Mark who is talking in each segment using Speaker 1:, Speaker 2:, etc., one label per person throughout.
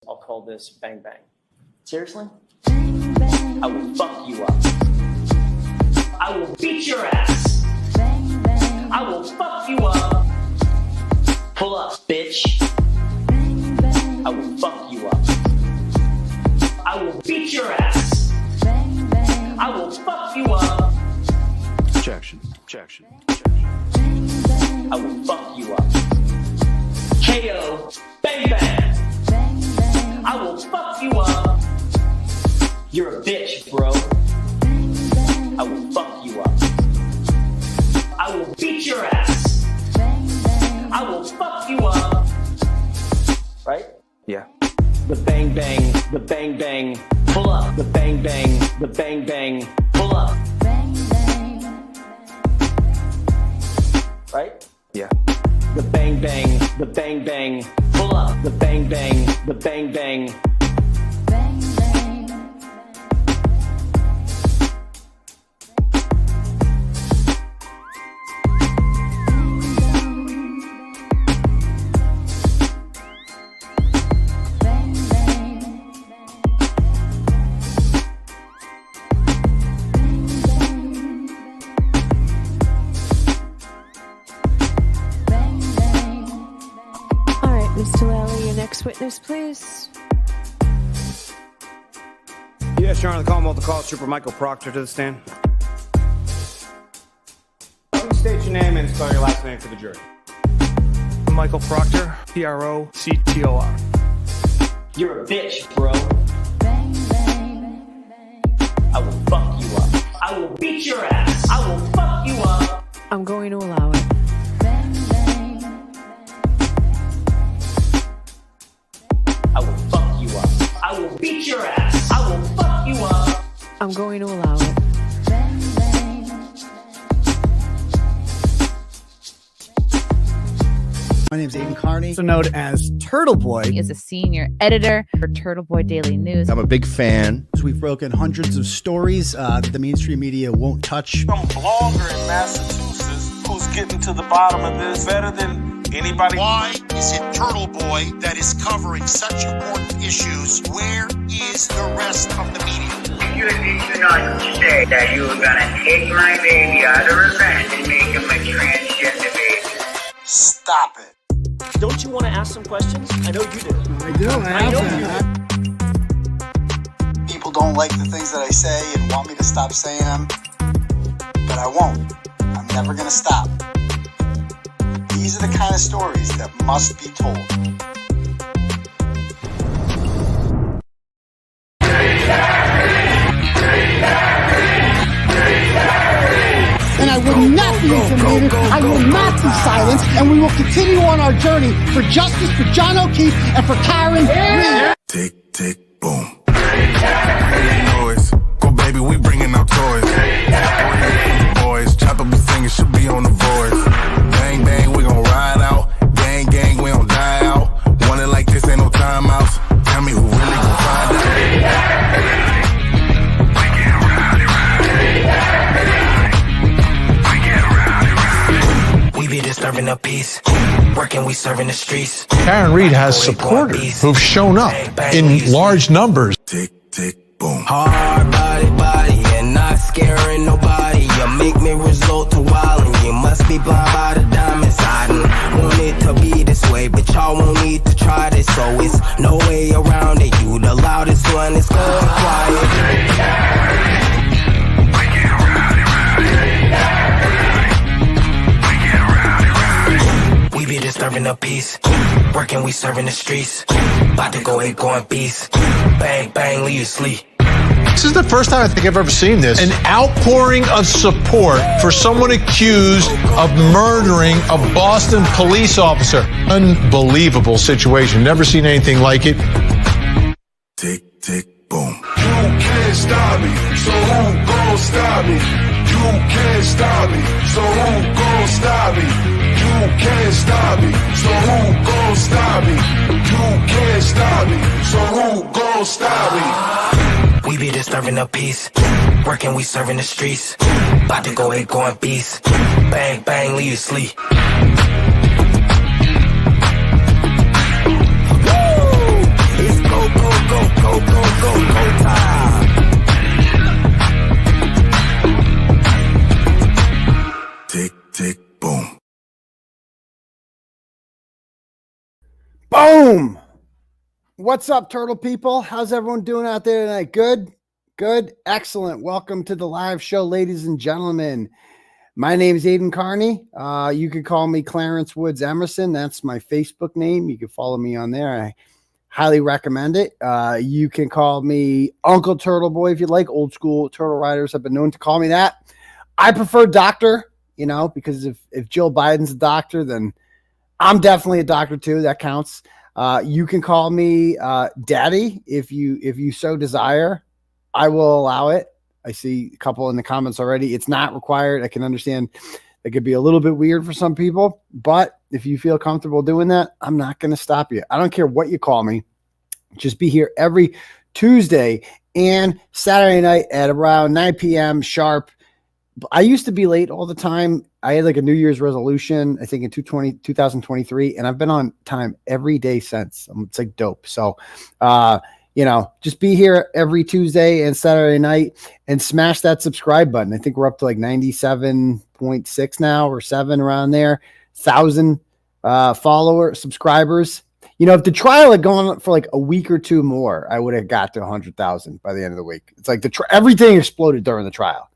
Speaker 1: I'll call this Bang Bang.
Speaker 2: Seriously?
Speaker 3: Bang, bang.
Speaker 2: I will fuck you up. I will beat your ass.
Speaker 3: Bang, bang.
Speaker 2: I will fuck you up. Pull up, bitch.
Speaker 3: Bang, bang.
Speaker 2: I will fuck you up. I will beat your ass.
Speaker 3: Bang, bang.
Speaker 2: I will fuck you up.
Speaker 4: Objection. Objection.
Speaker 3: Bang, bang.
Speaker 2: I will fuck you up. KO. Bang bang.
Speaker 3: Bang, bang.
Speaker 2: I will fuck you up. You're a bitch, bro.
Speaker 3: Bang, bang.
Speaker 2: I will fuck you up. I will beat your ass.
Speaker 3: Bang, bang.
Speaker 2: I will fuck you up. Right?
Speaker 4: Yeah.
Speaker 2: The bang bang, the bang bang, pull up. The bang bang, the bang bang, pull up.
Speaker 3: Bang, bang.
Speaker 2: Right?
Speaker 4: Yeah.
Speaker 2: The bang bang, the bang bang, pull up. The bang bang, the bang bang.
Speaker 3: Bang, bang. Bang, bang. Bang, bang.
Speaker 5: All right, Ms. 𝗬𝗏, your next witness, please.
Speaker 4: Yes, Your Honor, the Commonwealth will call Trooper Michael Proctor to the stand. Please state your name and spell your last name for the jury.
Speaker 6: Michael Proctor, 𝗺𝗏𝗺.
Speaker 2: You're a bitch, bro.
Speaker 3: Bang, bang.
Speaker 2: I will fuck you up. I will beat your ass. I will fuck you up.
Speaker 5: I'm going to allow it.
Speaker 3: Bang, bang.
Speaker 2: I will fuck you up. I will beat your ass. I will fuck you up.
Speaker 5: I'm going to allow it.
Speaker 3: Bang, bang.
Speaker 7: My name is Aidan Kearney, also known as Turtleboy.
Speaker 8: He is a senior editor for Turtleboy Daily News.
Speaker 9: I'm a big fan.
Speaker 7: We've broken hundreds of stories that the mainstream media won't touch.
Speaker 10: Some blogger in Massachusetts who's getting to the bottom of this better than anybody.
Speaker 11: Why is it Turtleboy that is covering such important issues? Where is the rest of the media?
Speaker 12: You did not say that you were going to take my baby out of revenge and make him a transgender baby.
Speaker 10: Stop it.
Speaker 2: Don't you want to ask some questions? I know you do.
Speaker 7: I do. I
Speaker 2: know
Speaker 7: have
Speaker 11: People don't like the things that I say and want me to stop saying them, but I won't. I'm never going to stop. These are the kind of stories that must be told.
Speaker 7: And I will not be intimidated. I will not be silenced. And we will continue on our journey for justice for John O'Keefe and for Karen Reed.
Speaker 11: Tick, tick, boom. Boys, go baby, we bringing out toys. Boys, chopper be singing, should be on the voice. Bang, bang, we gon' ride out. Gang, gang, we don't die out. Want it like this, ain't no timeouts. Tell me who really gon' find out.
Speaker 12: We be disturbing the peace. Working, we serving the streets.
Speaker 13: Karen Reed has supporters who've shown up in large numbers.
Speaker 11: Tick, tick, boom.
Speaker 12: Hard body, and not scaring nobody. You make me resort to wildin'. You must be blind by the diamonds. I didn't want it to be this way, but y'all won't need to try this, so it's no way around it. You the loudest one, it's going quiet. We be disturbing the peace. Working, we serving the streets. About to go ahead, going beast. Bang, bang, leave you sleep.
Speaker 13: This is the first time I think I've ever seen this. An outpouring of support for someone accused of murdering a Boston police officer. Unbelievable situation. Never seen anything like it.
Speaker 11: Tick, tick, boom.
Speaker 10: You can't stop me, so who gon' stop me? You can't stop me, so who gon' stop me? You can't stop me, so who gon' stop me? You can't stop me, so who gon' stop me?
Speaker 12: We be disturbing the peace. Working, we serving the streets. About to go ahead, going beast. Bang, bang, leave you sleep. It's go
Speaker 7: Boom. What's up, turtle people? How's everyone doing out there tonight? Good? Good? Excellent. Welcome to the live show, ladies and gentlemen. My name is Aidan Kearney. You can call me Clarence Woods Emerson. That's my Facebook name. You can follow me on there. I highly recommend it. You can call me Uncle Turtleboy if you like. Old school turtle riders have been known to call me that. I prefer doctor, you know, because if Jill Biden's a doctor, then I'm definitely a doctor too. That counts. You can call me daddy if you so desire. I will allow it. I see a couple in the comments already. It's not required. I can understand it could be a little bit weird for some people, but if you feel comfortable doing that, I'm not going to stop you. I don't care what you call me. Just be here every Tuesday and Saturday night at around 9 p.m. sharp. I used to be late all the time. I had like a New Year's resolution, I think in 2023, and I've been on time every day since. It's like dope. So, you know, just be here every Tuesday and Saturday night and smash that subscribe button. I think we're up to like 97.6 now or 7 around there. 1,000 subscribers. You know, if the trial had gone for like a week or two more, I would have got to 100,000 by the end of the week. It's like everything exploded during the trial.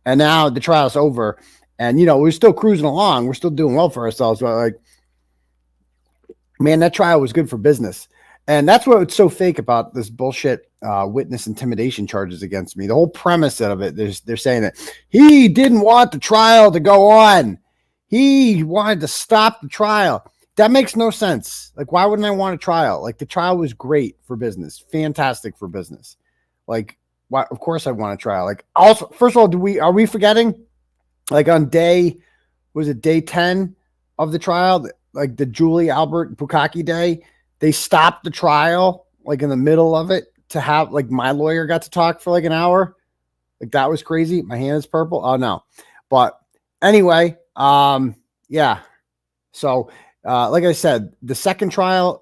Speaker 7: And now the trial's over and, you know, we're still cruising along. We're still doing well for ourselves. But like, man, that trial was good for business. And that's what's so fake about this bullshit witness intimidation charges against me. The whole premise of it, they're saying that he didn't want the trial to go on. He wanted to stop the trial. That makes no sense. Like, why wouldn't I want a trial? Like, the trial was great for business. Fantastic for business. Like, why? Of course I want a trial. Like, also, first of all, are we forgetting? Like on day 10 of the trial, like the 𝗬𝗄𝗄𝗆 Bukkake day, they stopped the trial like in the middle of it to have like my lawyer got to talk for like an hour. Like that was crazy. My hand is purple. Oh no. But anyway, yeah. So like I said, the second trial,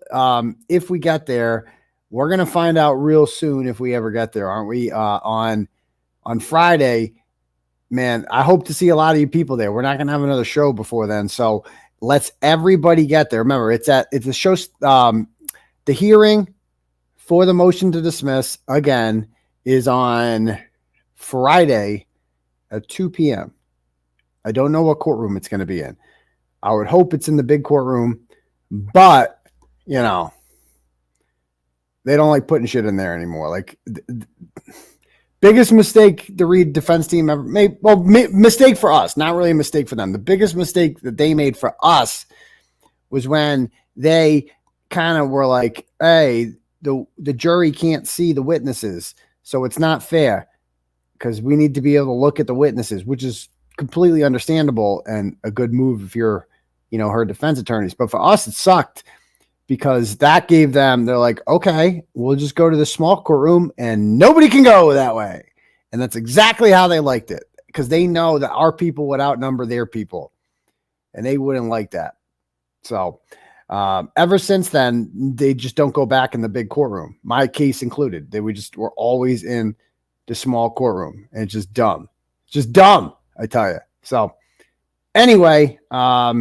Speaker 7: if we get there, we're going to find out real soon if we ever get there, aren't we? On Friday, man, I hope to see a lot of you people there. We're not going to have another show before then. So let's everybody get there. Remember, it's the show. The hearing for the motion to dismiss again is on Friday at 2 p.m. I don't know what courtroom it's going to be in. I would hope it's in the big courtroom, but you know, they don't like putting shit in there anymore. Like biggest mistake the Reed defense team ever made. Well, mistake for us, not really a mistake for them. The biggest mistake that they made for us was when they kind of were like, hey, the jury can't see the witnesses, so it's not fair because we need to be able to look at the witnesses, which is completely understandable and a good move if you're, you know, her defense attorneys. But for us, it sucked because that gave them, they're like, okay, we'll just go to the small courtroom and nobody can go that way. And that's exactly how they liked it because they know that our people would outnumber their people and they wouldn't like that. So ever since then, they just don't go back in the big courtroom. My case included. They were always in the small courtroom and it's just dumb. It's just dumb, I tell you. So anyway, I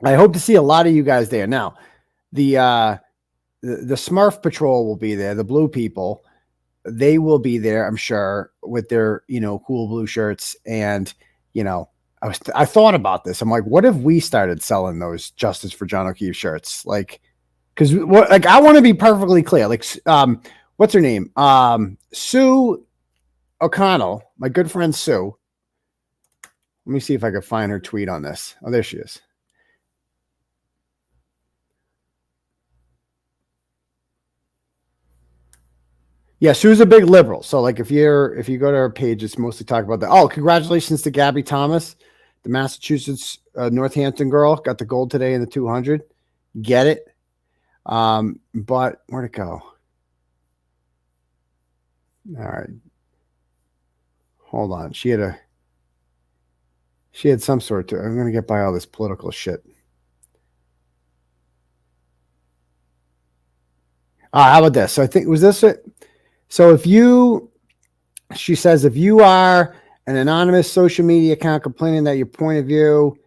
Speaker 7: hope to see a lot of you guys there. Now, the Smurf Patrol will be there. The blue people, they will be there, I'm sure, with their, you know, cool blue shirts. And, you know, I thought about this. I'm like, what if we started selling those Justice for John O'Keefe shirts? Like, because like I want to be perfectly clear. Like, what's her name? Sue O'Connell, my good friend Sue. Let me see if I can find her tweet on this. Oh, there she is. Yeah, Sue's a big liberal. So like if you go to her page, it's mostly talking about that. Oh, congratulations to Gabby Thomas, the Massachusetts Northampton girl, got the gold today in the 200. Get it. But where'd it go? All right. Hold on. She had some sort of, I'm going to get by all this political shit. How about this? So I think, was this it? So she says, if you are an anonymous social media account complaining that your point of view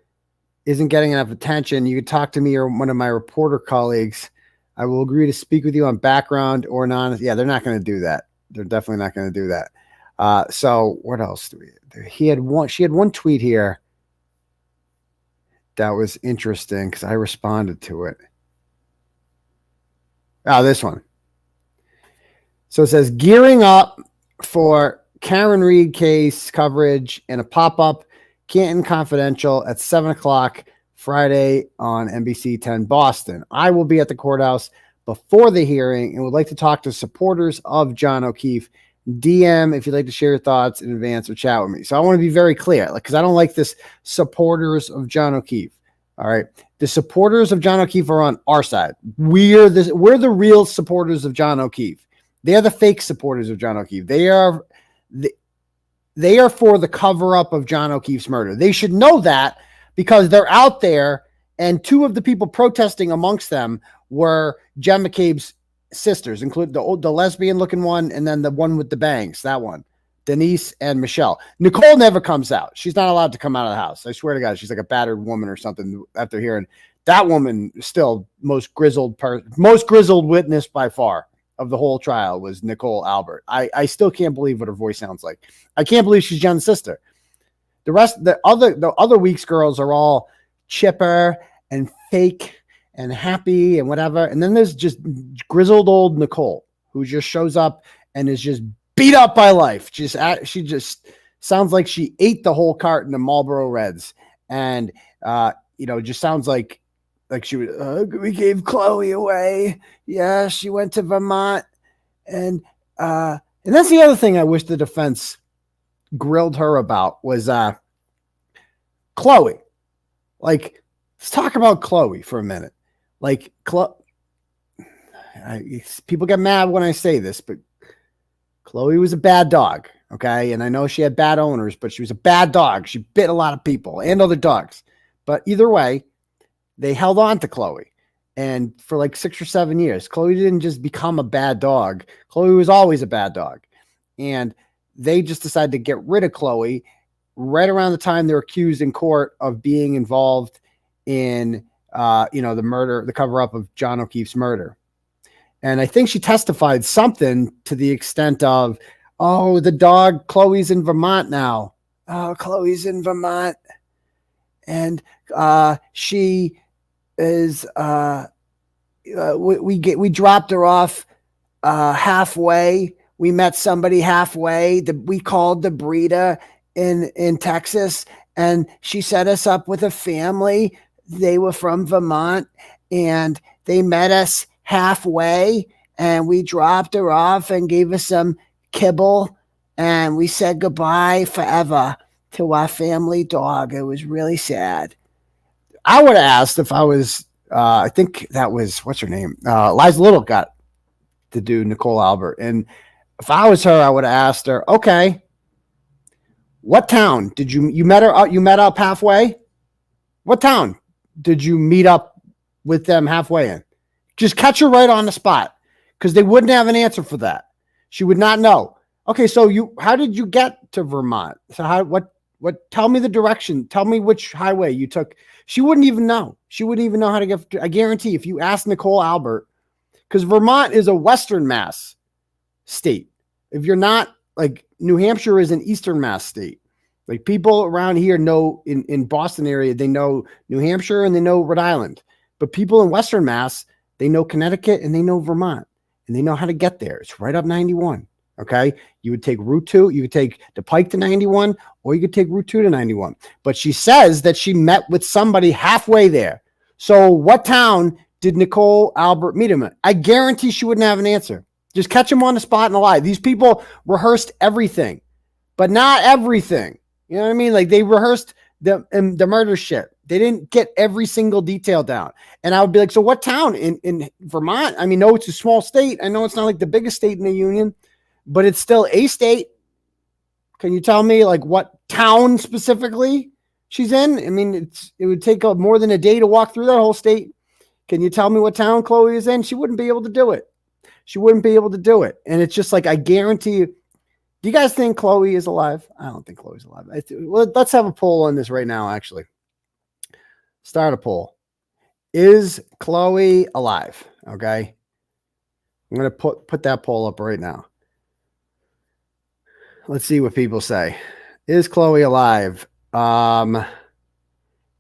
Speaker 7: isn't getting enough attention, you can talk to me or one of my reporter colleagues I will agree to speak with you on background or non. Yeah, they're not going to do that. They're definitely not going to do that. So what else do we? She had one tweet here that was interesting because I responded to it. Oh, this one. So it says, gearing up for Karen Reed case coverage in a pop-up Canton Confidential at 7 o'clock Friday on NBC 10 Boston. I will be at the courthouse before the hearing and would like to talk to supporters of John O'Keefe. DM if you'd like to share your thoughts in advance or chat with me. So I want to be very clear, because I don't like this supporters of John O'Keefe. All right. The supporters of John O'Keefe are on our side. We're the real supporters of John O'Keefe. They are the fake supporters of John O'Keefe. They are for the cover-up of John O'Keefe's murder. They should know that because they're out there, and two of the people protesting amongst them were Jen McCabe's sisters, including the lesbian-looking one and then the one with the bangs, that one, Denise and Michelle. Nicole never comes out. She's not allowed to come out of the house. I swear to God, she's like a battered woman or something after hearing. That woman still most grizzled witness by far of the whole trial was Nicole Albert. I still can't believe what her voice sounds like. I can't believe she's Jen's sister. The other Weeks girls are all chipper and fake and happy and whatever. And then there's just grizzled old Nicole who just shows up and is just beat up by life. She just sounds like she ate the whole carton of Marlboro Reds. And, just sounds like she would, we gave Chloe away. Yeah, she went to Vermont. And that's the other thing I wish the defense grilled her about was Chloe. Like, let's talk about Chloe for a minute. Like, people get mad when I say this, but Chloe was a bad dog, okay? And I know she had bad owners, but she was a bad dog. She bit a lot of people and other dogs. But either way, they held on to Chloe. And for like 6 or 7 years, Chloe didn't just become a bad dog. Chloe was always a bad dog. And they just decided to get rid of Chloe right around the time they're accused in court of being involved in, the murder, the cover-up of John O'Keefe's murder. And I think she testified something to the extent of, oh, the dog, Chloe's in Vermont now. Oh, Chloe's in Vermont. And she is, we dropped her off halfway. We met somebody halfway. We called the breeder in Texas, and she set us up with a family. They were from Vermont, and they met us halfway, and we dropped her off and gave her some kibble, and we said goodbye forever to our family dog. It was really sad. I would have asked if I was, I think that was, what's her name? Liza Little got to do Nicole Albert. And if I was her, I would have asked her, okay, what town did you met her out? You met up halfway? What town did you meet up with them halfway in? Just catch her right on the spot, because they wouldn't have an answer for that. She would not know. Okay, so how did you get to Vermont? So what, tell me the direction. Tell me which highway you took. She wouldn't even know. She wouldn't even know how to get, I guarantee if you ask Nicole Albert, because Vermont is a Western Mass state. If you're not, like, New Hampshire is an Eastern Mass state. Like, people around here know in Boston area, they know New Hampshire and they know Rhode Island, but people in Western Mass, they know Connecticut and they know Vermont, and they know how to get there. It's right up 91. Okay. You would take Route 2, you could take the Pike to 91, or you could take Route 2 to 91. But she says that she met with somebody halfway there. So what town did Nicole Albert meet him at? I guarantee she wouldn't have an answer. Just catch him on the spot and lie. These people rehearsed everything, but not everything. You know what I mean? Like, they rehearsed the murder shit. They didn't get every single detail down. And I would be like, so what town in Vermont? I mean, no, it's a small state. I know it's not like the biggest state in the union, but it's still a state. Can you tell me, like, what town specifically she's in? I mean, it would take more than a day to walk through that whole state. Can you tell me what town Chloe is in? She wouldn't be able to do it. She wouldn't be able to do it. And it's just like, I guarantee you. Do you guys think Chloe is alive? I don't think Chloe's alive. Well, let's have a poll on this right now, actually. Start a poll. Is 𝗁𝗁 alive? Okay. I'm going to put that poll up right now. Let's see what people say. Is 𝗁𝗁 alive?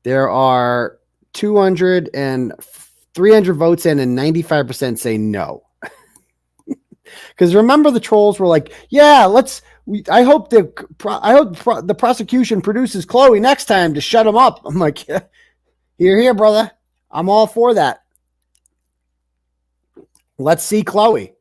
Speaker 7: There are 200 and 300 votes in, and 95% say no. Because remember, the trolls were like, "Yeah, I hope the prosecution produces 𝗁𝗁 next time to shut him up." I'm like, yeah, here, brother. I'm all for that. Let's see 𝗁𝗁.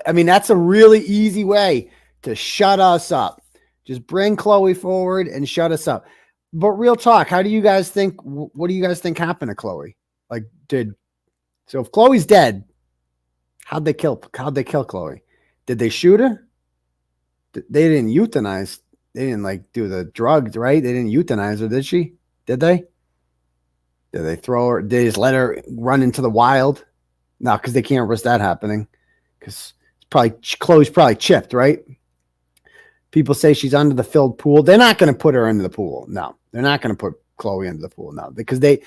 Speaker 7: I mean, that's a really easy way to shut us up. Just bring 𝗁𝗁 forward and shut us up. But real talk, how do you guys think? What do you guys think happened to 𝗁𝗁? Like, so if 𝗁𝗁's dead, how'd they kill 𝗁𝗁? Did they shoot her? They didn't euthanize. They didn't like do the drugs, right? They didn't euthanize her, did she? Did they? Did they throw her? Did they just let her run into the wild? No, because they can't risk that happening. Because 𝗁𝗁's probably chipped, right? People say she's under the filled pool. They're not going to put her into the pool. No, they're not going to put 𝗁𝗁 into the pool. No, because they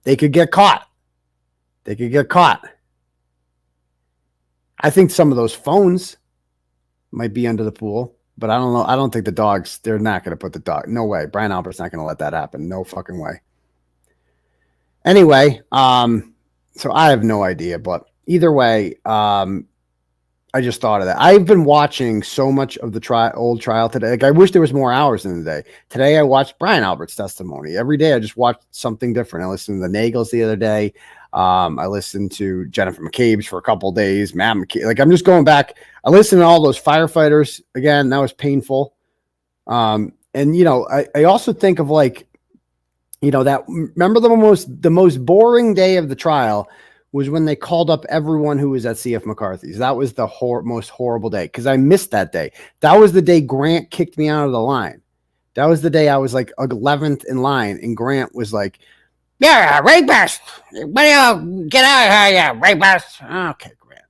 Speaker 7: could get caught. They could get caught. I think some of those phones might be under the pool, but I don't know. I don't think the dogs, they're not going to put the dog. No way. Brian Albert's not going to let that happen. No fucking way. Anyway, so I have no idea, but either way, I just thought of that. I've been watching so much of the old trial today. Like, I wish there was more hours in the day. Today, I watched Brian Albert's testimony. Every day, I just watched something different. I listened to the Nagels the other day. I listened to Jennifer McCabe's for a couple of days. Matt McCabe. Like, I'm just going back. I listened to all those firefighters again. That was painful. And you know, I also think of, like, you know, that remember the most boring day of the trial was when they called up everyone who was at CF McCarthy's. That was the most horrible day because I missed that day. That was the day Grant kicked me out of the line. That was the day I was like 11th in line, and Grant was like, "Yeah, rapist! What do you get out of here, yeah, rapist?" Okay, Grant,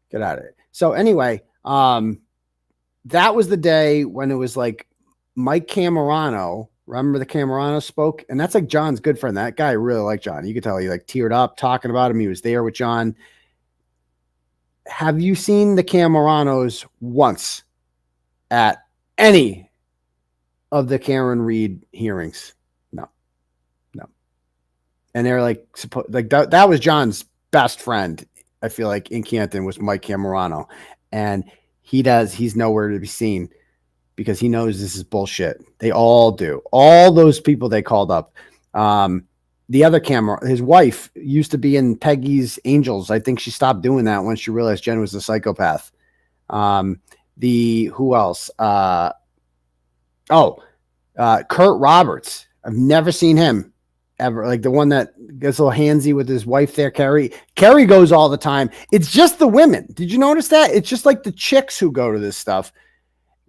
Speaker 7: get out of it. So anyway, that was the day when it was like Mike Camerano. Remember the Camerano spoke? And that's like John's good friend. That guy really liked John. You could tell he like teared up talking about him. He was there with John. Have you seen the Cameranos once at any of the Karen Reed hearings? No. And they're like, that was John's best friend. I feel like in Canton was Mike Camerano. And he's nowhere to be seen, because he knows this is bullshit. They all do. All those people they called up. The other his wife used to be in Peggy's Angels. I think she stopped doing that once she realized Jen was a psychopath. Who else? Kurt Roberts. I've never seen him ever. Like the one that gets a little handsy with his wife there, Carrie. Carrie goes all the time. It's just the women. Did you notice that? It's just like the chicks who go to this stuff.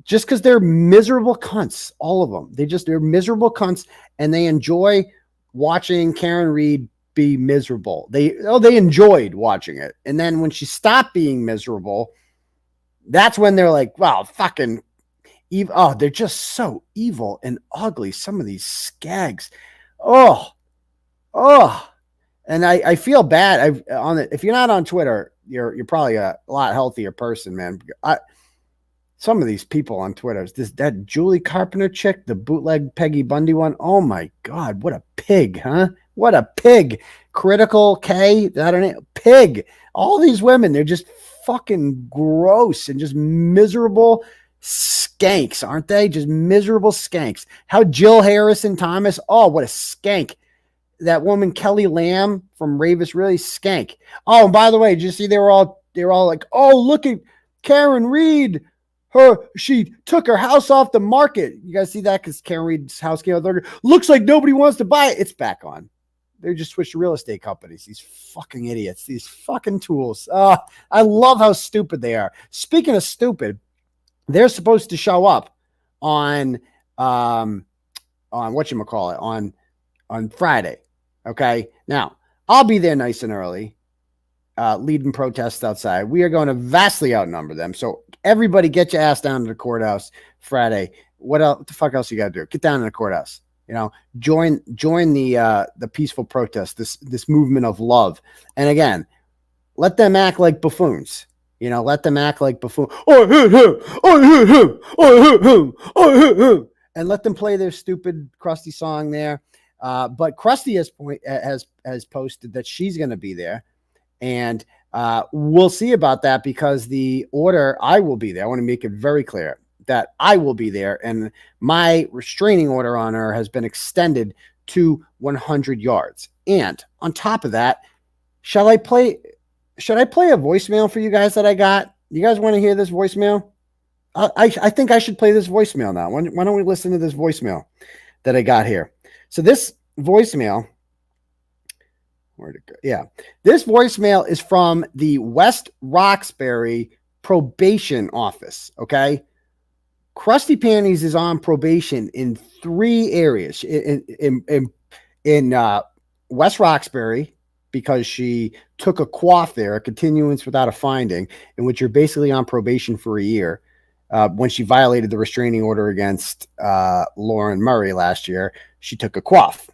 Speaker 7: Just because they're miserable cunts, all of them. They're miserable cunts, and they enjoy watching Karen Reed be miserable. They enjoyed watching it. And then when she stopped being miserable, that's when they're like, wow, fucking evil. Oh, they're just so evil and ugly. Some of these skags. Oh. And I feel bad. If you're not on Twitter, you're probably a lot healthier person, man. Some of these people on Twitter, that Julie Carpenter chick, the bootleg Peggy Bundy one. Oh my God, what a pig, huh? What a pig. Critical K, I don't know, pig. All these women, they're just fucking gross and just miserable skanks, aren't they? Just miserable skanks. How Jill Harrison Thomas, oh, what a skank. That woman Kelly Lamb from Ravis, really skank. Oh, and by the way, did you see they were all like, oh, look at Karen Reed. She took her house off the market. You guys see that? Because Karen Reed's house came out. Looks like nobody wants to buy it. It's back on. They just switched to real estate companies. These fucking idiots. These fucking tools. I love how stupid they are. Speaking of stupid, they're supposed to show up on whatchamacallit, on Friday. Okay. Now, I'll be there nice and early, leading protests outside. We are going to vastly outnumber them. So everybody get your ass down to the courthouse Friday. What else? The fuck else you got to do? Get down to the courthouse. You know, join the peaceful protest, this movement of love. And again, let them act like buffoons. You know, let them act like buffoons. I hit him. I hit him. I hit him. I hit him. And let them play their stupid Krusty song there. But Krusty has posted that she's going to be there, and we'll see about that, because the order, I will be there. I want to make it very clear that I will be there, and my restraining order on her has been extended to 100 yards. And on top of that, should I play a voicemail for you guys that I got? You guys want to hear this voicemail? I think I should play this voicemail now. Why don't we listen to this voicemail that I got here? So this voicemail, where'd it go? Yeah, this voicemail is from the West Roxbury probation office. Okay, Krusty Panties is on probation in 3 areas in West Roxbury, because she took a quaff there, a continuance without a finding, in which you're basically on probation for a year. When she violated the restraining order against Lauren Murray last year, she took a quaff.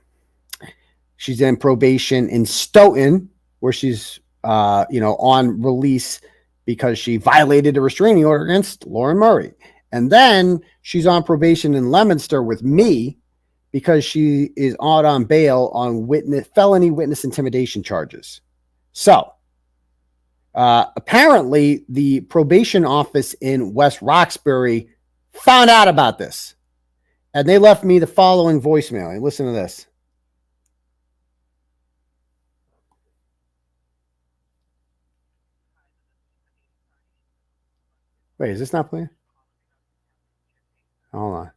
Speaker 7: She's in probation in Stoughton, where she's on release because she violated a restraining order against Lauren Murray. And then she's on probation in Leominster with me, because she is out on bail on felony witness intimidation charges. So apparently the probation office in West Roxbury found out about this, and they left me the following voicemail. And listen to this. Wait, is this not playing? Hold on.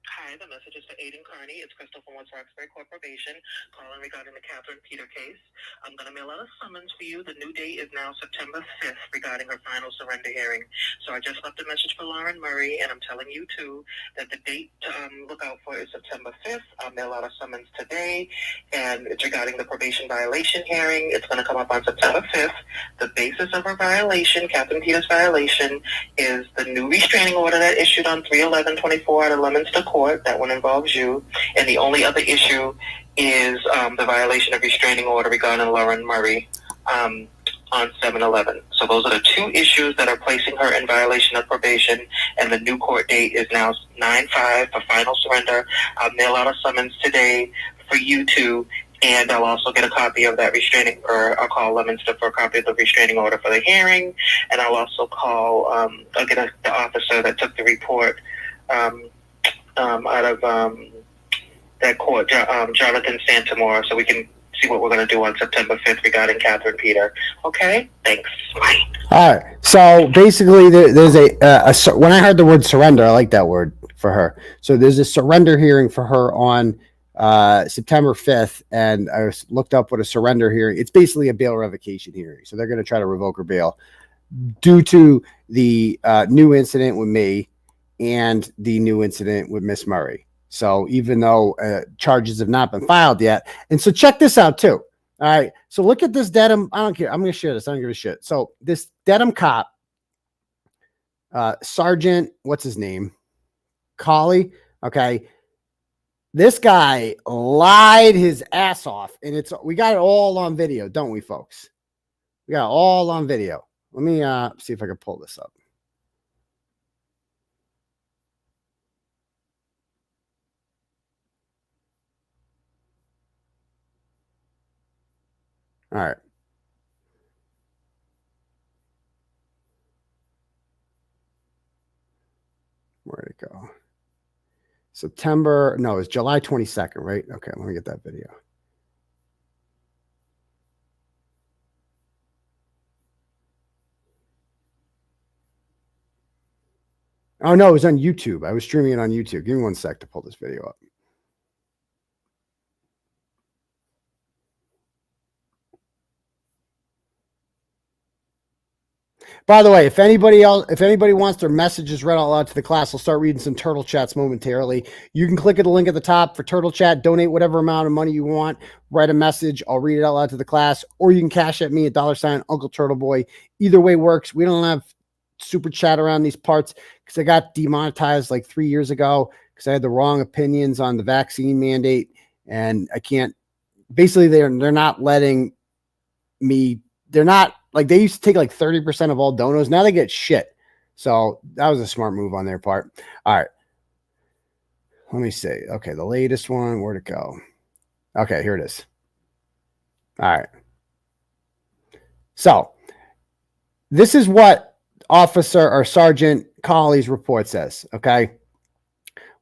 Speaker 1: Hi, the message is for Aidan Kearney. It's Crystal from West Roxbury Court Probation, calling regarding the Catherine Peter case. I'm going to mail out a summons for you. The new date is now September 5th regarding her final surrender hearing. So I just left a message for Lauren Murray, and I'm telling you, too, that the date to look out for is September 5th. I'll mail out a summons today, and it's regarding the probation violation hearing. It's going to come up on September 5th. The basis of her violation, Catherine Peter's violation, is the new restraining order that issued on 3/11/24 out of Leominster Court. That one involves you. And the only other issue is the violation of restraining order regarding Lauren Murray on 7/11. So those are the 2 issues that are placing her in violation of probation, and the new court date is now 9/5 for final surrender. I'll mail out a summons today for you 2, and I'll also get a copy of that restraining, or I'll call Leominster for a copy of the restraining order for the hearing, and I'll also call, I'll get the officer that took the report out of that court, Jonathan Santamore, so we can see what we're going to do on September 5th regarding Catherine Peter. Okay? Thanks. Bye.
Speaker 7: All right. So basically, there's when I heard the word surrender, I like that word for her. So there's a surrender hearing for her on September 5th, and I looked up what a surrender hearing. It's basically a bail revocation hearing. So they're going to try to revoke her bail due to the new incident with me and the new incident with Miss Murray. So even though charges have not been filed yet. And so check this out too. All right. So look at this Dedham. I don't care. I'm going to share this. I don't give a shit. So this Dedham cop, Sergeant, what's his name? Colley. Okay. This guy lied his ass off, and we got it all on video, don't we, folks? We got it all on video. Let me see if I can pull this up. All right. Where'd it go? September, no, it's July 22nd, right? Okay, let me get that video. Oh, no, it was on YouTube. I was streaming it on YouTube. Give me 1 sec to pull this video up. By the way, if anybody wants their messages read out loud to the class, I'll start reading some Turtle Chats momentarily. You can click at the link at the top for Turtle Chat, donate whatever amount of money you want, write a message, I'll read it out loud to the class, or you can cash at me at $UncleTurtleboy. Either way works. We don't have super chat around these parts because I got demonetized like 3 years ago because I had the wrong opinions on the vaccine mandate, and I can't. Basically, they're not letting me. They're not like they used to take like 30% of all donos. Now they get shit. So that was a smart move on their part. All right. Let me see. Okay, the latest one. Where'd it go? Okay, here it is. All right. So this is what Officer or Sergeant Colley's report says. Okay.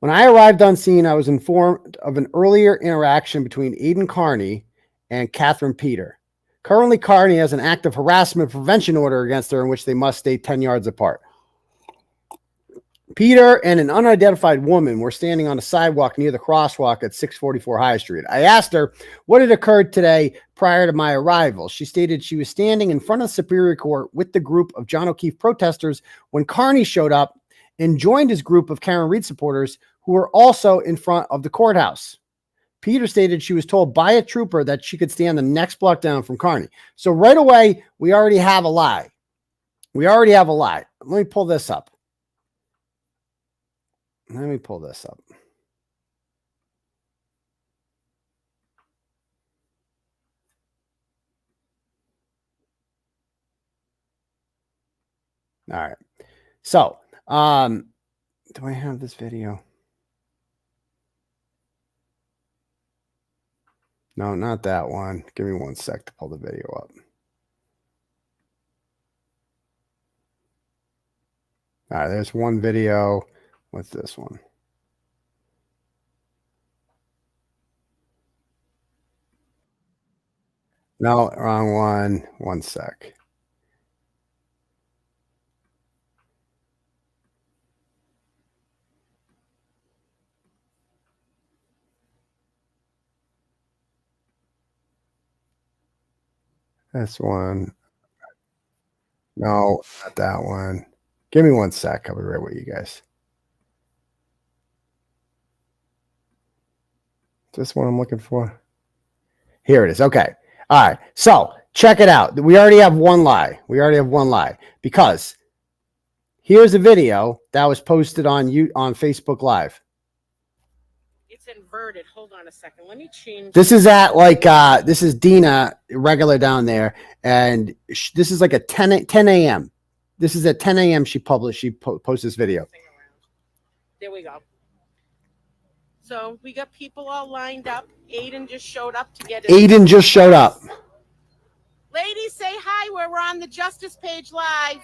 Speaker 7: When I arrived on scene, I was informed of an earlier interaction between Aidan Kearney and Catherine Peter. Currently, Kearney has an active harassment prevention order against her in which they must stay 10 yards apart. Peter and an unidentified woman were standing on a sidewalk near the crosswalk at 644 High Street. I asked her what had occurred today prior to my arrival. She stated she was standing in front of the Superior Court with the group of John O'Keefe protesters when Kearney showed up and joined his group of Karen Reed supporters who were also in front of the courthouse. Peter stated she was told by a trooper that she could stand the next block down from Kearney. So right away, we already have a lie. We already have a lie. Let me pull this up. Let me pull this up. All right. So, do I have this video? No, not that one. Give me 1 sec to pull the video up. All right, there's one video. What's this one? No, wrong one. 1 sec. This one. No, not that one. Give me 1 sec. I'll be right with you guys. Is this what I'm looking for? Here it is. Okay. All right. So check it out. We already have one lie. We already have one lie because here's a video that was posted on Facebook Live.
Speaker 9: It's inverted. Hold on a second. Let me change.
Speaker 7: This is at like this is Dina regular down there, and this is like a 10 a.m. This is at 10 a.m. She posted this video.
Speaker 9: There we go. So we got people all lined up. Aidan just showed up to get it.
Speaker 7: Aidan just showed up.
Speaker 9: Ladies, say hi. We're on the Justice Page Live.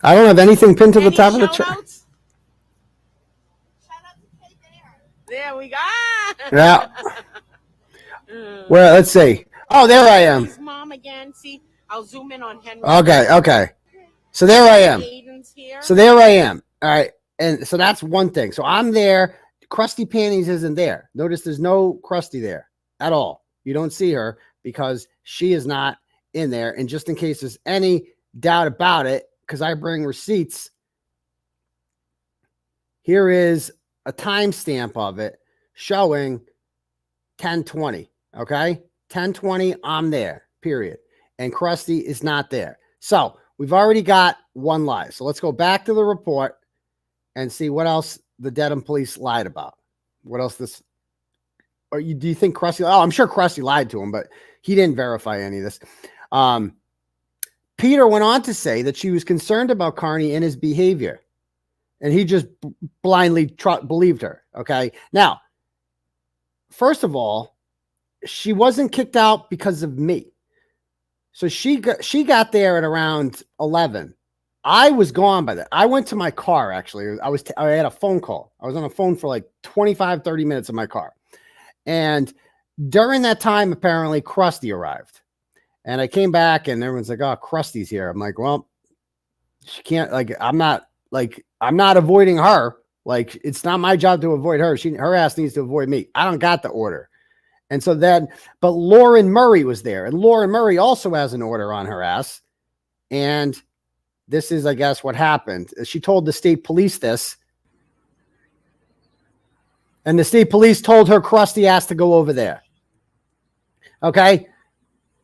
Speaker 7: I don't have anything pinned to the top of the chat.
Speaker 9: There we go.
Speaker 7: Yeah. Well, let's see. Oh, there I am.
Speaker 9: His mom again. See, I'll zoom in on Henry.
Speaker 7: Okay, okay. So there I am. So there I am. All right. And so that's one thing. So I'm there. Krusty Panties isn't there. Notice there's no Krusty there at all. You don't see her because she is not in there. And just in case there's any doubt about it, because I bring receipts, here is a timestamp of it showing 10:20. Okay. 10:20. I'm there, period. And Krusty is not there. So we've already got one lie. So let's go back to the report and see what else the Dedham police lied about. What else this, or do you think Krusty, I'm sure Krusty lied to him, but he didn't verify any of this. Peter went on to say that she was concerned about Kearney and his behavior, and he just blindly believed her. Okay. Now, first of all, she wasn't kicked out because of me. So she got there at around 11. I was gone by that. I went to my car, actually. I had a phone call. I was on a phone for like 25, 30 minutes in my car. And during that time, apparently, Krusty arrived. And I came back and everyone's like, oh, Krusty's here. I'm like, well, she can't, like, I'm not avoiding her. Like, it's not my job to avoid her. Her ass needs to avoid me. I don't got the order. And so then, but Lauren Murray was there. And Lauren Murray also has an order on her ass. And this is, I guess, what happened. She told the state police this. And the state police told her Krusty ass to go over there. Okay.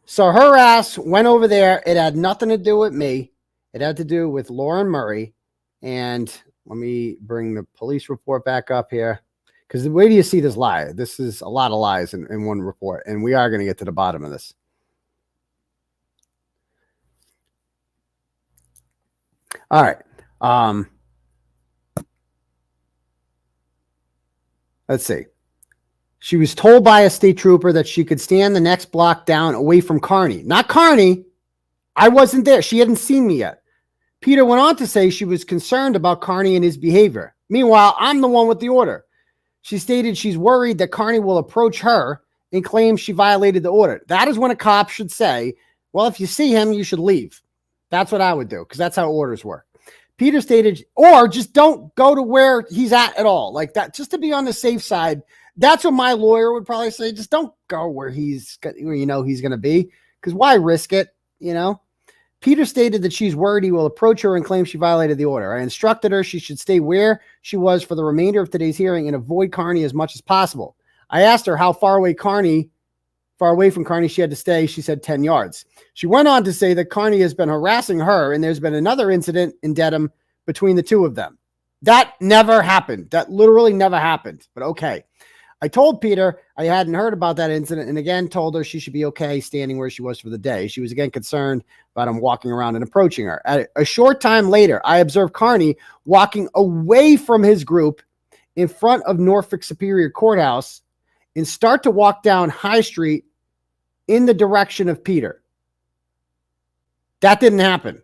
Speaker 7: So her ass went over there. It had nothing to do with me. It had to do with Lauren Murray. And let me bring the police report back up here. Because the way do you see this lie? This is a lot of lies in one report. And we are going to get to the bottom of this. All right. Let's see. She was told by a state trooper that she could stand the next block down away from Kearney. Not Kearney. I wasn't there. She hadn't seen me yet. Peter went on to say she was concerned about Kearney and his behavior. Meanwhile, I'm the one with the order. She stated she's worried that Kearney will approach her and claim she violated the order. That is when a cop should say, well, if you see him, you should leave. That's what I would do, because that's how orders work. Peter stated, or just don't go to where he's at all. Like that, just to be on the safe side. That's what my lawyer would probably say. Just don't go where he's going to be, because why risk it? Peter stated that she's worried he will approach her and claim she violated the order. I instructed her she should stay where she was for the remainder of today's hearing and avoid Kearney as much as possible. I asked her how far away from Kearney she had to stay. She said 10 yards. She went on to say that Kearney has been harassing her and there's been another incident in Dedham between the two of them. That never happened. That literally never happened. But okay. I told Peter I hadn't heard about that incident and again told her she should be okay standing where she was for the day. She was again concerned about him walking around and approaching her. A short time later, I observed Kearney walking away from his group in front of Norfolk Superior Courthouse and start to walk down High Street in the direction of Peter. That didn't happen.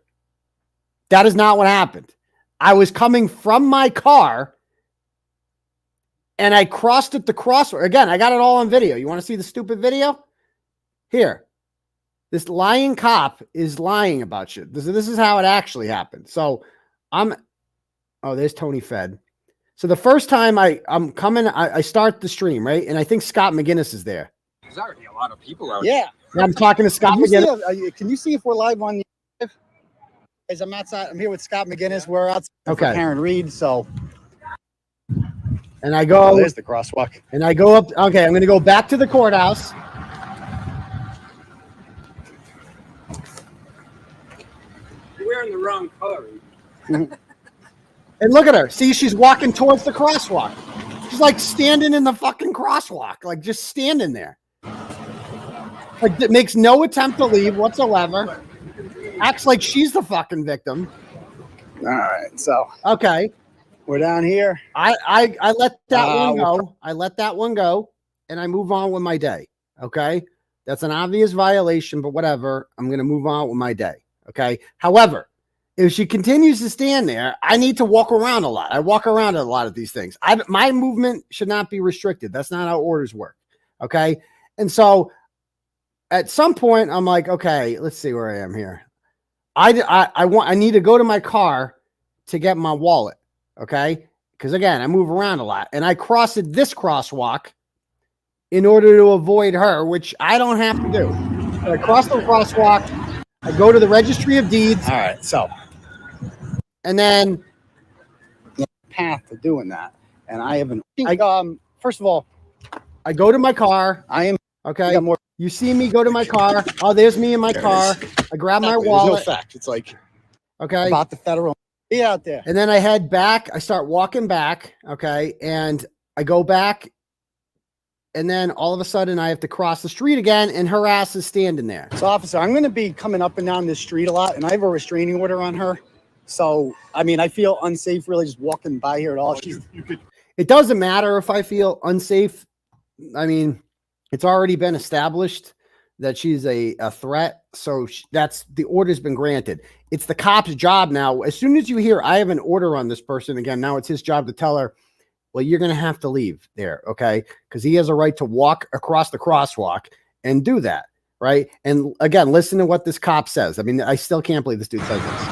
Speaker 7: That is not what happened. I was coming from my car and I crossed at the crosswalk. Again, I got it all on video. You want to see the stupid video? Here. This lying cop is lying about shit. This is how it actually happened. So there's Tony Fed. So the first time I'm coming, I start the stream, right? And I think Scott McGinnis is there.
Speaker 14: There's already a lot of people out
Speaker 7: here. Yeah. I'm talking to Scott McGinnis.
Speaker 14: Can you see if we're live on the
Speaker 7: Guys, I'm outside. I'm here with Scott McGinnis. We're outside
Speaker 14: for Karen Reed, so
Speaker 7: and I go.
Speaker 14: Oh, there's the crosswalk.
Speaker 7: And I go up. Okay, I'm going to go back to the courthouse.
Speaker 14: You're wearing the wrong color.
Speaker 7: And look at her. See, she's walking towards the crosswalk. She's like standing in the fucking crosswalk, like just standing there. Like it makes no attempt to leave whatsoever. Acts like she's the fucking victim.
Speaker 14: All right, so
Speaker 7: okay,
Speaker 14: we're down here.
Speaker 7: I let that one go. I let that one go, and I move on with my day. Okay, that's an obvious violation, but whatever. I'm gonna move on with my day. Okay. However, if she continues to stand there, I need to walk around a lot. I walk around a lot of these things. My movement should not be restricted. That's not how orders work. Okay, and so at some point, I'm like, okay, let's see where I am here. I need to go to my car to get my wallet. Okay. Because again, I move around a lot and I crossed this crosswalk in order to avoid her, which I don't have to do. I cross the crosswalk. I go to the registry of deeds.
Speaker 14: All right. So,
Speaker 7: and then
Speaker 14: path to doing that. And I haven't, first of all,
Speaker 7: I go to my car.
Speaker 14: I am
Speaker 7: okay. You see me go to my car. Oh, there's me in my car. I grab my wallet.
Speaker 14: There's no fact. It's like,
Speaker 7: okay,
Speaker 14: about the federal. Be out there.
Speaker 7: And then I head back. I start walking back. Okay. And I go back. And then all of a sudden I have to cross the street again and her ass is standing there.
Speaker 14: So officer, I'm going to be coming up and down this street a lot and I have a restraining order on her. So, I mean, I feel unsafe really just walking by here at all.
Speaker 7: It doesn't matter if I feel unsafe. I mean, it's already been established that she's a threat. So that's the order's been granted. It's the cop's job now. As soon as you hear I have an order on this person again, now it's his job to tell her, well, you're going to have to leave there. Okay. Because he has a right to walk across the crosswalk and do that. Right. And again, listen to what this cop says. I mean, I still can't believe this dude says this.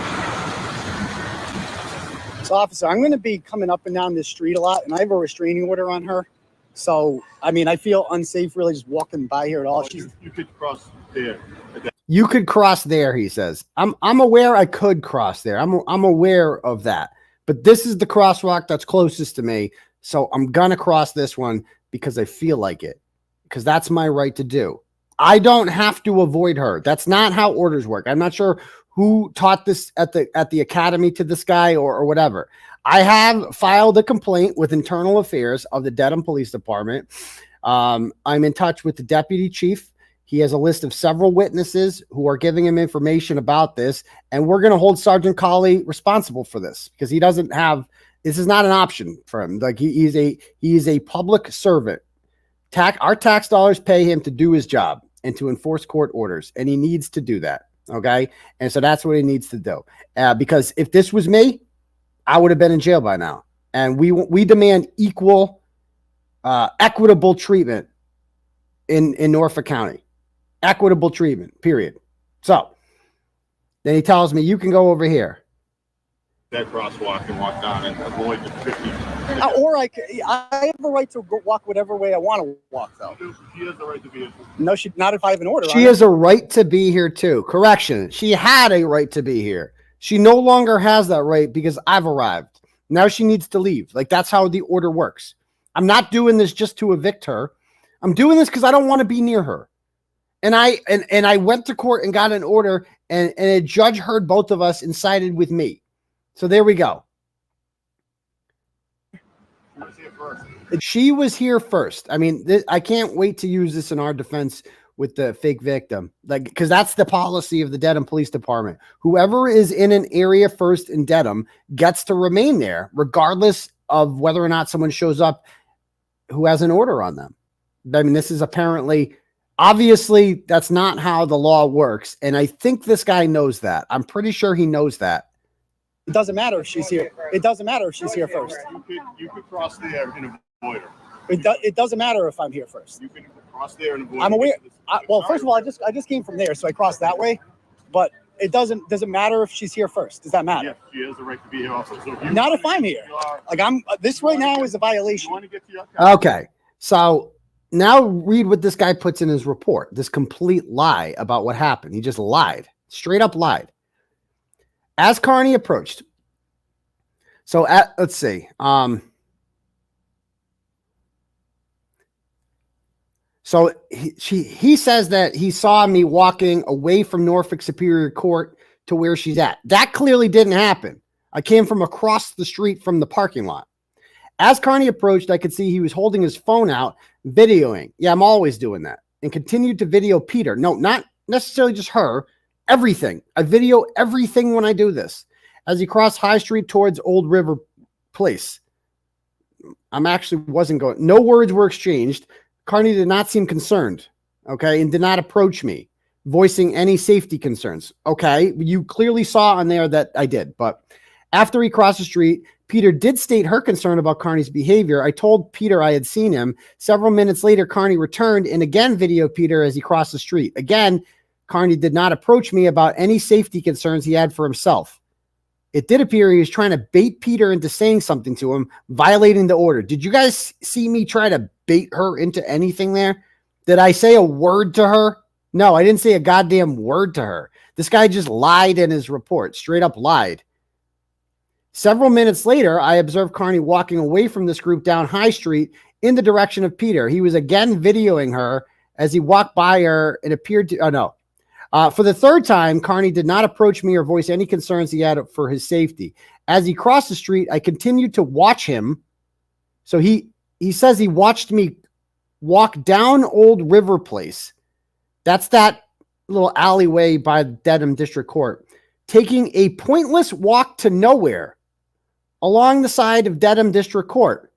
Speaker 14: So officer, I'm going to be coming up and down this street a lot and I have a restraining order on her. So, I mean, I feel unsafe really just walking by here at all.
Speaker 15: You could cross there.
Speaker 7: You could cross there, he says. I'm aware I could cross there. I'm aware of that. But this is the crosswalk that's closest to me. So I'm going to cross this one because I feel like it. Because that's my right to do. I don't have to avoid her. That's not how orders work. I'm not sure who taught this at the academy to this guy or whatever. I have filed a complaint with Internal Affairs of the Dedham Police Department. I'm in touch with the deputy chief. He has a list of several witnesses who are giving him information about this, and we're going to hold Sergeant 𝗂𝗄𝗄 responsible for this because he doesn't have. This is not an option for him. Like he is a public servant. Our tax dollars pay him to do his job and to enforce court orders, and he needs to do that. Okay, and so that's what he needs to do. Because if this was me, I would have been in jail by now. And we demand equal, equitable treatment in Norfolk County. Equitable treatment, period. So then he tells me, you can go over here.
Speaker 15: That crosswalk and walk down and avoid the 50.
Speaker 14: Or I have a right to walk whatever way I want to walk, though.
Speaker 15: She has the right to be here.
Speaker 14: No, not if I have an order.
Speaker 7: She has a right to be here too. Correction. She had a right to be here. She no longer has that right because I've arrived. Now she needs to leave. Like that's how the order works. I'm not doing this just to evict her. I'm doing this because I don't want to be near her. And I went to court and got an order, and a judge heard both of us and sided with me. So there we go. She was here first. I mean, I can't wait to use this in our defense with the fake victim, like, because that's the policy of the Dedham Police Department. Whoever is in an area first in Dedham gets to remain there, regardless of whether or not someone shows up who has an order on them. I mean, this is obviously, that's not how the law works. And I think this guy knows that. I'm pretty sure he knows that.
Speaker 14: It doesn't matter if she's here. It doesn't matter if she's here first.
Speaker 15: You could cross there and avoid her.
Speaker 14: It doesn't matter if I'm here first.
Speaker 15: You can cross there and avoid her.
Speaker 14: I'm aware. Well, first of all, I just came from there, so I crossed that way. But it doesn't matter if she's here first. Does that matter?
Speaker 15: Yes, she has the right to be here also. So
Speaker 14: not if I'm here. Like this right now is a violation.
Speaker 7: Okay, so now read what this guy puts in his report. This complete lie about what happened. He just lied, straight up lied. As Kearney approached, so let's see. So he says that he saw me walking away from Norfolk Superior Court to where she's at. That clearly didn't happen. I came from across the street from the parking lot. As Kearney approached, I could see he was holding his phone out, videoing. Yeah, I'm always doing that. And continued to video Peter. No, not necessarily just her. Everything. I video everything when I do this. As he crossed High Street towards Old River Place. Wasn't going. No words were exchanged. Kearney did not seem concerned. Okay. And did not approach me, voicing any safety concerns. Okay. You clearly saw on there that I did. But after he crossed the street, Peter did state her concern about Kearney's behavior. I told Peter I had seen him. Several minutes later, Kearney returned and again videoed Peter as he crossed the street. Again, Kearney did not approach me about any safety concerns he had for himself. It did appear he was trying to bait Peter into saying something to him, violating the order. Did you guys see me try to bait her into anything there? Did I say a word to her? No, I didn't say a goddamn word to her. This guy just lied in his report, straight up lied. Several minutes later, I observed Kearney walking away from this group down High Street in the direction of Peter. He was again videoing her as he walked by her and appeared to, for the third time, Kearney did not approach me or voice any concerns he had for his safety. As he crossed the street, I continued to watch him. So he says he watched me walk down Old River Place. That's that little alleyway by Dedham District Court, taking a pointless walk to nowhere along the side of Dedham District Court.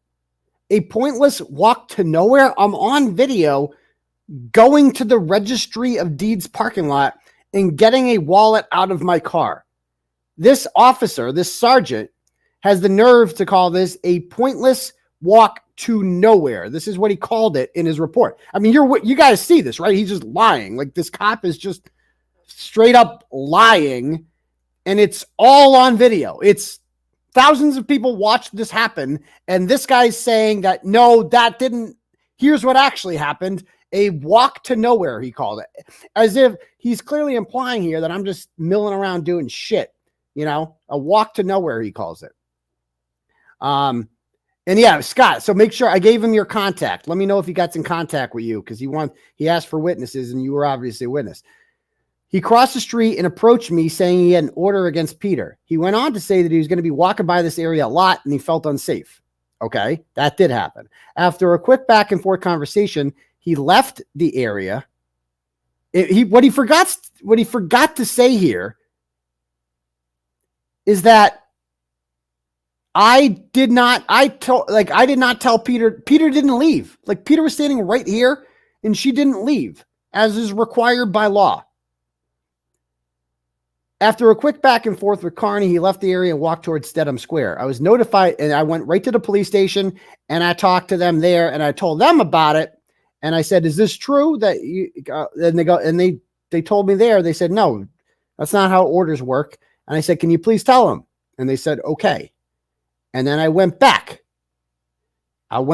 Speaker 7: A pointless walk to nowhere. I'm on video going to the Registry of Deeds parking lot and getting a wallet out of my car. This officer, this sergeant, has the nerve to call this a pointless walk to nowhere. This is what he called it in his report. I mean, you guys see this, right? He's just lying. Like this cop is just straight up lying, and it's all on video. It's thousands of people watched this happen, and this guy's saying that, no, that didn't. Here's what actually happened. A walk to nowhere, he called it. As if he's clearly implying here that I'm just milling around doing shit. A walk to nowhere, he calls it. And yeah, Scott, so make sure I gave him your contact. Let me know if he got in contact with you because he asked for witnesses and you were obviously a witness. He crossed the street and approached me saying he had an order against Peter. He went on to say that he was going to be walking by this area a lot and he felt unsafe. Okay, that did happen. After a quick back and forth conversation, he left the area. What he forgot to say here is that I did not tell Peter. Peter didn't leave. Like, Peter was standing right here and she didn't leave, as is required by law. After a quick back and forth with Kearney, he left the area and walked towards Dedham Square. I was notified and I went right to the police station and I talked to them there and I told them about it. And I said, is this true that you, and they told me there, they said, no, that's not how orders work. And I said, can you please tell them? And they said, okay. And then I went back. And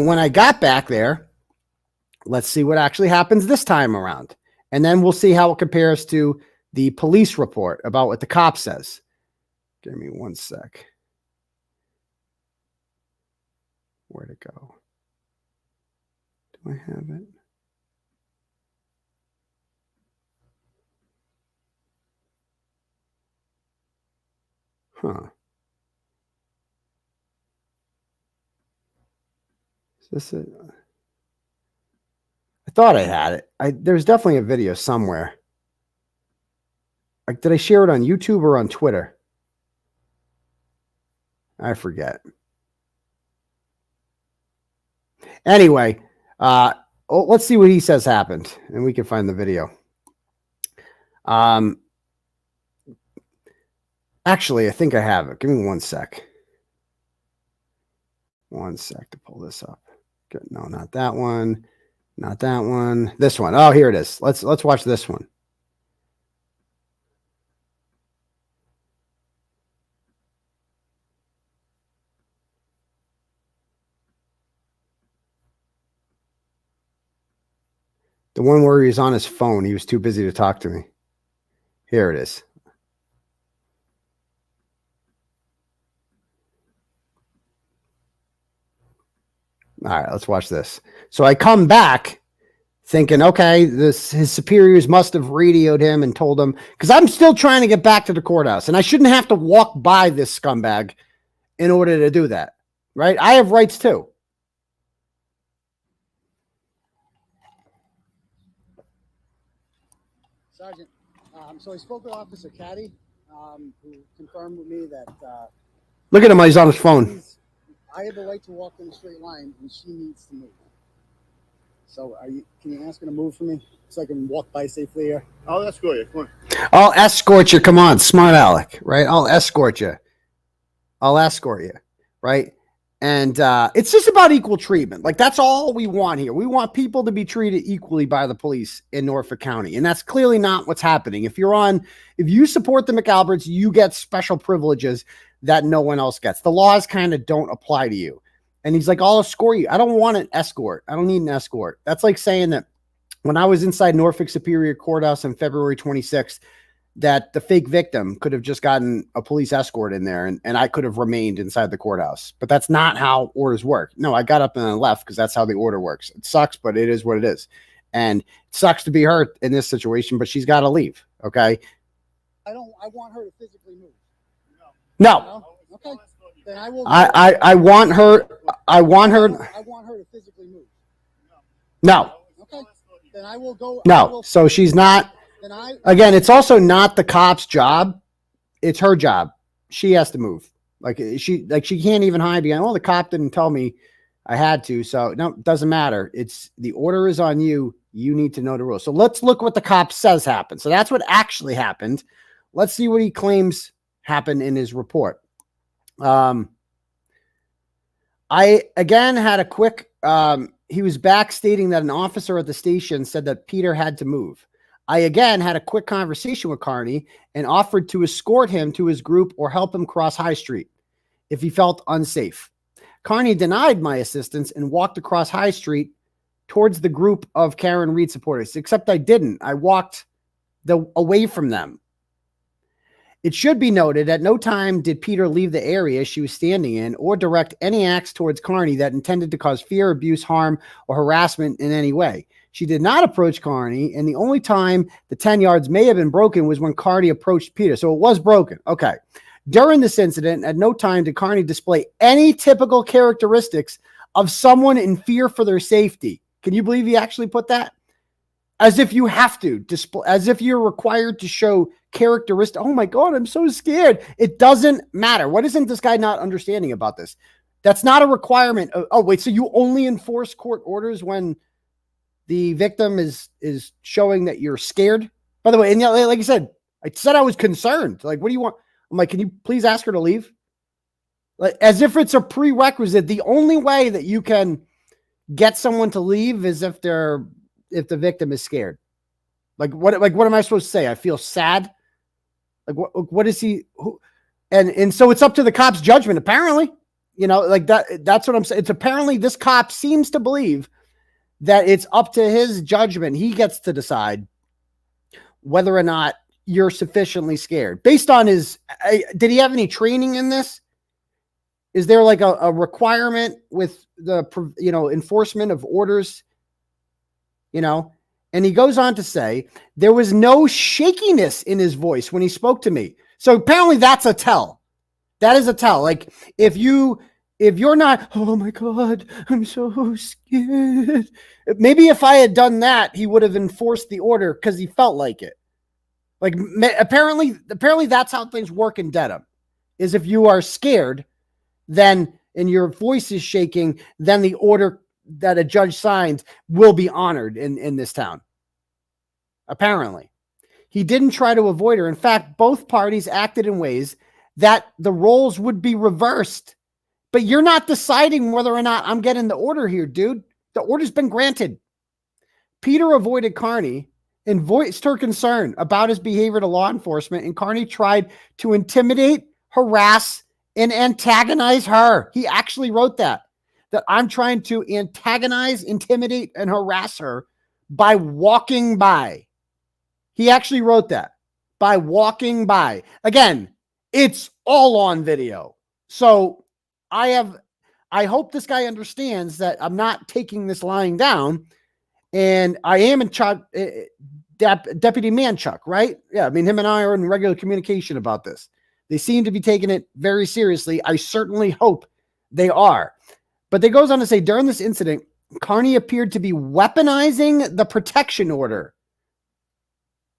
Speaker 7: when I got back there, let's see what actually happens this time around. And then we'll see how it compares to the police report about what the cop says. Give me one sec. Where'd it go? Do I have it? Huh. Is this it? I thought I had it. There's definitely a video somewhere. Like, did I share it on YouTube or on Twitter? I forget. Anyway, let's see what he says happened, and we can find the video. Actually, I think I have it. Give me one sec. One sec to pull this up. Good. No, not that one. Not that one. This one. Oh, here it is. Let's watch this one. The one where he was on his phone. He was too busy to talk to me. Here it is. All right, let's watch this. So I come back thinking, okay, his superiors must have radioed him and told him, because I'm still trying to get back to the courthouse, and I shouldn't have to walk by this scumbag in order to do that, right? I have rights too.
Speaker 14: Sergeant, so I spoke with Officer Caddy, who confirmed with me that
Speaker 7: Look at him, he's on his phone.
Speaker 14: I have the right to walk in a straight line, and she needs to move. So, can you ask her to move for me so I can walk by safely here?
Speaker 15: I'll escort you. Come on.
Speaker 7: I'll escort you. Come on, smart aleck, right? I'll escort you. I'll escort you, right? And it's just about equal treatment. Like, that's all we want here. We want people to be treated equally by the police in Norfolk County, and that's clearly not what's happening. If you support the McAlberts, you get special privileges that no one else gets. The laws kind of don't apply to you. And he's like, I'll escort you. I don't want an escort. I don't need an escort. That's like saying that when I was inside Norfolk Superior Courthouse on February 26th, that the fake victim could have just gotten a police escort in there and I could have remained inside the courthouse. But that's not how orders work. No, I got up and I left because that's how the order works. It sucks, but it is what it is. And it sucks to be her in this situation, but she's got to leave. Okay.
Speaker 14: I want her to physically move.
Speaker 7: No.
Speaker 14: Okay. Then I will.
Speaker 7: I want her. I want her
Speaker 14: to physically move.
Speaker 7: No.
Speaker 14: Okay. Then I will go.
Speaker 7: No. So she's not. Again, it's also not the cop's job. It's her job. She has to move. She can't even hide behind, oh, the cop didn't tell me I had to. So no, it doesn't matter. It's the order is on you. You need to know the rules. So let's look what the cop says happened. So that's what actually happened. Let's see what he claims happened in his report. I again had a quick, he was back stating that an officer at the station said that Peter had to move. I again had a quick conversation with Kearney and offered to escort him to his group or help him cross High Street if he felt unsafe. Kearney denied my assistance and walked across High Street towards the group of Karen Reed supporters, except I didn't. I walked away from them. It should be noted at no time did Peter leave the area she was standing in or direct any acts towards Kearney that intended to cause fear, abuse, harm, or harassment in any way. She did not approach Kearney, and the only time the 10 yards may have been broken was when Kearney approached Peter. So it was broken. Okay. During this incident, at no time did Kearney display any typical characteristics of someone in fear for their safety. Can you believe he actually put that? As if you have to display, as if you're required to show characteristics. Oh my God, I'm so scared. It doesn't matter. What isn't this guy not understanding about this? That's not a requirement. Oh, wait, so you only enforce court orders when the victim is showing that you're scared? By the way, and like I said I was concerned. Like, what do you want? I'm like, can you please ask her to leave? Like, as if it's a prerequisite. The only way that you can get someone to leave is if the victim is scared. Like what am I supposed to say? I feel sad. Like what is he? Who? And so it's up to the cop's judgment. Apparently, like that's what I'm saying. It's apparently this cop seems to believe that it's up to his judgment. He gets to decide whether or not you're sufficiently scared based on did he have any training in this? Is there like a requirement with the, enforcement of orders? And he goes on to say, there was no shakiness in his voice when he spoke to me. So apparently that's a tell. That is a tell. Like if you're not, oh my God, I'm so scared. Maybe if I had done that, he would have enforced the order because he felt like it. Like apparently that's how things work in Dedham, is if you are scared, then, and your voice is shaking, then the order that a judge signed will be honored in this town. Apparently. He didn't try to avoid her. In fact, both parties acted in ways that the roles would be reversed. But you're not deciding whether or not I'm getting the order here, dude. The order's been granted. Peter avoided Kearney and voiced her concern about his behavior to law enforcement, and Kearney tried to intimidate, harass, and antagonize her. He actually wrote that I'm trying to antagonize, intimidate, and harass her by walking by. He actually wrote that, by walking by. Again, it's all on video. So I hope this guy understands that I'm not taking this lying down, and I am in charge. Deputy Manchuk, right? Yeah, I mean, him and I are in regular communication about this. They seem to be taking it very seriously. I certainly hope they are. But they goes on to say, during this incident, Kearney appeared to be weaponizing the protection order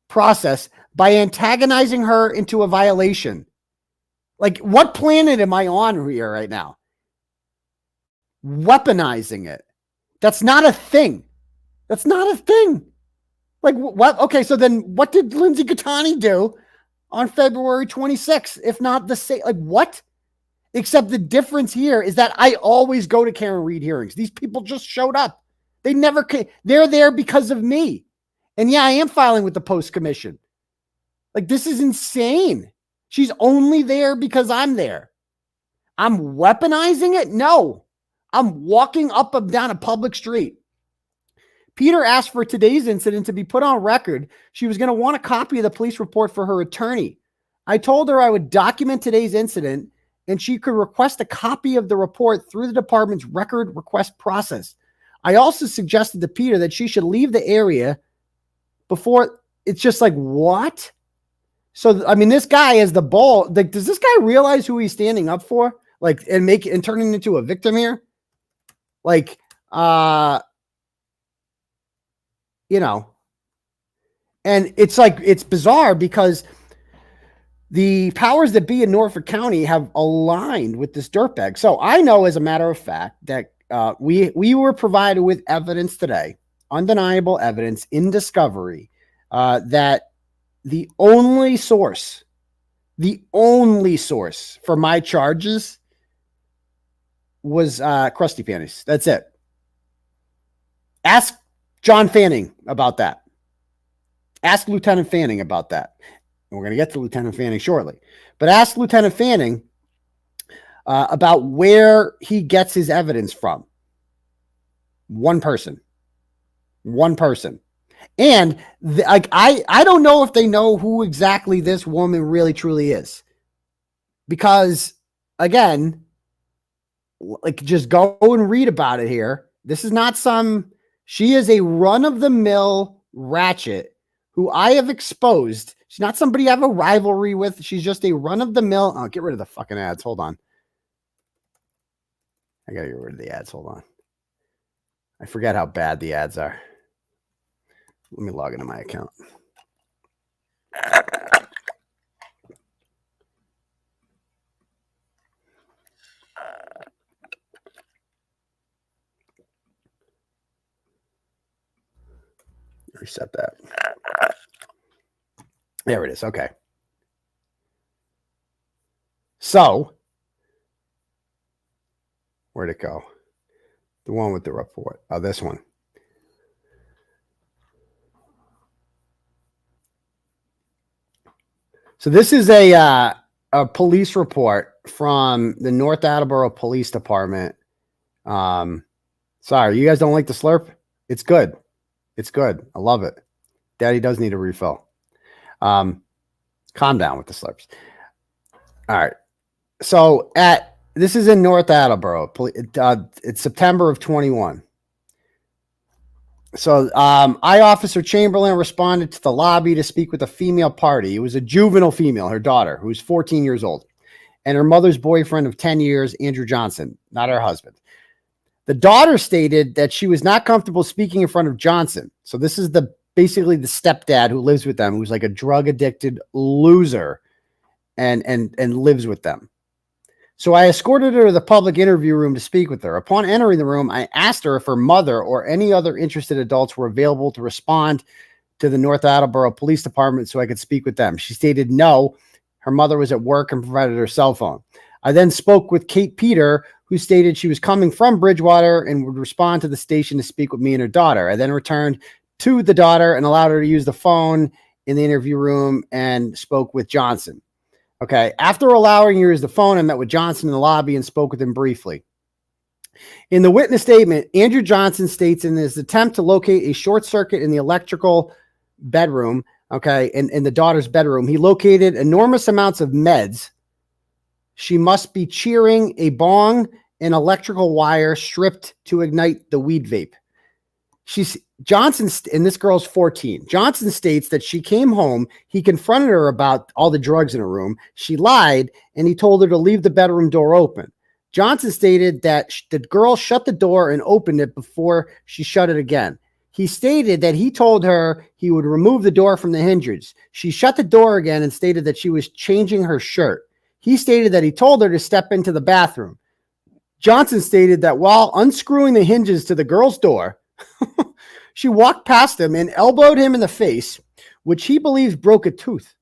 Speaker 7: process by antagonizing her into a violation. Like, what planet am I on here right now? Weaponizing it. That's not a thing. That's not a thing. Like, what? Okay, so then what did Lindsay Gattani do on February 26th, if not the same? Like, what? Except the difference here is that I always go to Karen Reed hearings. These people just showed up. They never came. They're there because of me. And yeah, I am filing with the Post Commission. Like, this is insane. She's only there because I'm there. I'm weaponizing it? No. I'm walking up and down a public street. Peter asked for today's incident to be put on record. She was going to want a copy of the police report for her attorney. I told her I would document today's incident and she could request a copy of the report through the department's record request process. I also suggested to Peter that she should leave the area before. It's just like, what? So, I mean, this guy is the ball. Like, does this guy realize who he's standing up for? Like, and turning into a victim here? Like, and it's like, it's bizarre because the powers that be in Norfolk County have aligned with this dirtbag. So I know, as a matter of fact, that we were provided with evidence today, undeniable evidence in discovery, that the only source for my charges was Krusty Panties. That's it. Ask John Fanning about that. Ask Lieutenant Fanning about that. And we're going to get to Lieutenant Fanning shortly. But ask Lieutenant Fanning about where he gets his evidence from. One person. And like, I don't know if they know who exactly this woman really truly is, because again, like, just go and read about it here. This is not she is a run-of-the-mill ratchet who I have exposed. She's not somebody I have a rivalry with. She's just a run-of-the-mill. Oh, get rid of the fucking ads. Hold on. I gotta get rid of the ads. Hold on. I forget how bad the ads are. Let me log into my account. Reset that. There it is. Okay. So, where'd it go? The one with the report. Oh, this one. So this is a police report from the North Attleboro Police Department. Sorry, you guys don't like the slurp? It's good. It's good. I love it. Daddy does need a refill. Calm down with the slurps. All right. So this is in North Attleboro. It's September of 21. So Officer Chamberlain responded to the lobby to speak with a female party. It was a juvenile female, her daughter, who was 14 years old, and her mother's boyfriend of 10 years, Andrew Johnson, not her husband. The daughter stated that she was not comfortable speaking in front of Johnson. So this is basically the stepdad who lives with them, who's like a drug addicted loser and lives with them. So I escorted her to the public interview room to speak with her. Upon entering the room, I asked her if her mother or any other interested adults were available to respond to the North Attleboro Police Department so I could speak with them. She stated no, her mother was at work and provided her cell phone. I then spoke with Kate Peter, who stated she was coming from Bridgewater and would respond to the station to speak with me and her daughter. I then returned to the daughter and allowed her to use the phone in the interview room and spoke with Johnson. Okay. After allowing her to use the phone, I met with Johnson in the lobby and spoke with him briefly. In the witness statement, Andrew Johnson states in his attempt to locate a short circuit in the electrical bedroom, okay, in the daughter's bedroom, he located enormous amounts of meds. She must be cheering a bong and electrical wire stripped to ignite the weed vape. Johnson, and this girl's 14. Johnson states that she came home. He confronted her about all the drugs in her room. She lied, and he told her to leave the bedroom door open. Johnson stated that the girl shut the door and opened it before she shut it again. He stated that he told her he would remove the door from the hinges. She shut the door again and stated that she was changing her shirt. He stated that he told her to step into the bathroom. Johnson stated that while unscrewing the hinges to the girl's door, she walked past him and elbowed him in the face, which he believes broke a tooth.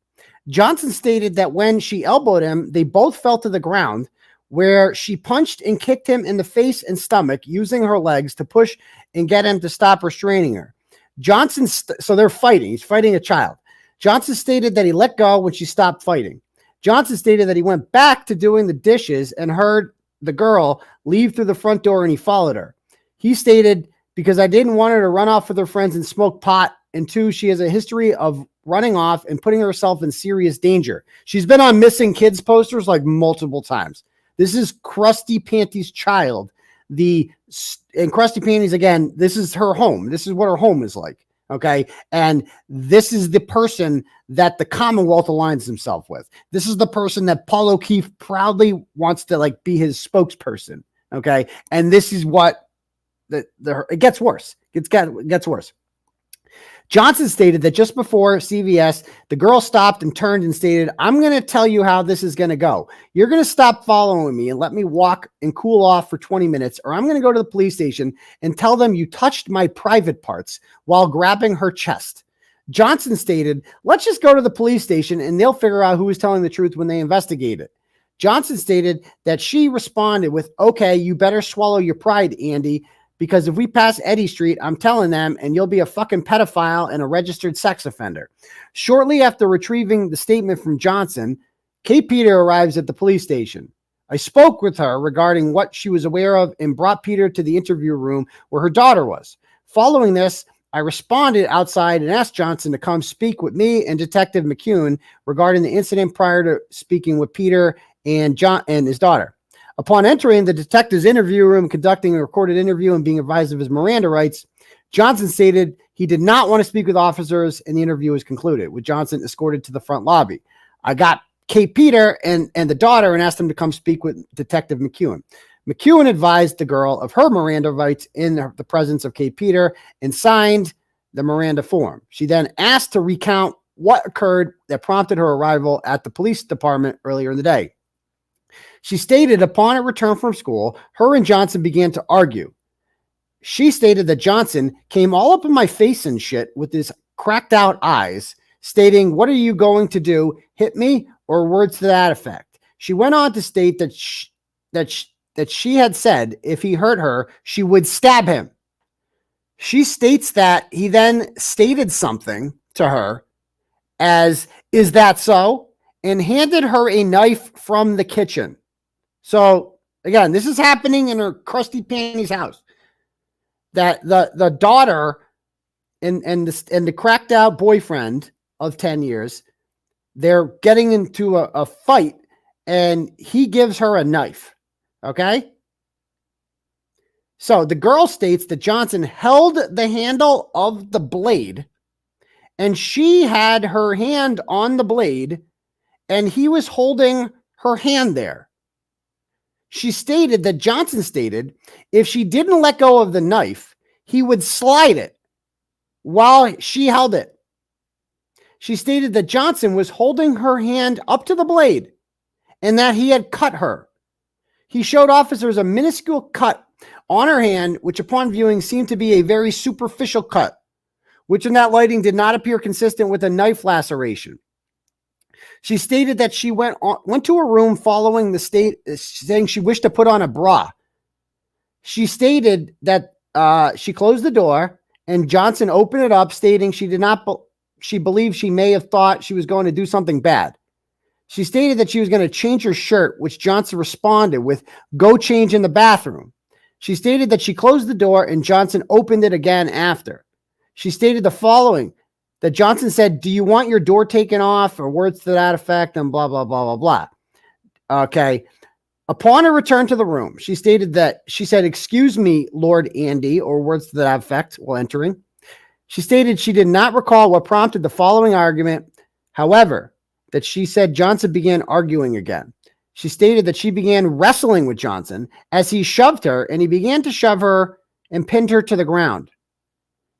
Speaker 7: Johnson stated that when she elbowed him, they both fell to the ground, where she punched and kicked him in the face and stomach, using her legs to push and get him to stop restraining her. Johnson, so they're fighting. He's fighting a child. Johnson stated that he let go when she stopped fighting. Johnson stated that he went back to doing the dishes and heard the girl leave through the front door, and he followed her. He stated, because I didn't want her to run off with her friends and smoke pot, and two, she has a history of running off and putting herself in serious danger. She's been on missing kids posters like multiple times. This is Krusty Panties' child. And Krusty Panties, again, this is her home. This is what her home is like. Okay. And this is the person that the Commonwealth aligns himself with. This is the person that Paul O'Keefe proudly wants to like be his spokesperson. Okay. And this is what it gets worse. It gets worse. Johnson stated that just before CVS, the girl stopped and turned and stated, "I'm going to tell you how this is going to go. You're going to stop following me and let me walk and cool off for 20 minutes, or I'm going to go to the police station and tell them you touched my private parts," while grabbing her chest. Johnson stated, "Let's just go to the police station and they'll figure out who is telling the truth when they investigate it." Johnson stated that she responded with, "Okay, you better swallow your pride, Andy, because if we pass Eddy Street, I'm telling them, and you'll be a fucking pedophile and a registered sex offender." Shortly after retrieving the statement from Johnson, Kate Peter arrives at the police station. I spoke with her regarding what she was aware of and brought Peter to the interview room where her daughter was. Following this, I responded outside and asked Johnson to come speak with me and Detective McCune regarding the incident prior to speaking with Peter and John and his daughter. Upon entering the detective's interview room, conducting a recorded interview and being advised of his Miranda rights, Johnson stated he did not want to speak with officers, and the interview was concluded, with Johnson escorted to the front lobby. I got Peter and the daughter and asked them to come speak with Detective McCune. McCune advised the girl of her Miranda rights in the presence of Peter and signed the Miranda form. She then asked to recount what occurred that prompted her arrival at the police department earlier in the day. She stated upon her return from school, her and Johnson began to argue. She stated that Johnson came all up in my face and shit with his cracked out eyes, stating, "What are you going to do? Hit me?" or words to that effect. She went on to state that she had said if he hurt her, she would stab him. She states that he then stated something to her as, "Is that so?" and handed her a knife from the kitchen. So again, this is happening in her Krusty Panties house. That the daughter and the cracked out boyfriend of 10 years, they're getting into a fight and he gives her a knife. Okay. So the girl states that Johnson held the handle of the blade and she had her hand on the blade and he was holding her hand there. She stated that Johnson stated if she didn't let go of the knife, he would slide it while she held it. She stated that Johnson was holding her hand up to the blade and that he had cut her. He showed officers a minuscule cut on her hand, which upon viewing seemed to be a very superficial cut, which in that lighting did not appear consistent with a knife laceration. She stated that she went to her room following the state, saying she wished to put on a bra. She stated that she closed the door and Johnson opened it up, stating she believed she may have thought she was going to do something bad. She stated that she was going to change her shirt, which Johnson responded with, "Go change in the bathroom." She stated that she closed the door and Johnson opened it again after. She stated the following, that Johnson said, "Do you want your door taken off?" or words to that effect, and blah, blah, blah, blah, blah. Okay. Upon her return to the room, she stated that she said, "Excuse me, Lord Andy," or words to that effect while entering. She stated she did not recall what prompted the following argument. However, that she said Johnson began arguing again. She stated that she began wrestling with Johnson as he shoved her and he began to shove her and pinned her to the ground.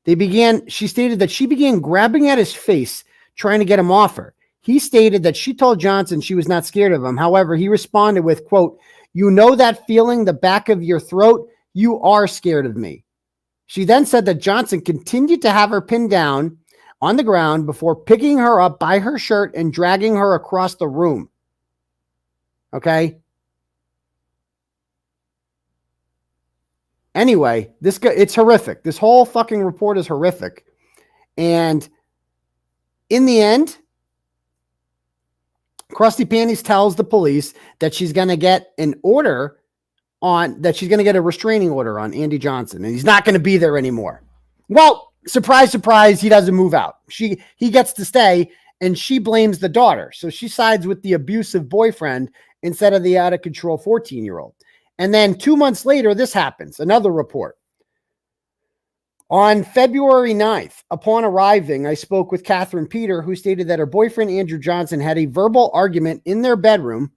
Speaker 7: She stated that she began grabbing at his face, trying to get him off her. He stated that she told Johnson she was not scared of him. However, he responded with, quote, "You know that feeling the back of your throat? You are scared of me." She then said that Johnson continued to have her pinned down on the ground before picking her up by her shirt and dragging her across the room. Okay. Anyway, it's horrific. This whole fucking report is horrific. And in the end, Krusty Panties tells the police that she's going to get a restraining order on Andy Johnson, and he's not going to be there anymore. Well, surprise, surprise, he doesn't move out. He gets to stay, and she blames the daughter. So she sides with the abusive boyfriend instead of the out of control 14-year-old. And then 2 months later, this happens. Another report. On February 9th, upon arriving, I spoke with Catherine Peter, who stated that her boyfriend, Andrew Johnson, had a verbal argument in their bedroom.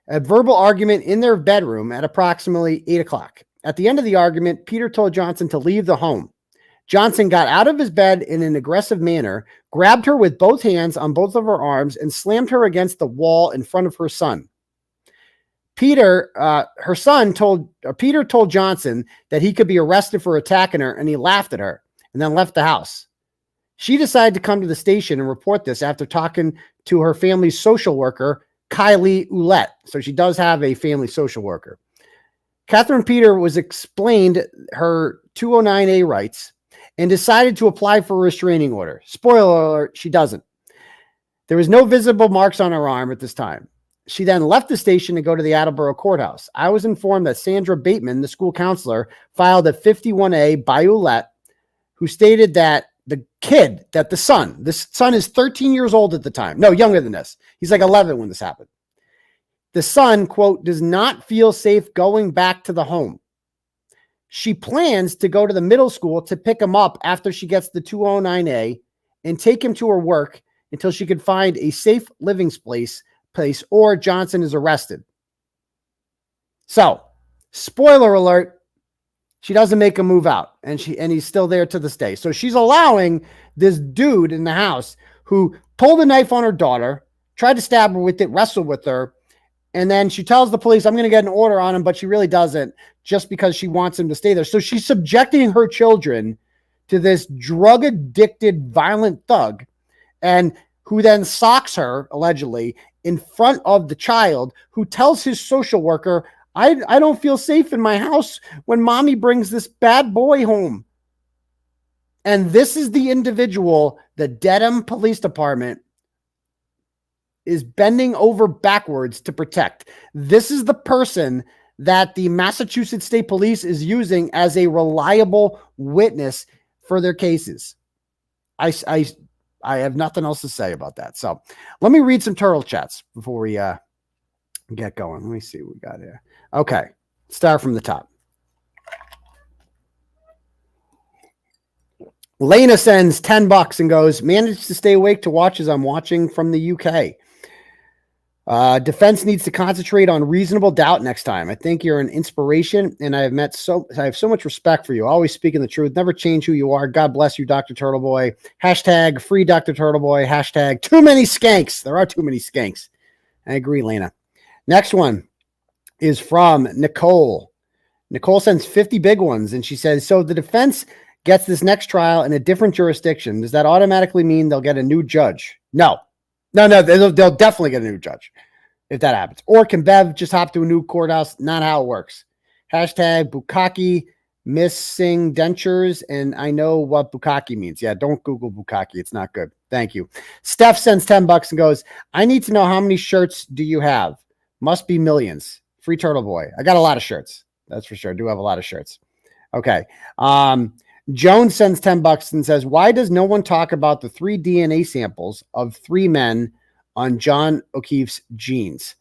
Speaker 7: At approximately 8 o'clock. At the end of the argument, Peter told Johnson to leave the home. Johnson got out of his bed in an aggressive manner, grabbed her with both hands on both of her arms, and slammed her against the wall in front of her son. Peter told Johnson that he could be arrested for attacking her, and he laughed at her and then left the house. She decided to come to the station and report this after talking to her family's social worker, 𝗫𝗍𝗄𝗏. So she does have a family social worker. Catherine Peter was explained her 209A rights and decided to apply for a restraining order. Spoiler alert, she doesn't. There was no visible marks on her arm at this time. She then left the station to go to the Attleboro courthouse. I was informed that Sandra Bateman, the school counselor, filed a 51A 𝗫𝗄𝗏, who stated that this son is 13 years old at the time. No, younger than this. He's like 11 when this happened. The son, quote, does not feel safe going back to the home. She plans to go to the middle school to pick him up after she gets the 209A and take him to her work until she could find a safe living place or Johnson is arrested. So, spoiler alert, she doesn't make him move out, and he's still there to this day. So she's allowing this dude in the house who pulled a knife on her daughter, tried to stab her with it, wrestled with her, and then she tells the police, I'm going to get an order on him, but she really doesn't, just because she wants him to stay there. So she's subjecting her children to this drug-addicted, violent thug, and who then socks her, allegedly, in front of the child, who tells his social worker, I don't feel safe in my house when mommy brings this bad boy home. And this is the individual the Dedham Police Department is bending over backwards to protect. This is the person that the Massachusetts State Police is using as a reliable witness for their cases. I have nothing else to say about that. So let me read some turtle chats before we get going. Let me see what we got here. Okay, start from the top. Lena sends $10 and goes, managed to stay awake to watch as I'm watching from the UK. Defense needs to concentrate on reasonable doubt next time. I think you're an inspiration, and I have so much respect for you. Always speaking the truth. Never change who you are. God bless you, Dr. Turtleboy. Hashtag free Dr. Turtleboy. Hashtag too many skanks. There are too many skanks. I agree, Lena. Next one is from Nicole. Nicole sends 50 big ones, and she says, so the defense gets this next trial in a different jurisdiction. Does that automatically mean they'll get a new judge? No, they'll definitely get a new judge if that happens. Or can Bev just hop to a new courthouse? Not how it works. Hashtag 𝗫𝗏𝗺 missing dentures. And I know what 𝗫𝗏𝗺 means. Yeah, don't Google 𝗫𝗏𝗺. It's not good. Thank you. Steph sends $10 and goes, I need to know how many shirts do you have? Must be millions. Free Turtleboy. I got a lot of shirts. That's for sure. I do have a lot of shirts. Okay. Joan sends $10 and says, why does no one talk about the 3 DNA samples of 3 men on John O'Keefe's jeans?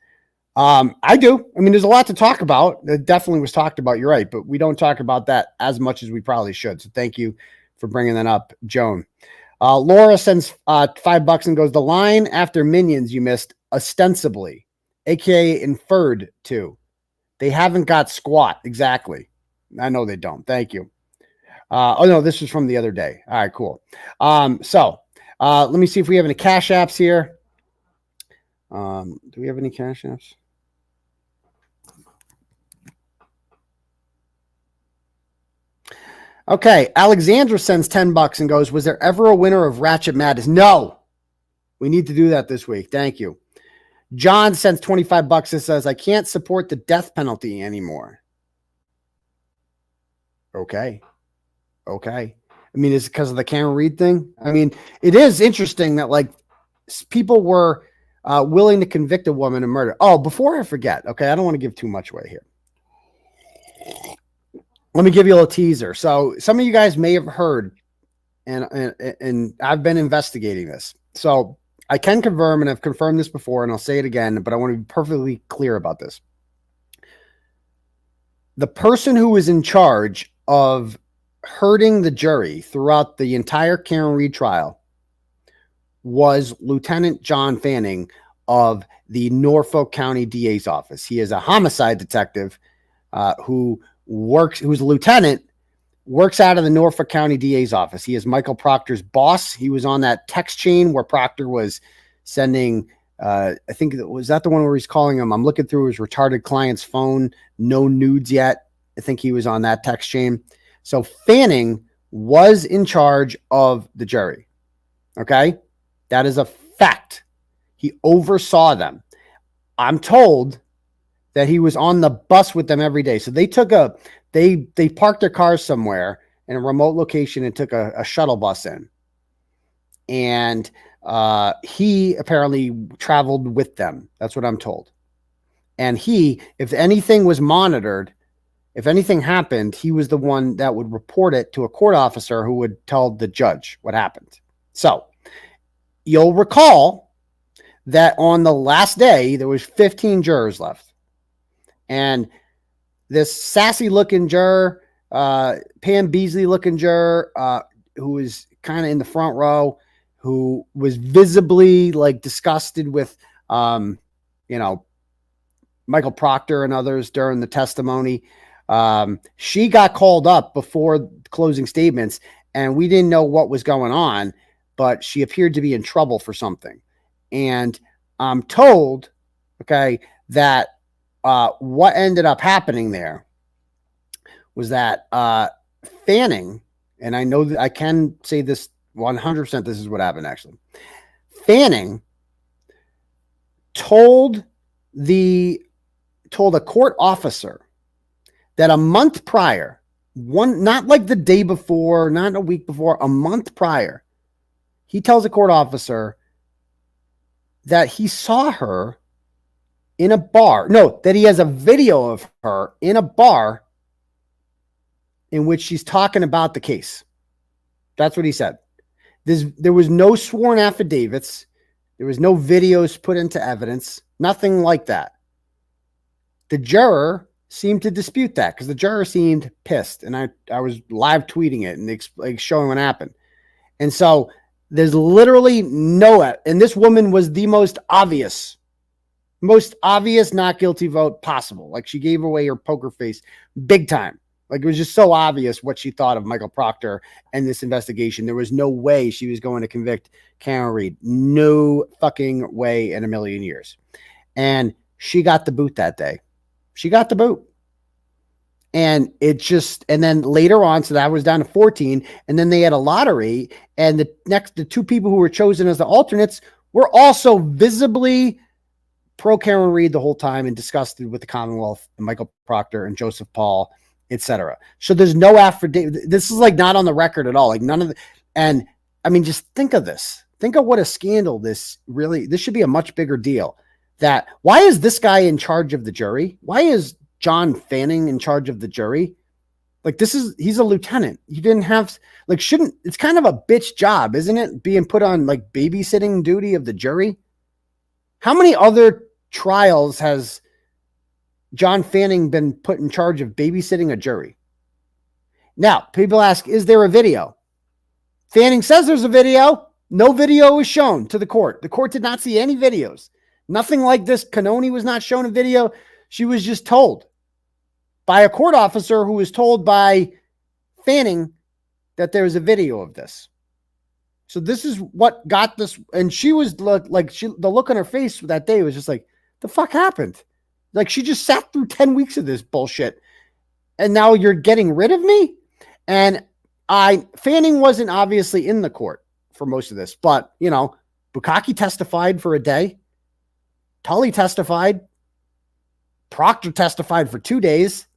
Speaker 7: I do. I mean, there's a lot to talk about. It definitely was talked about. You're right, but we don't talk about that as much as we probably should. So thank you for bringing that up, Joan. Laura sends $5 and goes, the line after Minions you missed, ostensibly, aka inferred to. They haven't got squat. Exactly. I know they don't. Thank you. Oh no, this was from the other day. All right, cool. Let me see if we have any cash apps here. Do we have any cash apps? Okay, Alexandra sends $10 and goes, was there ever a winner of Ratchet Madness? No. We need to do that this week. Thank you. John sends $25 and says, I can't support the death penalty anymore. Okay. I mean, is it because of the Karen Reed thing? I mean, it is interesting that like people were willing to convict a woman of murder. Oh, before I forget, okay, I don't want to give too much away here. Let me give you a little teaser. So some of you guys may have heard, and I've been investigating this. So I can confirm, and I've confirmed this before, and I'll say it again, but I want to be perfectly clear about this. The person who was in charge of hurting the jury throughout the entire Karen Reed trial was Lieutenant John Fanning of the Norfolk County DA's office. He is a homicide detective who's a lieutenant, works out of the Norfolk County DA's office. He is Michael Proctor's boss. He was on that text chain where Proctor was sending, I think, was that the one where he's calling him? I'm looking through his retarded client's phone. No nudes yet. I think he was on that text chain. So Fanning was in charge of the jury. Okay. That is a fact. He oversaw them. I'm told that he was on the bus with them every day. So they took they parked their cars somewhere in a remote location and took a shuttle bus in. And he apparently traveled with them. That's what I'm told. And if anything was monitored, if anything happened, he was the one that would report it to a court officer who would tell the judge what happened. So you'll recall that on the last day, there was 15 jurors left. And this sassy looking juror, Pam Beasley looking juror, who was kind of in the front row, who was visibly like disgusted with, Michael Proctor and others during the testimony. She got called up before closing statements, and we didn't know what was going on, but she appeared to be in trouble for something. And I'm told, that what ended up happening there was that Fanning, and I know that I can say this 100%, this is what happened actually. Fanning told a court officer that a month prior, not like the day before, not a week before, a month prior, he tells a court officer that he saw her in a bar. No, that he has a video of her in a bar in which she's talking about the case. That's what he said. There was no sworn affidavits. There was no videos put into evidence. Nothing like that. The juror seemed to dispute that because the juror seemed pissed. And I was live tweeting it and showing what happened. And so there's literally and this woman was the most obvious not guilty vote possible. Like, she gave away her poker face big time. Like, it was just so obvious what she thought of Michael Proctor and this investigation. There was no way she was going to convict Karen Read. No fucking way in a million years. And she got the boot that day. She got the boot. And then later on, so that was down to 14. And then they had a lottery. And the two people who were chosen as the alternates were also visibly pro Karen Read the whole time and disgusted with the Commonwealth and Michael Proctor and Joseph Paul, etc. So there's no affidavit. This is like not on the record at all. Like, none of the, and I mean, just think of this. Think of what a scandal this should be a much bigger deal. Why is this guy in charge of the jury? Why is John Fanning in charge of the jury? Like, he's a lieutenant. You didn't have, it's kind of a bitch job, isn't it? Being put on like babysitting duty of the jury. How many other trials has John Fanning been put in charge of babysitting a jury? Now, people ask, is there a video? Fanning says there's a video. No video was shown to the court. The court did not see any videos. Nothing like this. Kearney was not shown a video. She was just told by a court officer who was told by Fanning that there was a video of this. So this is what got this. And she was the look on her face that day was just like, the fuck happened? Like, she just sat through 10 weeks of this bullshit. And now you're getting rid of me? And Fanning wasn't obviously in the court for most of this, but 𝗫𝗏𝗆 testified for a day. Tully testified. Proctor testified for 2 days.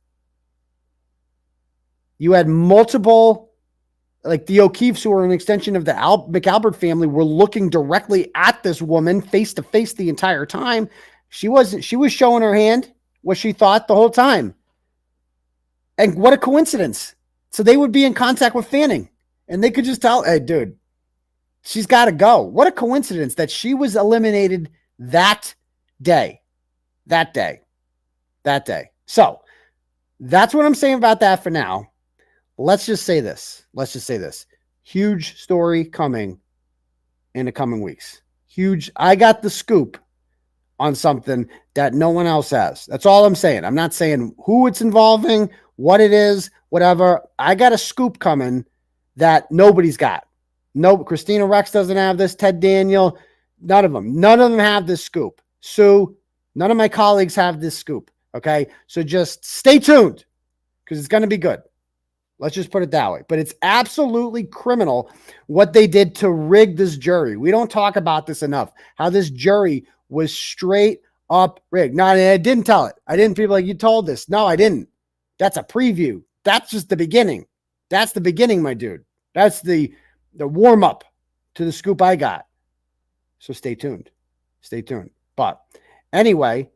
Speaker 7: You had multiple, like the O'Keefes, who were an extension of the McAlbert family, were looking directly at this woman face to face the entire time. She was showing her hand, what she thought the whole time. And what a coincidence. So they would be in contact with Fanning and they could just tell, hey, dude, she's got to go. What a coincidence that she was eliminated that day. So that's what I'm saying about that for now. Let's just say this. Huge story coming in the coming weeks. Huge. I got the scoop on something that no one else has. That's all I'm saying. I'm not saying who it's involving, what it is, whatever. I got a scoop coming that nobody's got. No, Christina Rex doesn't have this. Ted Daniel, none of them have this scoop. Sue, none of my colleagues have this scoop. Okay. So just stay tuned because it's going to be good. Let's just put it that way. But it's absolutely criminal what they did to rig this jury. We don't talk about this enough. How this jury was straight up rigged. No, I didn't tell it. I didn't. People like, you told this. No, I didn't. That's a preview. That's just the beginning. That's the beginning, my dude. That's the warm up to the scoop I got. So stay tuned. But anyway,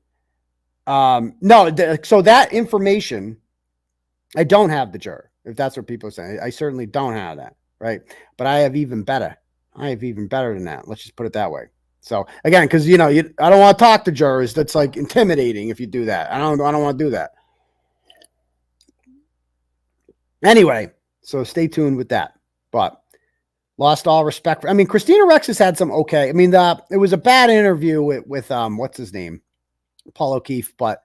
Speaker 7: No, so that information, I don't have the juror, if that's what people are saying. I certainly don't have that, right? But I have even better. I have even better than that. Let's just put it that way. So again, because I don't want to talk to jurors. That's like intimidating if you do that. I don't want to do that. Anyway, so stay tuned with that. But lost all respect for. I mean, Christina Rex has had some okay. I mean, it was a bad interview with what's his name, Paul O'Keefe, but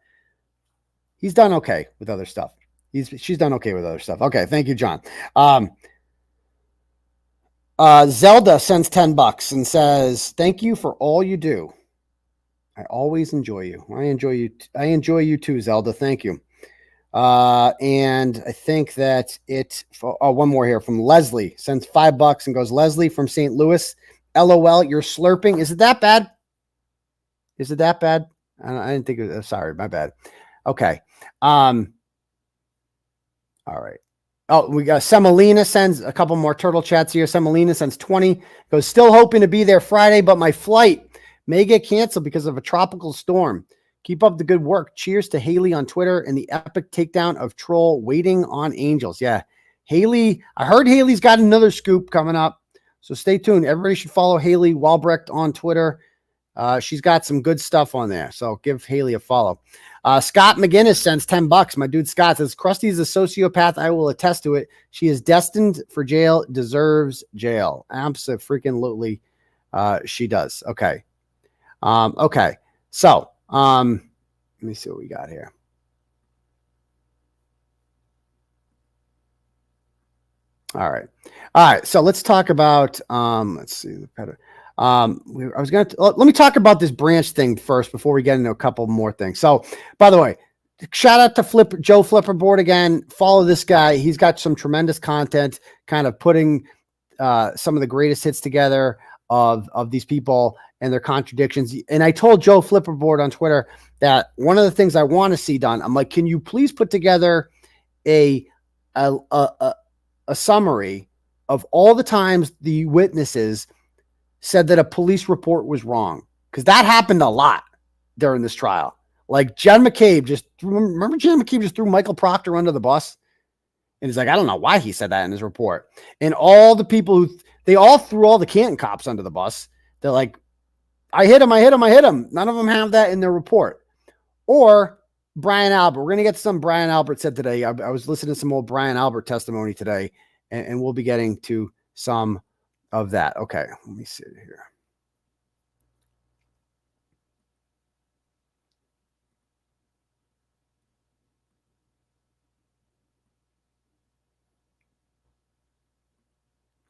Speaker 7: he's done okay with other stuff. She's done okay with other stuff. Okay, thank you, John. Zelda sends $10 and says, "Thank you for all you do. I always enjoy you. I enjoy you too, Zelda. Thank you." And I think that one more here from Leslie sends $5 and goes, "Leslie from St. Louis. LOL, you're slurping. Is it that bad? Is it that bad? I didn't think it was, sorry, my bad. Okay. All right. Oh, we got Semolina sends a couple more turtle chats here. Semolina sends 20, goes, "Still hoping to be there Friday, but my flight may get canceled because of a tropical storm. Keep up the good work. Cheers to Haley on Twitter and the epic takedown of troll waiting on angels." Yeah. Haley, I heard Haley's got another scoop coming up. So stay tuned. Everybody should follow Haley Walbrecht on Twitter. She's got some good stuff on there. So give Haley a follow. Scott McGinnis sends $10. My dude Scott says, "Krusty's a sociopath. I will attest to it. She is destined for jail, deserves jail." Absolutely. She does. Okay. Okay. So, let me see what we got here. All right. So let's talk about, let's see the Pedo. Let me talk about this branch thing first before we get into a couple more things. So, by the way, shout out to Joe Flipperboard again. Follow this guy. He's got some tremendous content, kind of putting some of the greatest hits together of these people and their contradictions. And I told Joe Flipperboard on Twitter that one of the things I want to see done, I'm like, can you please put together a summary of all the times the witnesses said that a police report was wrong? Because that happened a lot during this trial. Like Jen McCabe remember Jen McCabe just threw Michael Proctor under the bus? And he's like, I don't know why he said that in his report. And all the people they all threw all the Canton cops under the bus. They're like, I hit him. None of them have that in their report. Or Brian Albert. We're going to get to some Brian Albert said today. I was listening to some old Brian Albert testimony today, and we'll be getting to some of that. Okay, let me see here.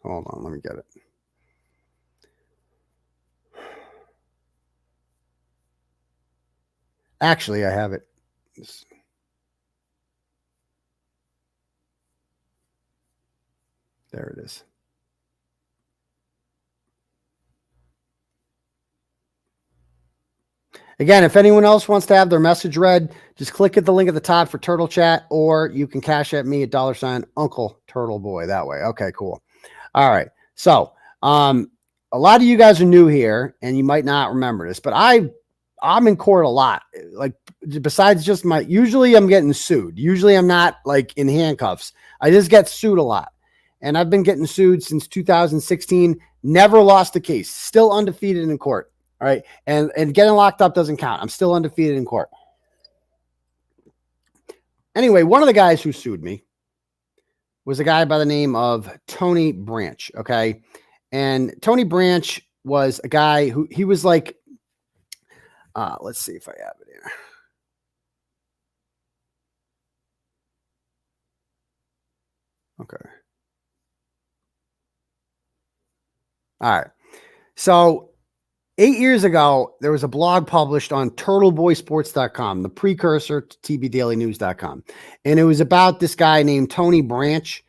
Speaker 7: Hold on, let me get it. Actually, I have it. There it is. Again, if anyone else wants to have their message read, just click at the link at the top for Turtle Chat, or you can cash at me at $Uncle_Turtleboy that way. Okay, cool. All right. So, a lot of you guys are new here and you might not remember this, but I'm in court a lot. Like, besides just usually I'm getting sued. Usually I'm not like in handcuffs. I just get sued a lot. And I've been getting sued since 2016. Never lost a case. Still undefeated in court. All right. And getting locked up doesn't count. I'm still undefeated in court. Anyway, one of the guys who sued me was a guy by the name of Tony Branch. Okay. And Tony Branch was a guy who he was like, let's see if I have it here. Okay. All right. So 8 years ago, there was a blog published on turtleboysports.com, the precursor to tbdailynews.com. And it was about this guy named Tony Branch.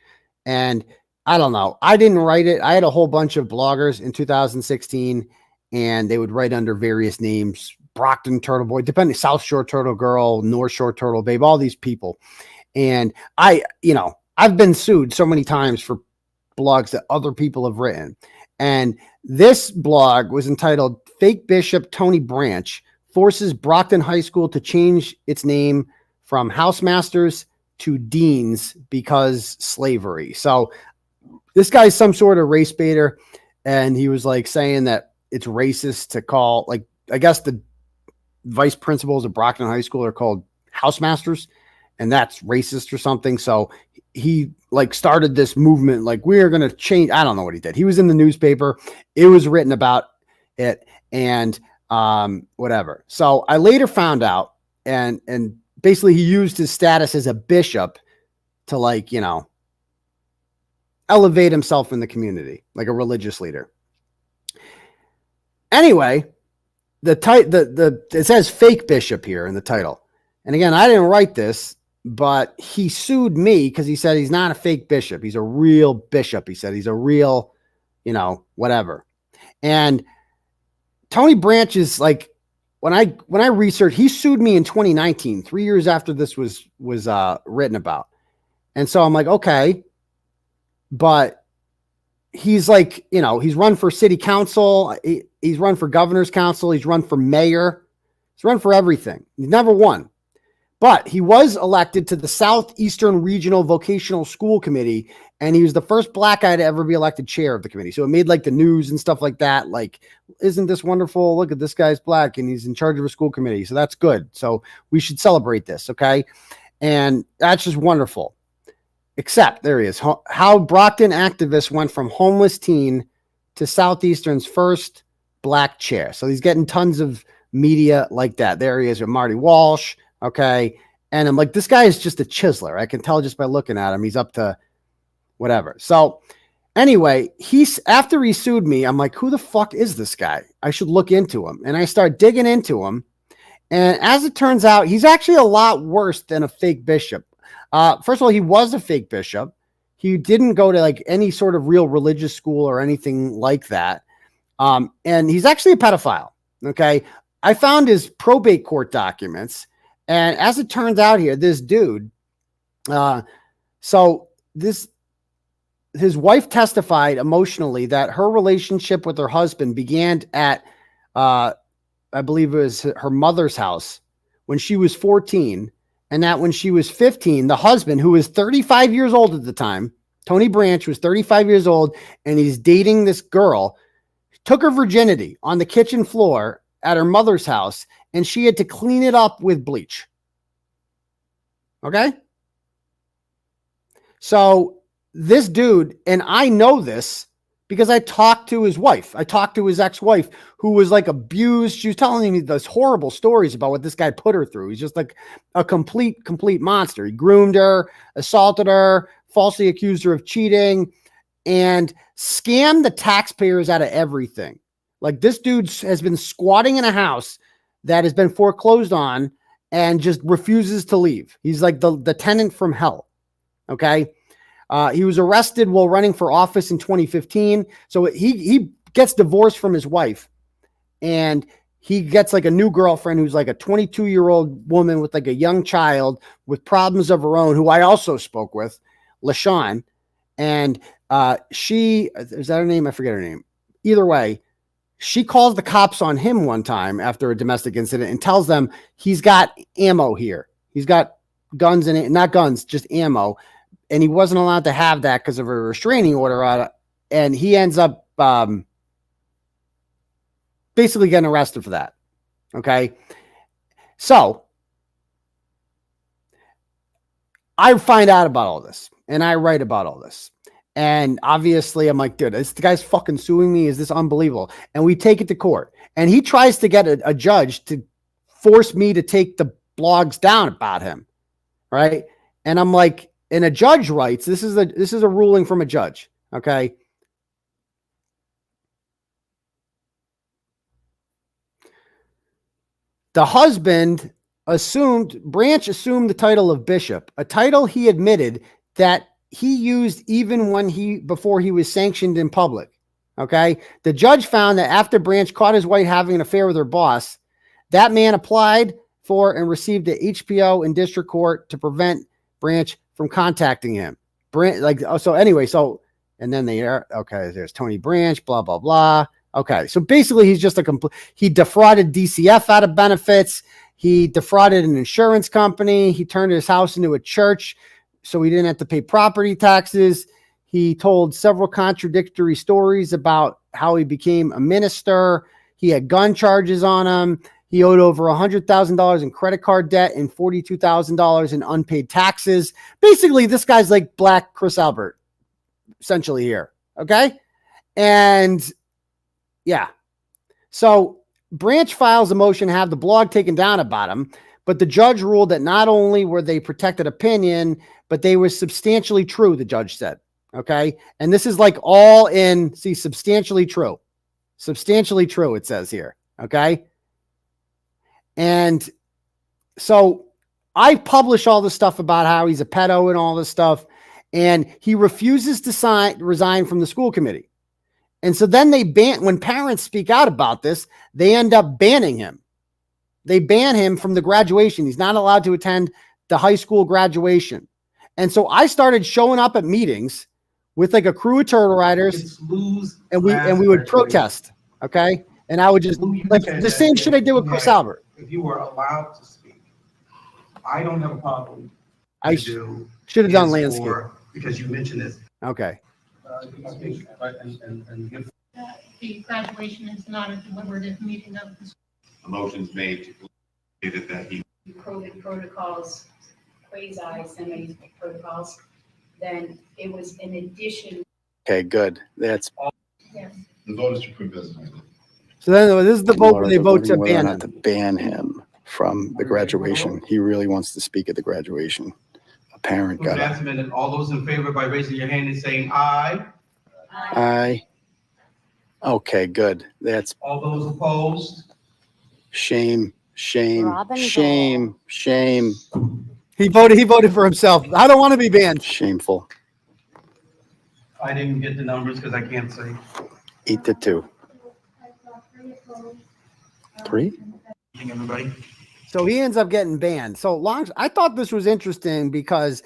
Speaker 7: And I don't know. I didn't write it. I had a whole bunch of bloggers in 2016, and they would write under various names, Brockton Turtleboy, depending, South Shore Turtle Girl, North Shore Turtle Babe, all these people. And I've been sued so many times for blogs that other people have written. And this blog was entitled Fake Bishop Tony Branch forces Brockton High School to change its name from Housemasters to Deans because slavery. So this guy's some sort of race baiter, and he was like saying that it's racist to call, like, I guess the vice principals of Brockton High School are called housemasters, and that's racist or something. So he like started this movement, like, we are going to change. I don't know what he did. He was in the newspaper. It was written about it, and whatever. So I later found out, and basically he used his status as a bishop to, like, you know, elevate himself in the community, like a religious leader. Anyway, it says fake bishop here in the title. And again, I didn't write this, but he sued me because he said he's not a fake bishop. He's a real bishop. He said he's a real, you know, whatever. And Tony Branch is like, when I researched, he sued me in 2019, 3 years after this was written about. And so I'm like, okay, but he's like, you know, he's run for city council. He's run for governor's council. He's run for mayor. He's run for everything. He's never won. But he was elected to the Southeastern Regional Vocational School Committee, and he was the first black guy to ever be elected chair of the committee. So it made like the news and stuff like that. Like, isn't this wonderful? Look at this guy's black and he's in charge of a school committee. So that's good. So we should celebrate this. Okay. And that's just wonderful. Except there he is. How Brockton activists went from homeless teen to Southeastern's first black chair. So he's getting tons of media like that. There he is with Marty Walsh. Okay. And I'm like, this guy is just a chiseler. I can tell just by looking at him. He's up to whatever. So anyway, after he sued me, I'm like, who the fuck is this guy? I should look into him. And I start digging into him. And as it turns out, he's actually a lot worse than a fake bishop. First of all, he was a fake bishop. He didn't go to like any sort of real religious school or anything like that. And he's actually a pedophile. Okay. I found his probate court documents. And as it turns out here, this dude, his wife testified emotionally that her relationship with her husband began at, I believe it was her mother's house when she was 14. And that when she was 15, the husband, who was 35 years old at the time, Tony Branch was 35 years old, and he's dating this girl, took her virginity on the kitchen floor at her mother's house, and she had to clean it up with bleach. Okay? So this dude, and I know this because I talked to his wife. I talked to his ex-wife, who was like abused. She was telling me those horrible stories about what this guy put her through. He's just like a complete monster. He groomed her, assaulted her, falsely accused her of cheating, and scammed the taxpayers out of everything. Like, this dude has been squatting in a house that has been foreclosed on and just refuses to leave. He's like the tenant from hell. Okay. He was arrested while running for office in 2015. So he gets divorced from his wife, and he gets like a new girlfriend who's like a 22-year-old woman with like a young child with problems of her own, who I also spoke with, LaShawn. And is that her name? I forget her name. Either way, she calls the cops on him one time after a domestic incident and tells them he's got ammo here. He's got guns in it, not guns, just ammo. And he wasn't allowed to have that because of a restraining order on it. And he ends up basically getting arrested for that. Okay. So I find out about all this, and I write about all this. And obviously I'm like, dude, this guy's fucking suing me. Is this unbelievable? And we take it to court, and he tries to get a judge to force me to take the blogs down about him. Right. And I'm like, and a judge writes, this is a ruling from a judge. Okay. The husband Branch assumed the title of bishop, a title he admitted that he used even before he was sanctioned in public. Okay. The judge found that after Branch caught his wife having an affair with her boss, that man applied for and received an HPO in district court to prevent Branch from contacting him. And then there's Tony Branch, blah, blah, blah. Okay, so basically he's just he defrauded DCF out of benefits. He defrauded an insurance company. He turned his house into a church so he didn't have to pay property taxes. He told several contradictory stories about how he became a minister. He had gun charges on him. He owed over $100,000 in credit card debt and $42,000 in unpaid taxes. Basically, this guy's like Black 𝗵𝗃, essentially here. Okay. And yeah. So Branch files a motion to have the blog taken down about him, but the judge ruled that not only were they protected opinion, but they were substantially true, the judge said. Okay. And this is like all in, see, substantially true. Substantially true, it says here. Okay. And so I publish all this stuff about how he's a pedo and all this stuff, and he refuses to resign from the school committee. And so then they when parents speak out about this, they end up banning him. They ban him from the graduation. He's not allowed to attend the high school graduation. And so I started showing up at meetings with like a crew of turtle riders, and we would protest. Okay. And I would just like the same shit I did with 𝗃𝗃.
Speaker 16: If you were allowed to speak, I don't have a problem.
Speaker 7: I should have done landscape
Speaker 16: because you mentioned this.
Speaker 7: Okay.
Speaker 17: The graduation is not a deliberative meeting of the
Speaker 15: A motion's made to state that he
Speaker 17: COVID protocols, 𝗲𝗄𝗏 protocols, then it was in addition.
Speaker 7: Okay, good. That's
Speaker 17: Yes.
Speaker 15: the vote is to approve this.
Speaker 7: so then this is the vote where they vote to ban him.
Speaker 18: To ban him from the graduation. He really wants to speak at the graduation. A parent got
Speaker 16: That's amended. All those in favor by raising your hand and saying aye.
Speaker 18: Aye. Okay, good. That's
Speaker 16: All those opposed.
Speaker 18: shame, shame, shame, shame.
Speaker 7: He voted for himself. I don't want to be banned.
Speaker 18: Shameful.
Speaker 16: I didn't get the numbers because I can't see.
Speaker 18: 8-2. 3?
Speaker 16: Everybody.
Speaker 7: So he ends up getting banned. So I thought this was interesting because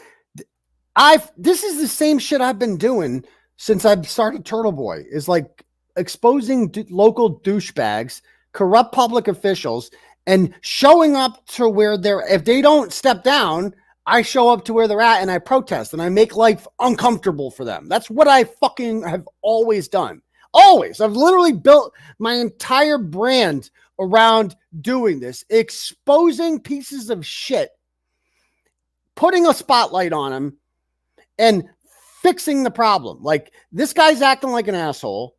Speaker 7: this is the same shit I've been doing since I started Turtleboy, is like exposing local douchebags, corrupt public officials, and showing up to where if they don't step down, I show up to where they're at and I protest and I make life uncomfortable for them. That's what I fucking have always done. Always. I've literally built my entire brand around doing this, exposing pieces of shit, putting a spotlight on them, and fixing the problem. Like, this guy's acting like an asshole.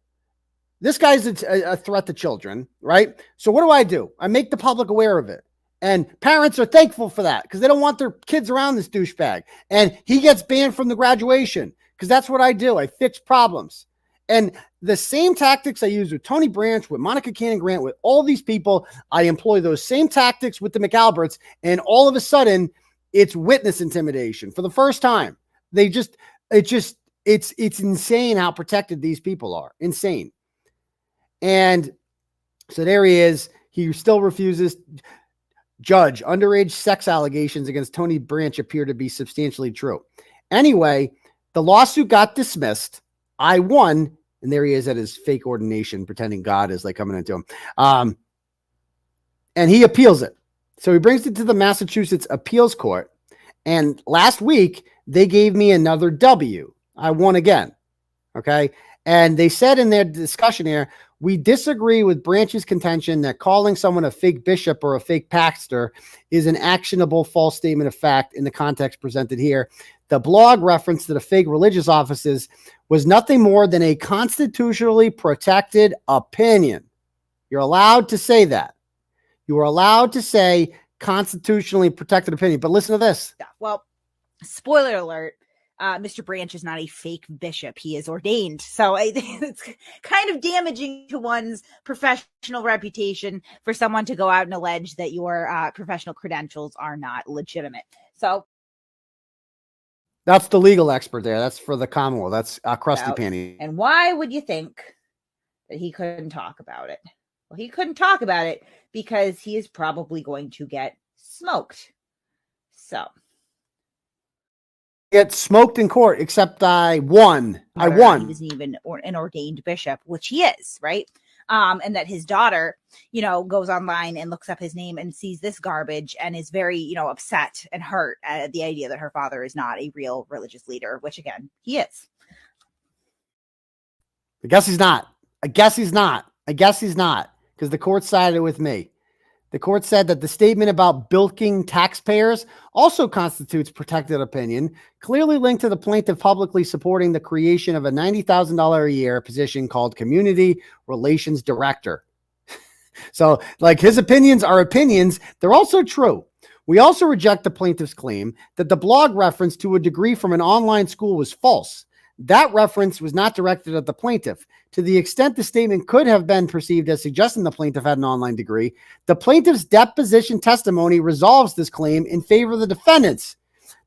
Speaker 7: This guy's a threat to children, right? So what do? I make the public aware of it. And parents are thankful for that because they don't want their kids around this douchebag. And he gets banned from the graduation because that's what I do. I fix problems. And the same tactics I use with Tony Branch, with Monica Cannon Grant, with all these people, I employ those same tactics with the McAlberts. And all of a sudden, it's witness intimidation for the first time. It's insane how protected these people are. Insane. And so there he is. He still refuses. Judge, underage sex allegations against Tony Branch appear to be substantially true. Anyway, the lawsuit got dismissed. I won. And there he is at his fake ordination, pretending God is like coming into him. And he appeals it. So he brings it to the Massachusetts Appeals Court. And last week, they gave me another W. I won again. Okay. And they said in their discussion here, we disagree with Branch's contention that calling someone a fake bishop or a fake pastor is an actionable false statement of fact in the context presented here. The blog reference to the fake religious offices was nothing more than a constitutionally protected opinion. You're allowed to say that. You are allowed to say constitutionally protected opinion. But listen to this.
Speaker 19: Well, spoiler alert. Mr. Branch is not a fake bishop. He is ordained. So it's kind of damaging to one's professional reputation for someone to go out and allege that your professional credentials are not legitimate. So
Speaker 7: that's the legal expert there. That's for the Commonwealth. That's Krusty Panties.
Speaker 19: And why would you think that he couldn't talk about it? Well, he couldn't talk about it because he is probably going to get smoked. So
Speaker 7: get smoked in court, except I won. I won.
Speaker 19: He wasn't even an ordained bishop, which he is, right? And that his daughter, goes online and looks up his name and sees this garbage and is very, upset and hurt at the idea that her father is not a real religious leader, which again, he is.
Speaker 7: I guess he's not. Because the court sided with me. The court said that the statement about bilking taxpayers also constitutes protected opinion, clearly linked to the plaintiff publicly supporting the creation of a $90,000 a year position called Community Relations Director. So, like, his opinions are opinions. They're also true. We also reject the plaintiff's claim that the blog reference to a degree from an online school was false. That reference was not directed at the plaintiff. To the extent the statement could have been perceived as suggesting the plaintiff had an online degree, the plaintiff's deposition testimony resolves this claim in favor of the defendants.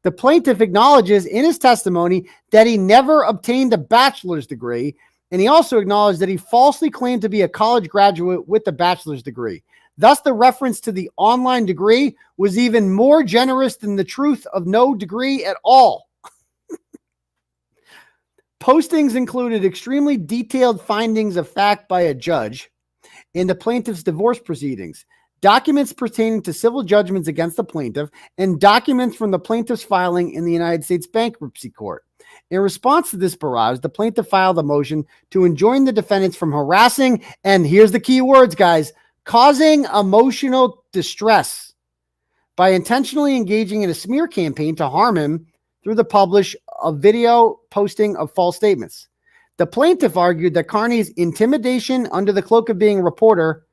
Speaker 7: The plaintiff acknowledges in his testimony that he never obtained a bachelor's degree, and he also acknowledged that he falsely claimed to be a college graduate with a bachelor's degree. Thus, the reference to the online degree was even more generous than the truth of no degree at all. Postings included extremely detailed findings of fact by a judge in the plaintiff's divorce proceedings, documents pertaining to civil judgments against the plaintiff, and documents from the plaintiff's filing in the United States Bankruptcy Court. In response to this barrage, the plaintiff filed a motion to enjoin the defendants from harassing, and here's the key words, guys, causing emotional distress by intentionally engaging in a smear campaign to harm him through the publish of video posting of false statements. The plaintiff argued that Kearney's intimidation under the cloak of being a reporter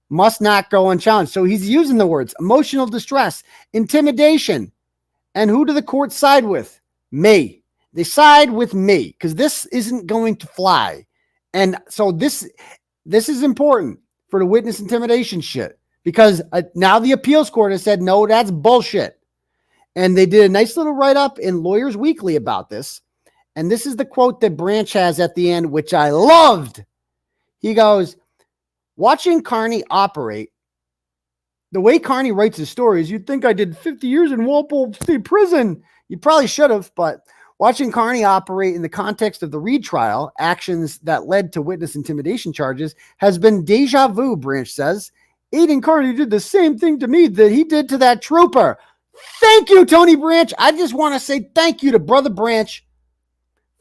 Speaker 7: must not go unchallenged. So he's using the words emotional distress, intimidation. And who do the court side with? Me. They side with me because this isn't going to fly. And so this is important for the witness intimidation shit because now the appeals court has said, no, that's bullshit. And they did a nice little write-up in Lawyers Weekly about this. And this is the quote that Branch has at the end, which I loved. He goes, watching Kearney operate, the way Kearney writes his stories, you'd think I did 50 years in Walpole State Prison. You probably should have, but watching Kearney operate in the context of the Reed trial, actions that led to witness intimidation charges, has been deja vu, Branch says. Aidan Kearney did the same thing to me that he did to that trooper. Thank you, Tony Branch. I just want to say thank you to Brother Branch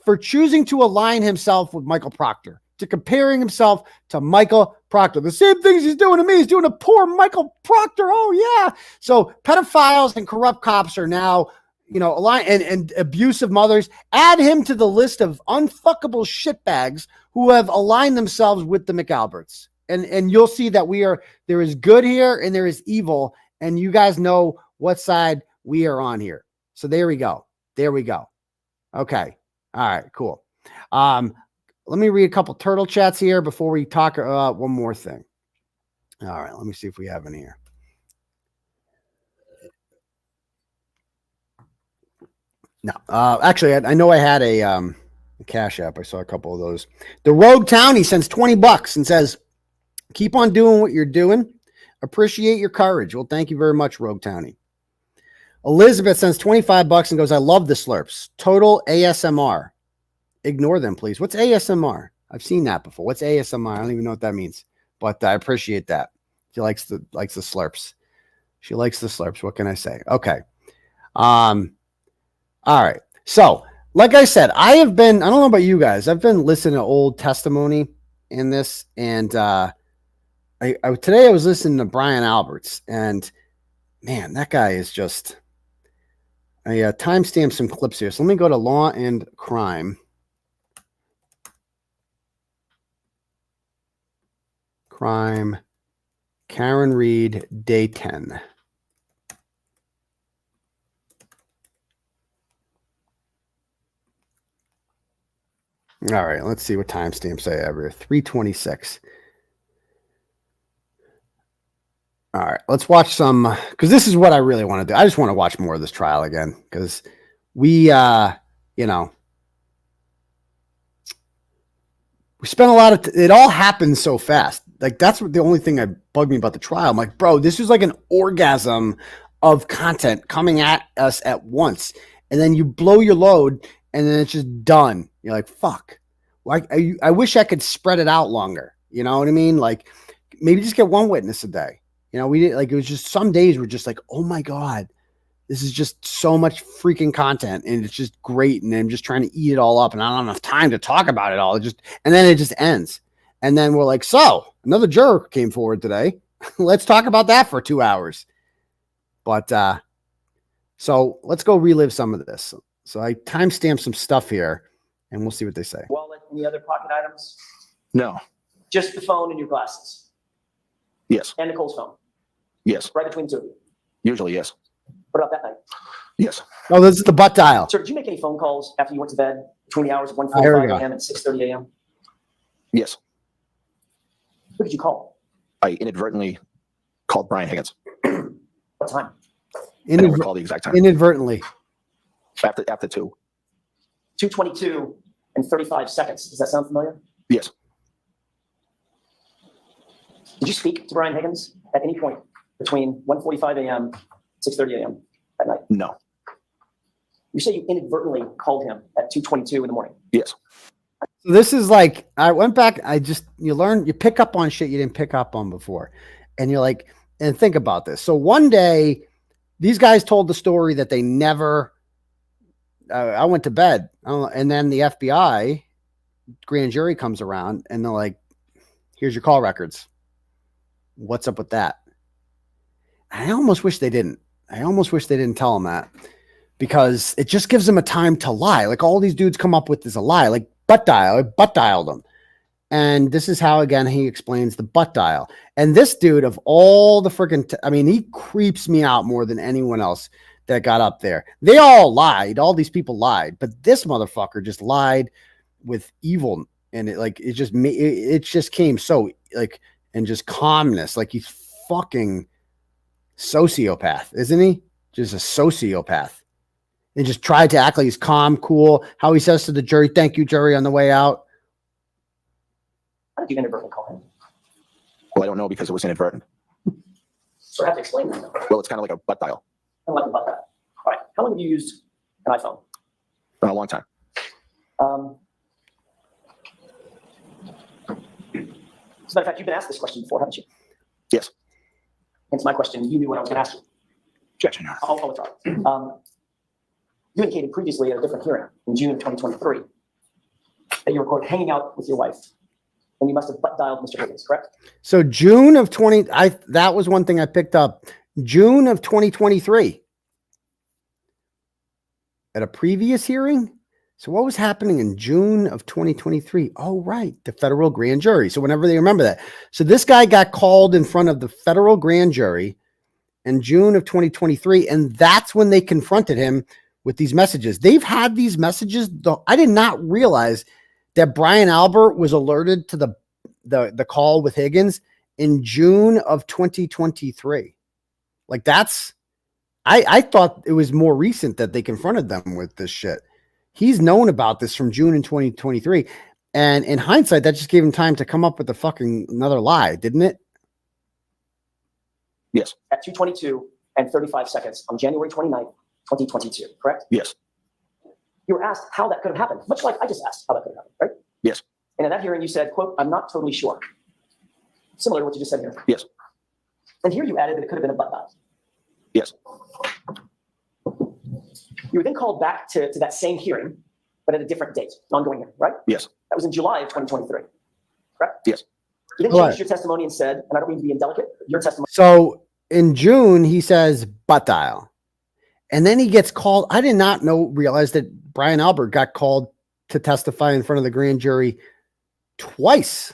Speaker 7: for choosing to align himself with Michael Proctor, to comparing himself to Michael Proctor. The same things he's doing to me, he's doing to poor Michael Proctor. Oh, yeah. So pedophiles and corrupt cops are now, aligned and abusive mothers. Add him to the list of unfuckable shitbags who have aligned themselves with the McAlberts. And you'll see that there is good here and there is evil. And you guys know what side we are on here. So there we go. Okay. All right, cool. Let me read a couple turtle chats here before we talk one more thing. All right, let me see if we have any here. No, actually, I know I had a Cash App. I saw a couple of those. The Rogue Townie sends $20 and says, keep on doing what you're doing. Appreciate your courage. Well, thank you very much, Rogue Townie. Elizabeth sends $25 and goes, I love the slurps. Total ASMR. Ignore them, please. What's ASMR? I've seen that before. What's ASMR? I don't even know what that means, but I appreciate that. She likes the slurps. She likes the slurps. What can I say? Okay. All right. So, like I said, I don't know about you guys. I've been listening to old testimony in this, and today I was listening to Brian Alberts, and man, that guy is just. I timestamp some clips here. So let me go to Law and Crime. Karen Reed, day 10. All right, let's see what timestamps I have here. 326. All right, let's watch some, because this is what I really want to do. I just want to watch more of this trial again, because we spent a lot of, it all happened so fast. Like, that's what the only thing that bugged me about the trial. I'm like, bro, this is like an orgasm of content coming at us at once. And then you blow your load, and then it's just done. You're like, fuck. Like, I wish I could spread it out longer. You know what I mean? Like maybe just get one witness a day. You know, we did like, it was just some days we're just like, oh my God, this is just so much freaking content and it's just great. And I'm just trying to eat it all up and I don't have enough time to talk about it all. And then it just ends. And then we're like, so another juror came forward today. Let's talk about that for 2 hours. But, so let's go relive some of this. So I timestamped some stuff here and we'll see what they say.
Speaker 2: Wallet, any other pocket items?
Speaker 13: No.
Speaker 2: Just the phone and your glasses.
Speaker 13: Yes.
Speaker 2: And Nicole's phone.
Speaker 13: Yes.
Speaker 2: Right between the two of you.
Speaker 13: Usually, yes.
Speaker 2: What about that night?
Speaker 13: Yes.
Speaker 7: Oh, this is the butt dial.
Speaker 2: Sir, did you make any phone calls after you went to bed between the hours of
Speaker 7: Here we
Speaker 2: 1:45
Speaker 7: go.
Speaker 2: a.m. and 6:30 a.m.?
Speaker 13: Yes.
Speaker 2: Who did you call?
Speaker 13: I inadvertently called Brian Higgins.
Speaker 2: What time?
Speaker 13: I don't recall the exact time.
Speaker 7: Inadvertently.
Speaker 13: After 2.
Speaker 2: 2:22 and 35 seconds. Does that sound familiar?
Speaker 13: Yes.
Speaker 2: Did you speak to Brian Higgins at any point between 1:45 a.m. 6:30 a.m. at night?
Speaker 13: No.
Speaker 2: You say you inadvertently called him at 2:22 in the morning.
Speaker 13: Yes.
Speaker 7: So this is like, I went back, you pick up on shit you didn't pick up on before. And you're like, and think about this. So one day, these guys told the story that they never, I went to bed. And then the FBI grand jury comes around and they're like, here's your call records. What's up with that? I almost wish they didn't. I almost wish they didn't tell them that because it just gives them a time to lie. Like all these dudes come up with is a lie, like butt dialed them. And this is how, again, he explains the butt dial. And this dude of all the freaking, he creeps me out more than anyone else that got up there. They all lied. All these people lied, but this motherfucker just lied with evil. And it just came so like, and just calmness. Like he's fucking sociopath, isn't he? Just a sociopath. And just tried to act like he's calm, cool. How he says to the jury, thank you, jury, on the way out.
Speaker 2: How did you inadvertently call him?
Speaker 13: Well, I don't know because it was inadvertent.
Speaker 2: So I have to explain that.
Speaker 13: Well, it's kind of like a butt dial.
Speaker 2: I like a butt dial. All right. How long have you used an iPhone?
Speaker 13: For a long time.
Speaker 2: As a matter of fact, you've been asked this question before, haven't you?
Speaker 13: Yes.
Speaker 2: Hence my question. You knew what I was going to ask you.
Speaker 13: Objection.
Speaker 2: I'll withdraw. You indicated previously at a different hearing in June of 2023 that you were, quote, hanging out with your wife, and you must have butt dialed Mr. Higgins, correct?
Speaker 7: So June of that was one thing I picked up. June of 2023 at a previous hearing. So what was happening in June of 2023? Oh, right. The federal grand jury. So whenever they remember that. So this guy got called in front of the federal grand jury in June of 2023. And that's when they confronted him with these messages. They've had these messages. I did not realize that Brian Albert was alerted to the call with Higgins in June of 2023. Like I thought it was more recent that they confronted them with this shit. He's known about this from June in 2023. And in hindsight, that just gave him time to come up with another lie, didn't it?
Speaker 13: Yes.
Speaker 2: At 2:22 and 35 seconds on January 29th, 2022, correct?
Speaker 13: Yes.
Speaker 2: You were asked how that could have happened, much like I just asked how that could have happened, right?
Speaker 13: Yes.
Speaker 2: And in that hearing, you said, quote, I'm not totally sure. Similar to what you just said here.
Speaker 13: Yes.
Speaker 2: And here you added that it could have been a butt dial.
Speaker 13: Yes.
Speaker 2: You were then called back to that same hearing, but at a different date, an ongoing hearing, right?
Speaker 13: Yes.
Speaker 2: That was in July of 2023, correct?
Speaker 13: Yes.
Speaker 2: You then changed your testimony and said, and I don't mean to be indelicate, but your testimony.
Speaker 7: So in June, he says butt dial. And then he gets called. I did not realize that Brian Albert got called to testify in front of the grand jury twice.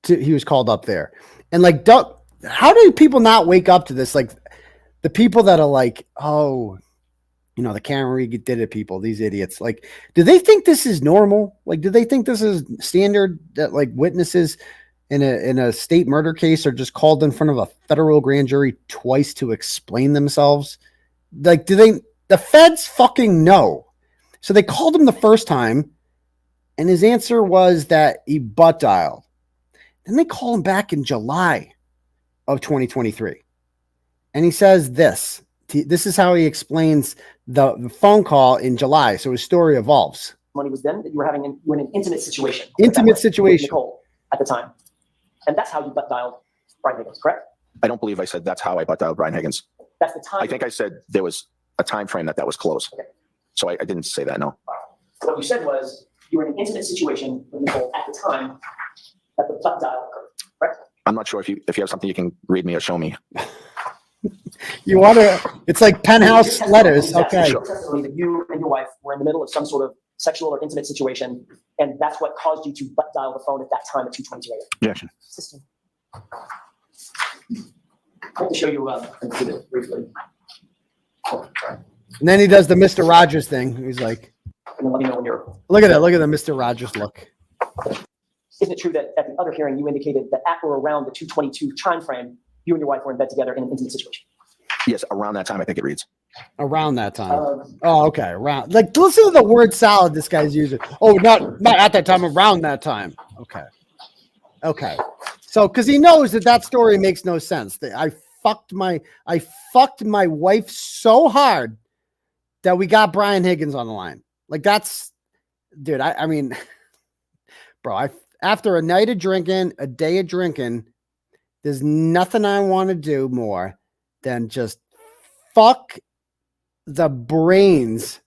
Speaker 7: He was called up there. And like, how do people not wake up to this? Like the people that are like, oh, the Kearney did it people, these idiots. Like, do they think this is normal? Like, do they think this is standard that like witnesses in a state murder case are just called in front of a federal grand jury twice to explain themselves? Like, the feds fucking know. So they called him the first time and his answer was that he butt dialed. Then they call him back in July of 2023. And he says this is how he explains the phone call in July. So his story evolves.
Speaker 2: Money was then that you were in an intimate situation.
Speaker 7: Intimate situation.
Speaker 2: With Nicole at the time. And that's how you butt dialed Brian Higgins, correct?
Speaker 20: I don't believe I said that's how I butt dialed Brian Higgins.
Speaker 2: That's the time.
Speaker 20: I think I said there was a time frame that was close.
Speaker 2: Okay.
Speaker 20: So I didn't say that, no.
Speaker 2: What you said was you were in an intimate situation with people at the time that the butt dial occurred, correct?
Speaker 20: I'm not sure if you have something you can read me or show me.
Speaker 7: You want to? It's like penthouse letters. Okay.
Speaker 2: Your testimony that you and your wife were in the middle of some sort of sexual or intimate situation, and that's what caused you to butt dial the phone at that time at 2:22 a.m.
Speaker 20: Objection.
Speaker 2: System. I have to show you briefly.
Speaker 7: And then he does the Mr. Rogers thing. He's like,
Speaker 2: And then let me know when you're.
Speaker 7: look at that. Look at the Mr. Rogers look.
Speaker 2: Isn't it true that at the other hearing you indicated that at or around the 2:22 time frame, you and your wife were in bed together in an intimate situation?
Speaker 20: Yes, around that time, I think it reads.
Speaker 7: Around that time. Oh, okay. Around. Like, listen to the word salad this guy's using. Oh, not at that time, around that time. Okay. Okay. So, because he knows that story makes no sense. I fucked my wife so hard that we got Brian Higgins on the line. Like, that's, dude, I mean, bro, after a night of drinking, a day of drinking, there's nothing I want to do more than just fuck the brains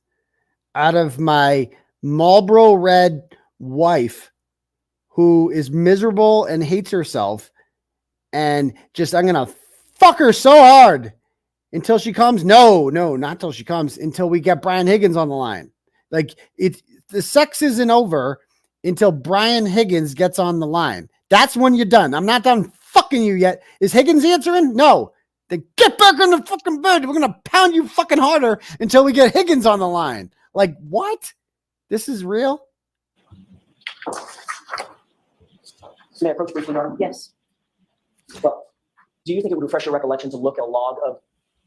Speaker 7: out of my Marlboro Red wife who is miserable and hates herself, and just I'm gonna fuck her so hard until she comes. No, not till she comes, until we get Brian Higgins on the line. Like, the sex isn't over until Brian Higgins gets on the line. That's when you're done. I'm not done fucking you yet. Is Higgins answering? No. Then get back in the fucking bed. We're going to pound you fucking harder until we get Higgins on the line. Like, what? This is real?
Speaker 2: May I approach briefly, Your Honor? Yes. Well, do you think it would refresh your recollection to look at a log of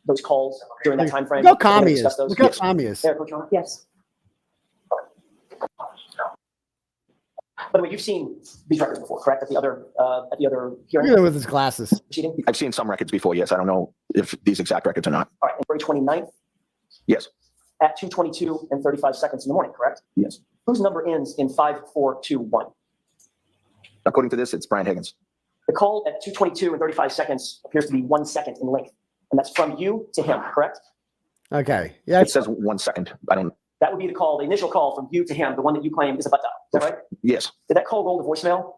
Speaker 2: those calls during that time frame?
Speaker 7: Look how calm he is. Look how calm he is.
Speaker 2: May I approach, Your Honor? Yes. By the way, you've seen these records before, correct? At the other hearing?
Speaker 7: Look at him with his glasses.
Speaker 20: I've seen some records before, yes. I don't know if these exact records or not.
Speaker 2: All right, and February 29th?
Speaker 20: Yes.
Speaker 2: At 2:22 and 35 seconds in the morning, correct?
Speaker 20: Yes.
Speaker 2: Whose number ends in 5421?
Speaker 20: According to this, it's Brian Higgins.
Speaker 2: The call at 2:22 and 35 seconds appears to be 1 second in length, and that's from you to him, correct?
Speaker 7: Okay. Yeah.
Speaker 20: It says 1 second.
Speaker 2: That would be the call, the initial call from you to him, the one that you claim is a butt dial. Is that right?
Speaker 20: Yes.
Speaker 2: Did that call go to voicemail?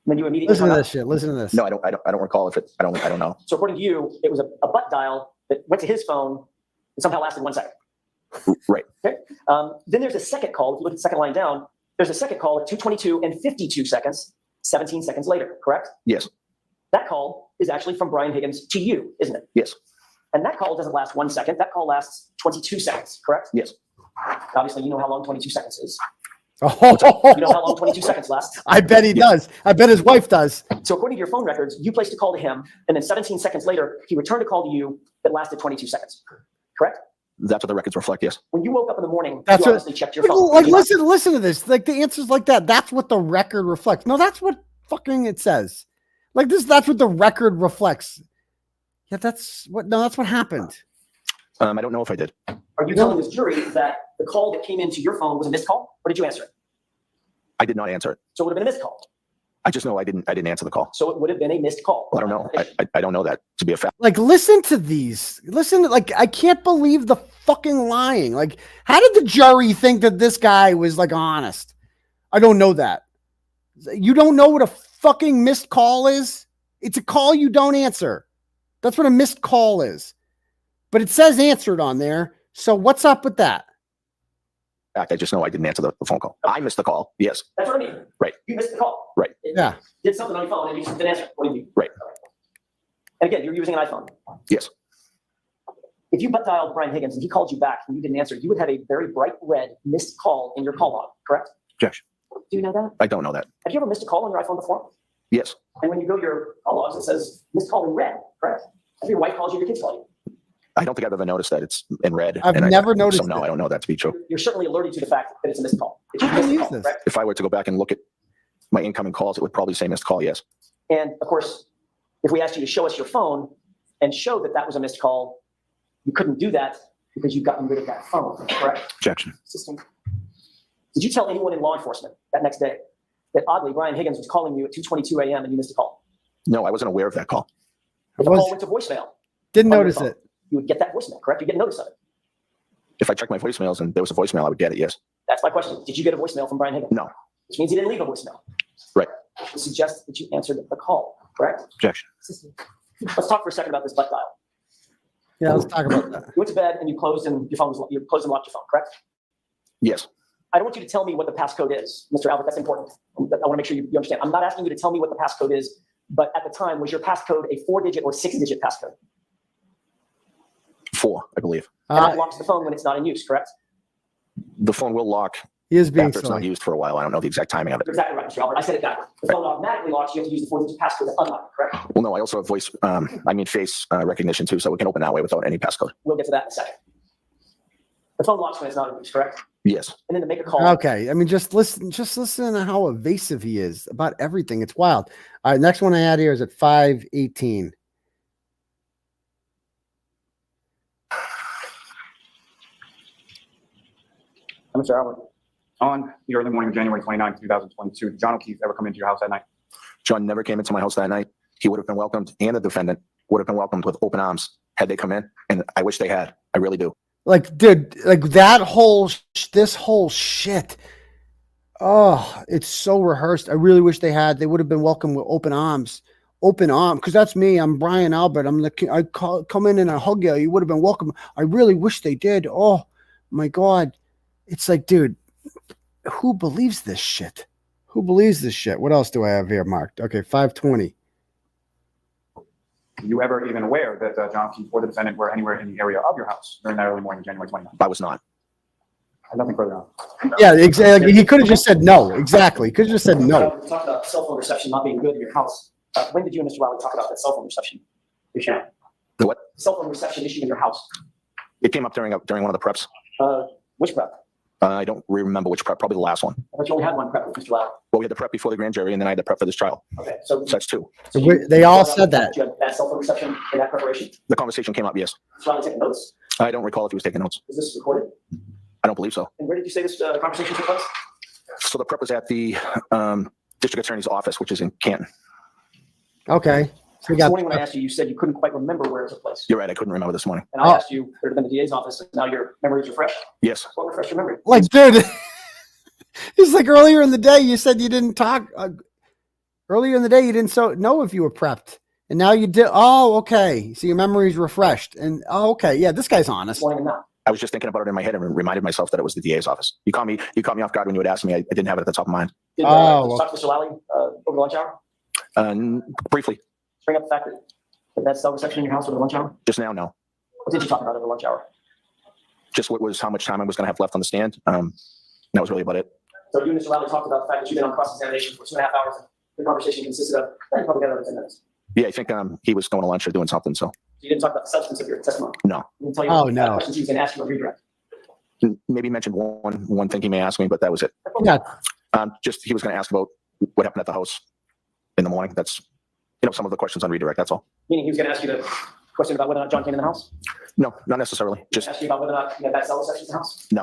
Speaker 2: And then you immediately
Speaker 7: Listen to
Speaker 2: hung
Speaker 7: this
Speaker 2: up?
Speaker 7: shit. Listen to this.
Speaker 20: No, I don't recall if it. I don't know.
Speaker 2: So according to you, it was a butt dial that went to his phone and somehow lasted 1 second.
Speaker 20: Right.
Speaker 2: Okay. Then there's a second call. If you look at the second line down, there's a second call at 2:22 and 52 seconds, 17 seconds later, correct?
Speaker 20: Yes.
Speaker 2: That call is actually from Brian Higgins to you, isn't it?
Speaker 20: Yes.
Speaker 2: And that call doesn't last 1 second. That call lasts 22 seconds, correct?
Speaker 20: Yes.
Speaker 2: Obviously, you know how long 22 seconds is.
Speaker 7: Oh,
Speaker 2: you know how long 22 seconds lasts?
Speaker 7: I bet he does. I bet his wife does.
Speaker 2: So according to your phone records, you placed a call to him, and then 17 seconds later, he returned a call to you that lasted 22 seconds, correct?
Speaker 20: That's what the records reflect, yes.
Speaker 2: When you woke up in the morning,
Speaker 7: That's
Speaker 2: you
Speaker 7: what,
Speaker 2: obviously checked your phone.
Speaker 7: like, listen to this. Like, the answers like that. That's what the record reflects. No, that's what fucking it says. Like this, that's what the record reflects. Yeah, that's what happened.
Speaker 20: I don't know if I did.
Speaker 2: Are you telling this jury that the call that came into your phone was a missed call, or did you answer it?
Speaker 20: I did not answer it.
Speaker 2: So it would have been a missed call.
Speaker 20: I just know I didn't answer the call.
Speaker 2: So it would have been a missed call.
Speaker 20: Well, I don't know. I don't know that to be a fact.
Speaker 7: Like, listen to these. Listen, like, I can't believe the fucking lying. Like, how did the jury think that this guy was like honest? I don't know that. You don't know what a fucking missed call is? It's a call you don't answer. That's what a missed call is. But it says answered on there. So what's up with that?
Speaker 20: I just know I didn't answer the phone call. I missed the call. Yes.
Speaker 2: That's what I mean.
Speaker 20: Right.
Speaker 2: You missed the call.
Speaker 20: Right.
Speaker 7: Yeah.
Speaker 2: Did something on your phone and you didn't answer. What do you mean?
Speaker 20: Right.
Speaker 2: And again, you're using an iPhone.
Speaker 20: Yes.
Speaker 2: If you butt dialed Brian Higgins and he called you back and you didn't answer, you would have a very bright red missed call in your call log, correct?
Speaker 20: Objection.
Speaker 2: Do you know that?
Speaker 20: I don't know that.
Speaker 2: Have you ever missed a call on your iPhone before?
Speaker 20: Yes.
Speaker 2: And when you go to your call logs, it says missed call in red, correct? If your wife calls you, your kids call you.
Speaker 20: I don't think I've ever noticed that it's in red.
Speaker 7: I've never noticed
Speaker 20: So no, I don't know that to be true.
Speaker 2: You're certainly alerted to the fact that it's a missed call. It's a missed call, correct?
Speaker 20: If I were to go back and look at my incoming calls, it would probably say missed call, yes.
Speaker 2: And of course, if we asked you to show us your phone and show that that was a missed call, you couldn't do that because you've gotten rid of that phone, correct?
Speaker 20: Objection.
Speaker 2: System. Did you tell anyone in law enforcement that next day that oddly Brian Higgins was calling you at 2:22 a.m. and you missed a call?
Speaker 20: No, I wasn't aware of that call.
Speaker 2: If the call went to voicemail,
Speaker 7: Didn't
Speaker 2: on your
Speaker 7: notice
Speaker 2: phone,
Speaker 7: it.
Speaker 2: you would get that voicemail, correct? You get notice of it.
Speaker 20: If I checked my voicemails and there was a voicemail, I would get it, yes.
Speaker 2: That's my question. Did you get a voicemail from Brian Higgins?
Speaker 20: No.
Speaker 2: Which means he didn't leave a voicemail.
Speaker 20: Right.
Speaker 2: It suggests that you answered the call, correct?
Speaker 20: Objection.
Speaker 2: Let's talk for a second about this butt dial.
Speaker 7: Yeah, let's talk about that.
Speaker 2: You went to bed and you closed and your phone was you closed and locked your phone, correct?
Speaker 20: Yes.
Speaker 2: I don't want you to tell me what the passcode is, Mr. Albert. That's important. I want to make sure you understand. I'm not asking you to tell me what the passcode is, but at the time, was your passcode a 4-digit or 6-digit passcode?
Speaker 20: 4, I believe.
Speaker 2: And that locks the phone when it's not in use, correct?
Speaker 20: The phone will lock
Speaker 7: He is being
Speaker 20: after it's not
Speaker 7: silly.
Speaker 20: used for a while. I don't know the exact timing of it.
Speaker 2: You're exactly right, Mr. Albert. I said it backwards. The phone automatically locks. You have to use the 4-digit passcode to unlock it, correct?
Speaker 20: Well, no, I also have face recognition too, so we can open that way without any passcode.
Speaker 2: We'll get to that in a second. The phone locks when it's not in use, correct?
Speaker 20: Yes.
Speaker 2: And then to make a call.
Speaker 7: Okay, I mean, just listen to how evasive he is about everything. It's wild. All right, next one I had here is at 5:18.
Speaker 15: Mr. Albert, on the early morning of January 29th, 2022, did John O'Keefe ever come into your house that night?
Speaker 20: John never came into my house that night. He would have been welcomed, and the defendant would have been welcomed with open arms had they come in. And I wish they had. I really do.
Speaker 7: Like, dude, like that whole this whole shit. Oh, it's so rehearsed. I really wish they had. They would have been welcomed with open arms. Open arm, because that's me. I'm Brian Albert. Come in and I hug you. You would have been welcome. I really wish they did. Oh my God. It's like, dude, who believes this shit? Who believes this shit? What else do I have here marked? Okay, 5:20.
Speaker 15: Were you ever even aware that John O'Keefe or the defendant were anywhere in the area of your house during that early morning of January 29th?
Speaker 20: I was not.
Speaker 15: Nothing further on.
Speaker 7: Yeah, exactly. He could have just said no. Exactly. Could have just said no.
Speaker 2: We talked about cell phone reception not being good in your house. When did you and Mr. Wiley talk about that cell phone reception issue?
Speaker 20: The what?
Speaker 2: Cell phone reception issue in your house.
Speaker 20: It came up during one of the preps.
Speaker 2: Which prep?
Speaker 20: I don't remember which prep. Probably the last one.
Speaker 2: I thought you only had one prep with Mr. Wiley.
Speaker 20: Well, we had the prep before the grand jury, and then I had the prep for this trial.
Speaker 2: Okay, so
Speaker 20: that's 2.
Speaker 2: So
Speaker 7: they all said that.
Speaker 2: You had that cell phone reception in that preparation?
Speaker 20: The conversation came up, yes.
Speaker 2: Mr. Wiley taking notes?
Speaker 20: I don't recall if he was taking notes.
Speaker 2: Is this recorded?
Speaker 20: I don't believe so.
Speaker 2: And where did you say this conversation took place?
Speaker 20: So the prep was at the district attorney's office, which is in Canton.
Speaker 7: Okay. So
Speaker 2: This morning when I asked you, you said you couldn't quite remember where it took place.
Speaker 20: You're right. I couldn't remember this morning.
Speaker 2: And I asked you, it would have been the DA's office, and now your memories are fresh?
Speaker 20: Yes.
Speaker 2: What refreshed your memory?
Speaker 7: Like, dude, it's like earlier in the day you said you didn't talk. Earlier in the day you didn't know if you were prepped, and now you did. Oh, okay. So your memory's refreshed, and okay, yeah, this guy's honest.
Speaker 20: I was just thinking about it in my head and reminded myself that it was the DA's office. You caught me off guard when you had asked me. I didn't have it at the top of mind.
Speaker 2: Did you talk to Mr. Wiley over the lunch hour?
Speaker 20: Briefly.
Speaker 2: Bring up the fact that that cell reception in your house over the lunch hour?
Speaker 20: Just now, no.
Speaker 2: What did you talk about over the lunch hour?
Speaker 20: Just what was how much time I was going to have left on the stand. That was really about it.
Speaker 2: So you and Mr. Wiley talked about the fact that you've been on cross-examination for 2.5 hours. The conversation consisted of, you probably got another 10 minutes.
Speaker 20: Yeah, I think he was going to lunch or doing something. So
Speaker 2: You didn't talk about the substance of your testimony?
Speaker 20: no.
Speaker 2: You didn't tell you what questions he was going to ask you on redirect?
Speaker 20: Maybe mentioned one thing he may ask me, but that was it.
Speaker 7: Yeah.
Speaker 20: Just he was going to ask about what happened at the house in the morning. That's some of the questions on redirect. That's all.
Speaker 2: Meaning he was going to ask you the question about whether or not John came in the house?
Speaker 20: No, not necessarily. Just
Speaker 2: ask you about whether or not you had that cell reception in the house?
Speaker 20: No.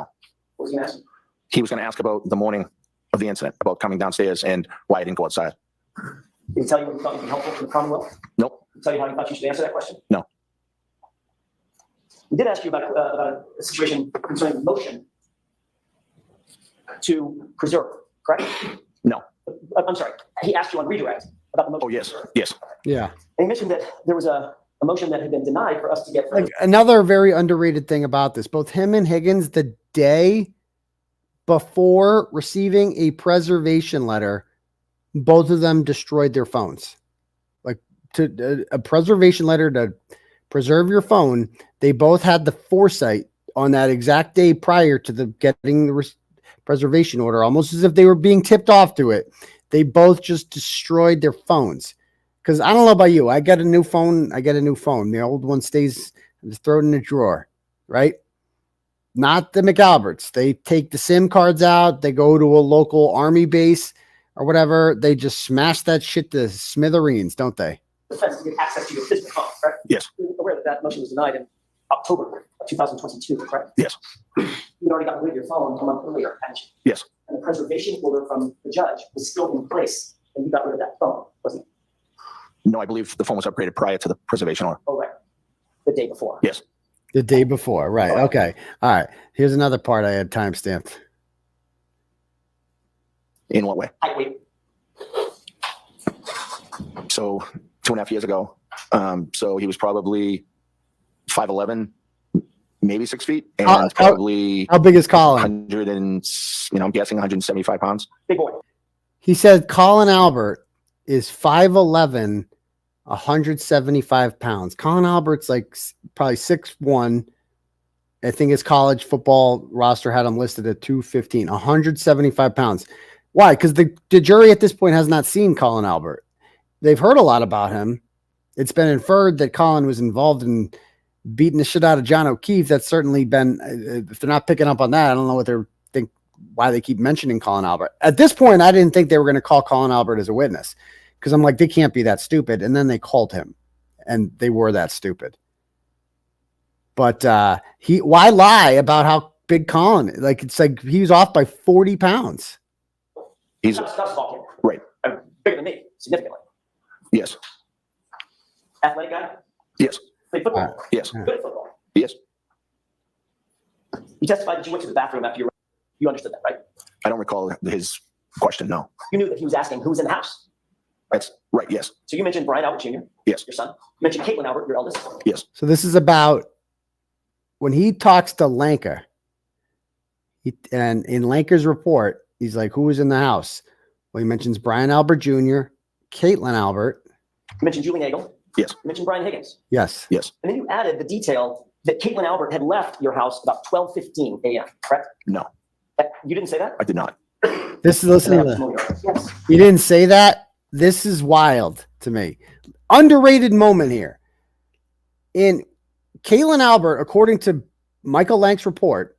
Speaker 2: What was he going to ask you?
Speaker 20: He was going to ask about the morning of the incident, about coming downstairs and why I didn't go outside.
Speaker 2: Did he tell you what he thought would be helpful for the Commonwealth?
Speaker 20: Nope.
Speaker 2: Did he tell you how he thought you should answer that question?
Speaker 20: No.
Speaker 2: He did ask you about a situation concerning motion to preserve, correct?
Speaker 20: No.
Speaker 2: I'm sorry. He asked you on redirect about the motion.
Speaker 20: Oh, yes. Yes.
Speaker 7: Yeah.
Speaker 2: And he mentioned that there was a motion that had been denied for us to get.
Speaker 7: Like another very underrated thing about this, both him and Higgins, the day before receiving a preservation letter, both of them destroyed their phones. Like a preservation letter to preserve your phone. They both had the foresight on that exact day prior to the getting the preservation order, almost as if they were being tipped off to it. They both just destroyed their phones. Because I don't know about you. I get a new phone. The old one stays, just throw it in the drawer, right? Not the McAlberts. They take the SIM cards out. They go to a local army base or whatever. They just smash that shit to smithereens, don't they?
Speaker 2: Defense to get access to your physical phone, correct?
Speaker 20: Yes.
Speaker 2: You're aware that motion was denied in October of 2022, correct?
Speaker 20: Yes.
Speaker 2: You'd already gotten rid of your phone a month earlier, hadn't you?
Speaker 20: Yes.
Speaker 2: And the preservation order from the judge was still in place, and you got rid of that phone, wasn't it?
Speaker 20: No, I believe the phone was upgraded prior to the preservation order.
Speaker 2: Oh, right. The day before.
Speaker 20: Yes.
Speaker 7: The day before, right? Okay. All right. Here's another part I had timestamped.
Speaker 20: In what way?
Speaker 2: Height, weight.
Speaker 20: So 2.5 years ago, so he was probably 5'11", maybe 6 feet, and probably
Speaker 7: how big is Colin?
Speaker 20: 100 and I'm guessing 175 pounds.
Speaker 2: Big boy.
Speaker 7: He said Colin Albert is 5'11", 175 pounds. Colin Albert's like probably 6'1". I think his college football roster had him listed at 215, 175 pounds. Why? Because the jury at this point has not seen Colin Albert. They've heard a lot about him. It's been inferred that Colin was involved in beating the shit out of John O'Keefe. That's certainly been, if they're not picking up on that, I don't know what they're why they keep mentioning Colin Albert. At this point, I didn't think they were going to call Colin Albert as a witness because I'm like, they can't be that stupid. And then they called him and they were that stupid. But why lie about how big Colin? Like, it's like he was off by 40 pounds.
Speaker 20: He's
Speaker 2: right. Bigger than me, significantly.
Speaker 20: Yes.
Speaker 2: Athletic guy?
Speaker 20: Yes.
Speaker 2: Played football?
Speaker 20: Yes.
Speaker 2: Good at football?
Speaker 20: Yes.
Speaker 2: You testified that you went to the bathroom after you understood that, right?
Speaker 20: I don't recall his question, no.
Speaker 2: You knew that he was asking who was in the house?
Speaker 20: That's right, yes.
Speaker 2: So you mentioned Brian Albert Jr.,
Speaker 20: yes,
Speaker 2: your son. You mentioned Caitlin Albert, your eldest.
Speaker 20: Yes.
Speaker 7: So this is about when he talks to Lanker. And in Lanker's report, he's like, who was in the house? Well, he mentions Brian Albert Jr., Caitlin Albert.
Speaker 2: You mentioned Julie Nagel.
Speaker 20: Yes.
Speaker 2: You mentioned Brian Higgins.
Speaker 7: Yes.
Speaker 20: Yes.
Speaker 2: And then you added the detail that Caitlin Albert had left your house about 12:15 a.m., correct?
Speaker 20: No.
Speaker 2: You didn't say that?
Speaker 20: I did not.
Speaker 7: Listen to
Speaker 2: this. Yes.
Speaker 7: You didn't say that? This is wild to me. Underrated moment here. In Caitlin Albert, according to Michael Lank's report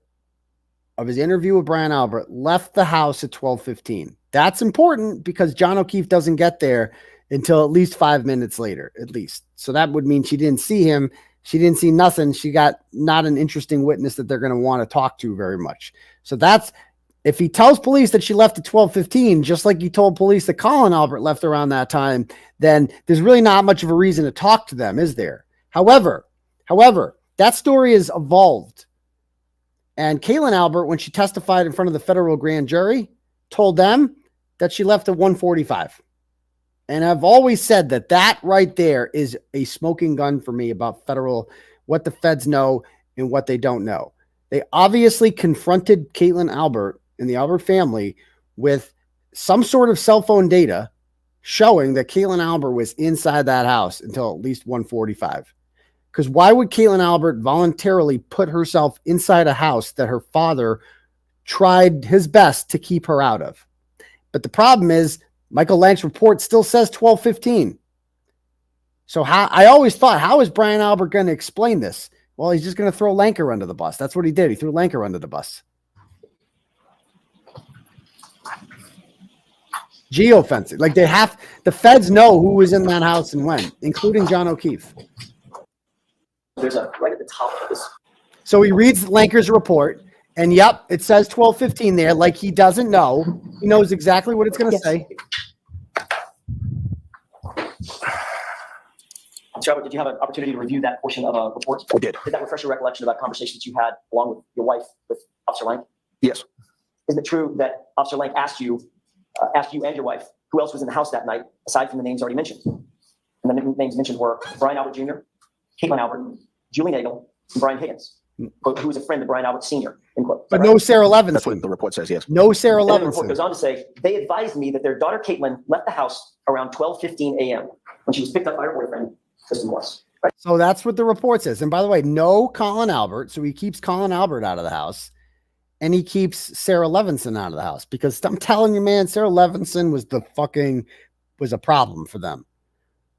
Speaker 7: of his interview with Brian Albert, left the house at 12:15. That's important because John O'Keefe doesn't get there until at least 5 minutes later, at least. So that would mean she didn't see him. She didn't see nothing. She got not an interesting witness that they're going to want to talk to very much. So that's, if he tells police that she left at 12:15, just like he told police that Colin Albert left around that time, then there's really not much of a reason to talk to them, is there? However, that story has evolved. And Caitlin Albert, when she testified in front of the federal grand jury, told them that she left at 1:45. And I've always said that right there is a smoking gun for me about what the feds know and what they don't know. They obviously confronted Caitlin Albert and the Albert family with some sort of cell phone data showing that Caitlin Albert was inside that house until at least 1:45. Because why would Caitlin Albert voluntarily put herself inside a house that her father tried his best to keep her out of? But the problem is, Michael Lank's report still says 12:15. So I always thought, how is Brian Albert going to explain this? Well, he's just going to throw Lanker under the bus. That's what he did. He threw Lanker under the bus. Geofencing. Like the feds know who was in that house and when, including John O'Keefe.
Speaker 2: There's a right at the top of this.
Speaker 7: So he reads Lanker's report, and yep, it says 12:15 there, like he doesn't know. He knows exactly what it's going to say.
Speaker 2: Robert, did you have an opportunity to review that portion of a report?
Speaker 20: I did.
Speaker 2: Did that refresh your recollection about conversations you had along with your wife with Officer Lank?
Speaker 20: Yes.
Speaker 2: Isn't it true that Officer Lank asked you and your wife who else was in the house that night aside from the names already mentioned? And the names mentioned were Brian Albert Jr., Caitlin Albert, Julie Nagel, and Brian Higgins, quote, who was a friend of Brian Albert Sr., end quote.
Speaker 7: But no Sarah Levinson.
Speaker 20: That's what the report says, yes.
Speaker 7: No Sarah
Speaker 2: And then the report
Speaker 7: Levinson.
Speaker 2: goes on to say, they advised me that their daughter Caitlin left the house around 12:15 a.m. when she was picked up by her boyfriend, Kristen Morris. Right?
Speaker 7: So that's what the report says. And by the way, no Colin Albert. So he keeps Colin Albert out of the house. And he keeps Sarah Levinson out of the house. Because I'm telling you, man, Sarah Levinson was a problem for them.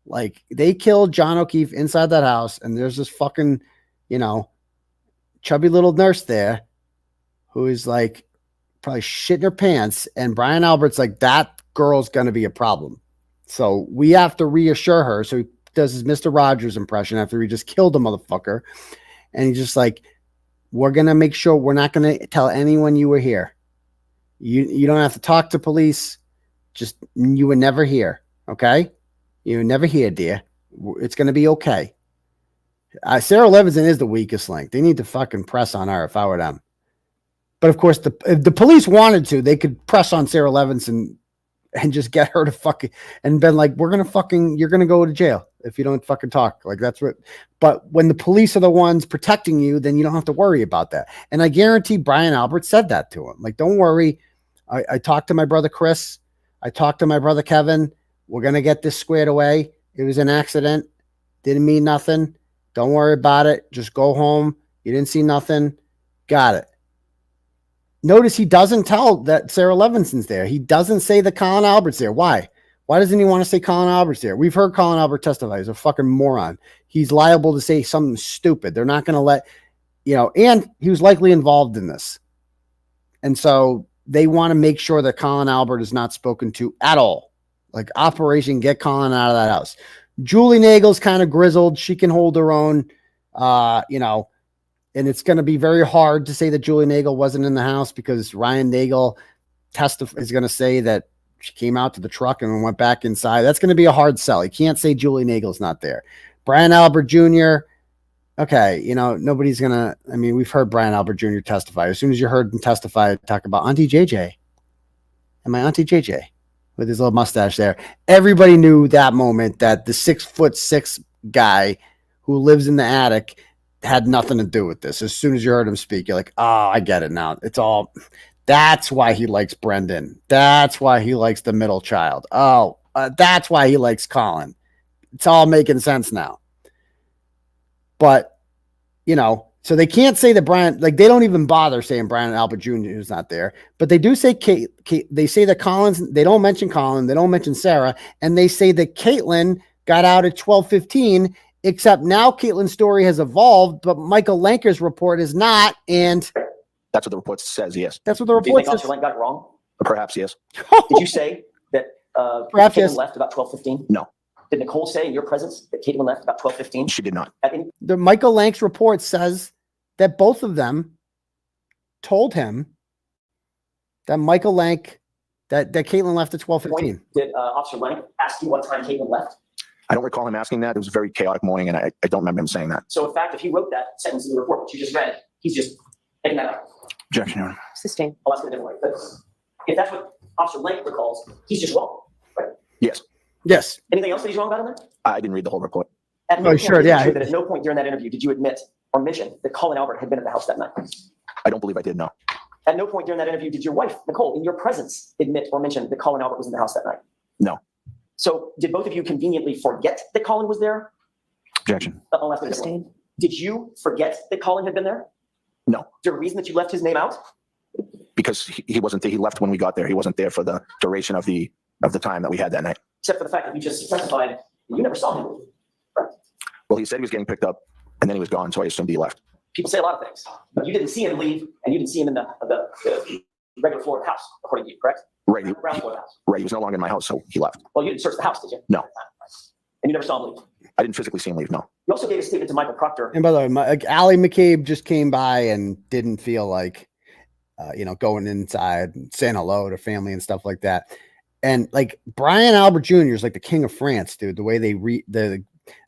Speaker 7: Like, they killed John O'Keefe inside that house. And there's this fucking, chubby little nurse there who is like probably shitting her pants. And Brian Albert's like, that girl's going to be a problem. So we have to reassure her. So he does his Mr. Rogers impression after he just killed the motherfucker. And he's just like, we're going to make sure we're not going to tell anyone you were here. You don't have to talk to police. Just, you were never here. Okay. You never hear, dear. It's going to be okay. Sarah Levinson is the weakest link. They need to fucking press on her if I were them. But of course, if the police wanted to, they could press on Sarah Levinson and just get her to fucking, and been like, you're going to go to jail if you don't fucking talk. Like that's what, but when the police are the ones protecting you, then you don't have to worry about that. And I guarantee Brian Albert said that to him. Like, don't worry. I talked to my brother, Chris. I talked to my brother, Kevin. We're going to get this squared away. It was an accident. Didn't mean nothing. Don't worry about it. Just go home. You didn't see nothing. Got it. Notice he doesn't tell that Sarah Levinson's there. He doesn't say that Colin Albert's there. Why? Why doesn't he want to say Colin Albert's there? We've heard Colin Albert testify. He's a fucking moron. He's liable to say something stupid. They're not going to let, and he was likely involved in this. And so they want to make sure that Colin Albert is not spoken to at all. Like Operation Get Colin Out of that house. Julie Nagel's kind of grizzled. She can hold her own, and it's going to be very hard to say that Julie Nagel wasn't in the house because Ryan Nagel is going to say that she came out to the truck and went back inside. That's going to be a hard sell. You can't say Julie Nagel's not there. Brian Albert Jr., okay, nobody's going to, we've heard Brian Albert Jr. testify. As soon as you heard him testify, talk about Auntie JJ. And my Auntie JJ with his little mustache there. Everybody knew that moment that the 6'6" guy who lives in the attic had nothing to do with this. As soon as you heard him speak, you're like, oh, I get it now. That's why he likes Brendan. That's why he likes the middle child. Oh, that's why he likes Colin. It's all making sense now. But, so they can't say that Brian, like they don't even bother saying Brian Albert Jr. is not there, but they do say Kate, they say that Colin's, they don't mention Colin, they don't mention Sarah, and they say that Caitlin got out at 12:15. Except now Caitlin's story has evolved, but Michael Lanker's report is not. And
Speaker 20: that's what the report says, yes.
Speaker 2: That's what the report says. Officer Lank got it wrong?
Speaker 20: Perhaps, yes.
Speaker 2: Did you say that
Speaker 7: perhaps
Speaker 2: Caitlin
Speaker 7: yes.
Speaker 2: left about 12:15?
Speaker 20: No.
Speaker 2: Did Nicole say in your presence that Caitlin left about 12:15?
Speaker 20: She did not.
Speaker 7: The Michael Lank's report says that both of them told him that Michael Lank, that Caitlin left at 12:15.
Speaker 2: Did Officer Lank ask you what time Caitlin left?
Speaker 20: I don't recall him asking that. It was a very chaotic morning, and I don't remember him saying that.
Speaker 2: So, in fact, if he wrote that sentence in the report that you just read, he's just taking that out.
Speaker 20: Objection, Your Honor.
Speaker 5: Sustained.
Speaker 2: I'll ask it a different way. But if that's what Officer Lank recalls, he's just wrong, right?
Speaker 20: Yes.
Speaker 7: Yes.
Speaker 2: Anything else that he's wrong about in there?
Speaker 20: I didn't read the whole report.
Speaker 2: At no
Speaker 7: Oh,
Speaker 2: point
Speaker 7: sure,
Speaker 2: did you
Speaker 7: yeah.
Speaker 2: say that at no point during that interview did you admit or mention that Colin Albert had been at the house that night?
Speaker 20: I don't believe I did, no.
Speaker 2: At no point during that interview did your wife, Nicole, in your presence, admit or mention that Colin Albert was in the house that night?
Speaker 20: No.
Speaker 2: So did both of you conveniently forget that Colin was there?
Speaker 20: Objection.
Speaker 2: I'll ask it a different way. Did you forget that Colin had been there?
Speaker 20: No.
Speaker 2: Is there a reason that you left his name out?
Speaker 20: Because he wasn't there. He left when we got there. He wasn't there for the duration of the time that we had that night.
Speaker 2: Except for the fact that you just testified that you never saw him. Right?
Speaker 20: Well, he said he was getting picked up, and then he was gone, so I assumed he left.
Speaker 2: People say a lot of things, but you didn't see him leave, and you didn't see him in the regular floor of the house, according to you, correct?
Speaker 20: Right.
Speaker 2: Ground floor of the house.
Speaker 20: Right. He was no longer in my house, so he left.
Speaker 2: Well, you didn't search the house, did you?
Speaker 20: No.
Speaker 2: And you never saw him leave?
Speaker 20: I didn't physically see him leave, no.
Speaker 2: You also gave a statement to Michael Proctor.
Speaker 7: And by the way, Allie McCabe just came by and didn't feel like, going inside and saying hello to family and stuff like that. And like Brian Albert Jr. is like the king of France, dude. The way they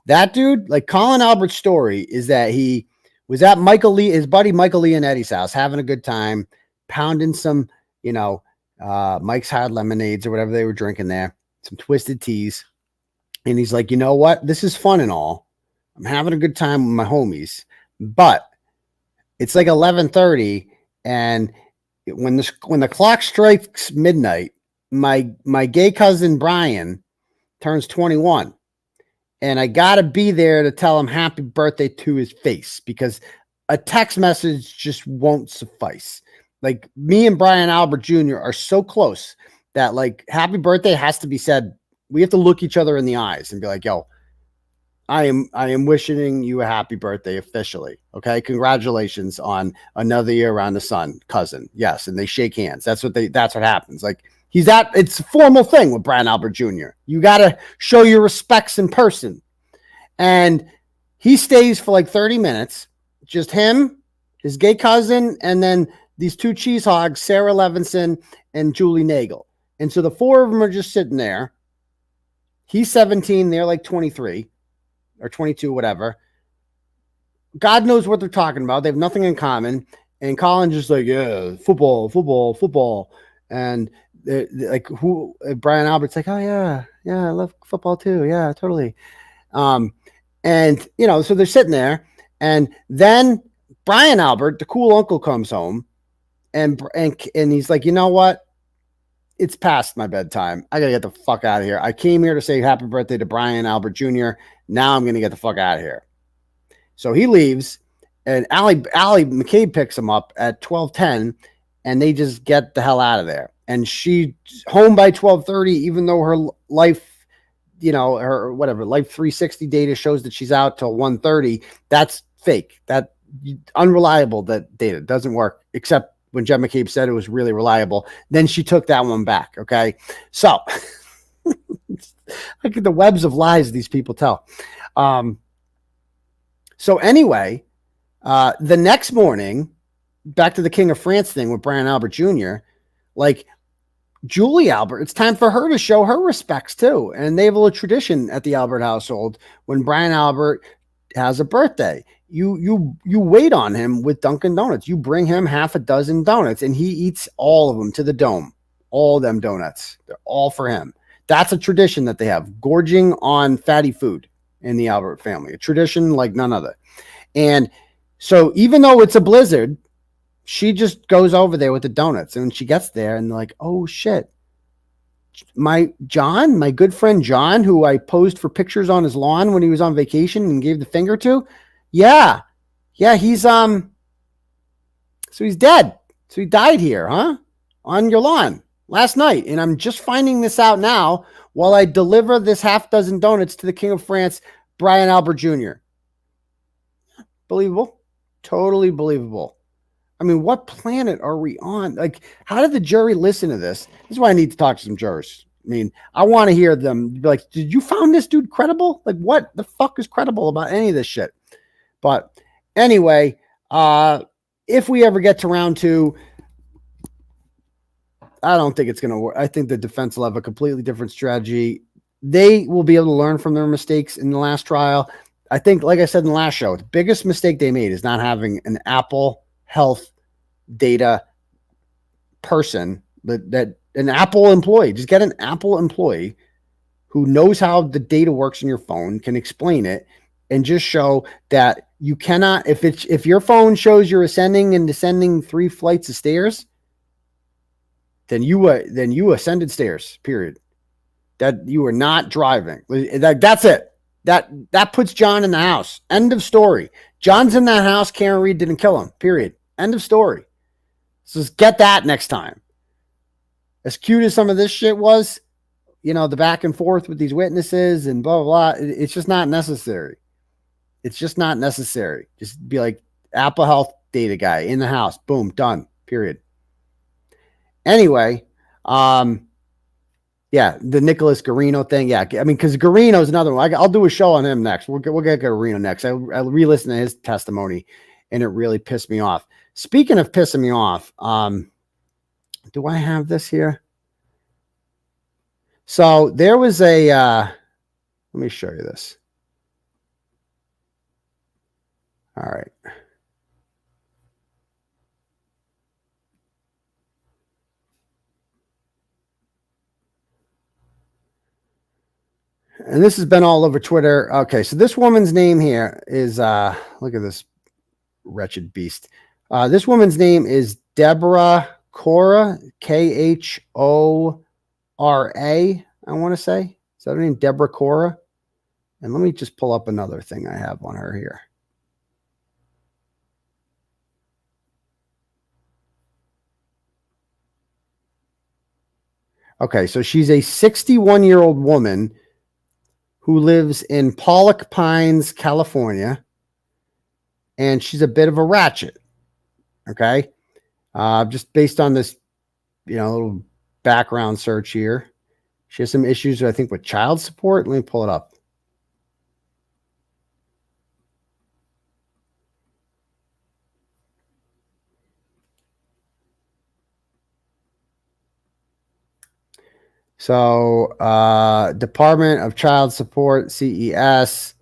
Speaker 7: that dude, like Colin Albert's story is that he was at his buddy Michael Lee and Eddie's house, having a good time, pounding some, Mike's Hard Lemonades or whatever they were drinking there, some twisted teas. And he's like, you know what? This is fun and all. I'm having a good time with my homies, but it's like 11:30. And when the clock strikes midnight, my gay cousin Brian turns 21, and I gotta be there to tell him happy birthday to his face because a text message just won't suffice. Like me and Brian Albert Jr. are so close that like happy birthday has to be said. We have to look each other in the eyes and be like, yo, I am wishing you a happy birthday officially. Okay. Congratulations on another year around the sun, cousin. Yes. And they shake hands. That's what happens. Like it's a formal thing with Brian Albert Jr. You got to show your respects in person. And he stays for like 30 minutes, just him, his gay cousin, and then these two cheese hogs, Sarah Levinson and Julie Nagel. And so the four of them are just sitting there. He's 17. They're like 23 or 22, whatever. God knows what they're talking about. They have nothing in common. And Colin's just like, yeah, football, football, football. And like who Brian Albert's like, oh yeah, I love football too. Yeah, totally. And you know, so they're sitting there, and then Brian Albert, the cool uncle, comes home, and he's like, you know what? It's past my bedtime. I gotta get the fuck out of here. I came here to say happy birthday to Brian Albert Jr. Now I'm gonna get the fuck out of here. So he leaves, and Allie McCabe picks him up at 12:10, and they just get the hell out of there. And she's home by 12:30, even though her life, you know, her whatever life 360 data shows that she's out till 1:30. That's fake. That unreliable. That data doesn't work, except when Jen McCabe said it was really reliable. Then she took that one back. Okay, so look at the webs of lies these people tell. So anyway, the next morning, back to the King of France thing with Brian Albert Jr., like Julie Albert, it's time for her to show her respects too. And they have a little tradition at the Albert household. When Brian Albert has a birthday, you wait on him with Dunkin' Donuts. You bring him half a dozen donuts, and he eats all of them to the dome. All them donuts. They're all for him. That's a tradition that they have, gorging on fatty food in the Albert family, a tradition like none other. And so even though it's a blizzard, she just goes over there with the donuts, and when she gets there, and like, oh shit, my good friend John, who I posed for pictures on his lawn when he was on vacation and gave the finger to, yeah, he's so he's dead. So he died here, huh? On your lawn last night, and I'm just finding this out now while I deliver this half dozen donuts to the King of France, Brian Albert Jr. Believable. Totally believable. I mean, what planet are we on? Like, how did the jury listen to this? This is why I need to talk to some jurors. I mean, I want to hear them be like, did you found this dude credible? Like, what the fuck is credible about any of this shit? But anyway, if we ever get to round 2, I don't think it's going to work. I think the defense will have a completely different strategy. They will be able to learn from their mistakes in the last trial. I think, like I said in the last show, the biggest mistake they made is not having an Apple Health data person, that an Apple employee. Just get an Apple employee who knows how the data works in your phone, can explain it, and just show that you cannot, if your phone shows you're ascending and descending 3 flights of stairs, then you ascended stairs, period. That you are not driving. That's it. That puts John in the house. End of story. John's in that house. Karen Reed didn't kill him, period. End of story. So just get that next time. As cute as some of this shit was, you know, the back and forth with these witnesses and blah, blah, blah, it's just not necessary. It's just not necessary. Just be like, Apple Health data guy in the house. Boom, done, period. Anyway, yeah, the Nicholas Garino thing. Yeah, I mean, because Garino's another one. I'll do a show on him next. We'll get Garino next. I re-listened to his testimony, and it really pissed me off. Speaking of pissing me off, do I have this here? So there was a, let me show you this. All right. And this has been all over Twitter. Okay, so this woman's name here is, look at this wretched beast. This woman's name is Deborah Khora, Khora, I want to say. Is that her name? Deborah Khora? And let me just pull up another thing I have on her here. Okay, so she's a 61-year-old woman who lives in Pollock Pines, California, and she's a bit of a ratchet. Okay, just based on this, you know, little background search here, she has some issues, I think, with child support. Let me pull it up. So, Department of Child Support, CES.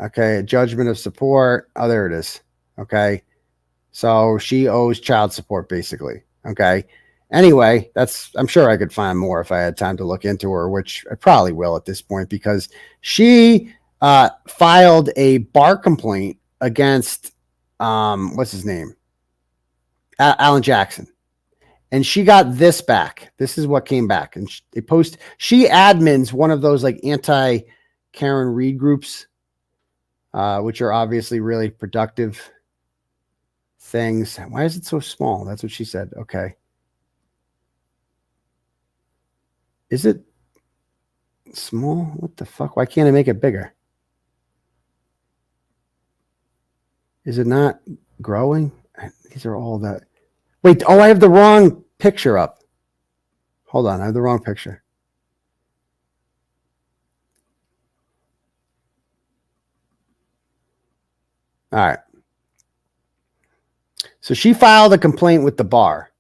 Speaker 7: Okay, judgment of support. Oh, there it is. Okay. So she owes child support, basically. Okay. Anyway, I'm sure I could find more if I had time to look into her, which I probably will at this point, because she filed a bar complaint against what's his name? Alan Jackson. And she got this back. This is what came back. And she admins one of those like anti-Karen Reed groups, which are obviously really productive things. Why is it so small? That's what she said. Okay. Is it small? What the fuck? Why can't I make it bigger? Is it not growing? These are all that. Wait, oh, I have the wrong picture up. Hold on, I have the wrong picture. All right. So she filed a complaint with the bar,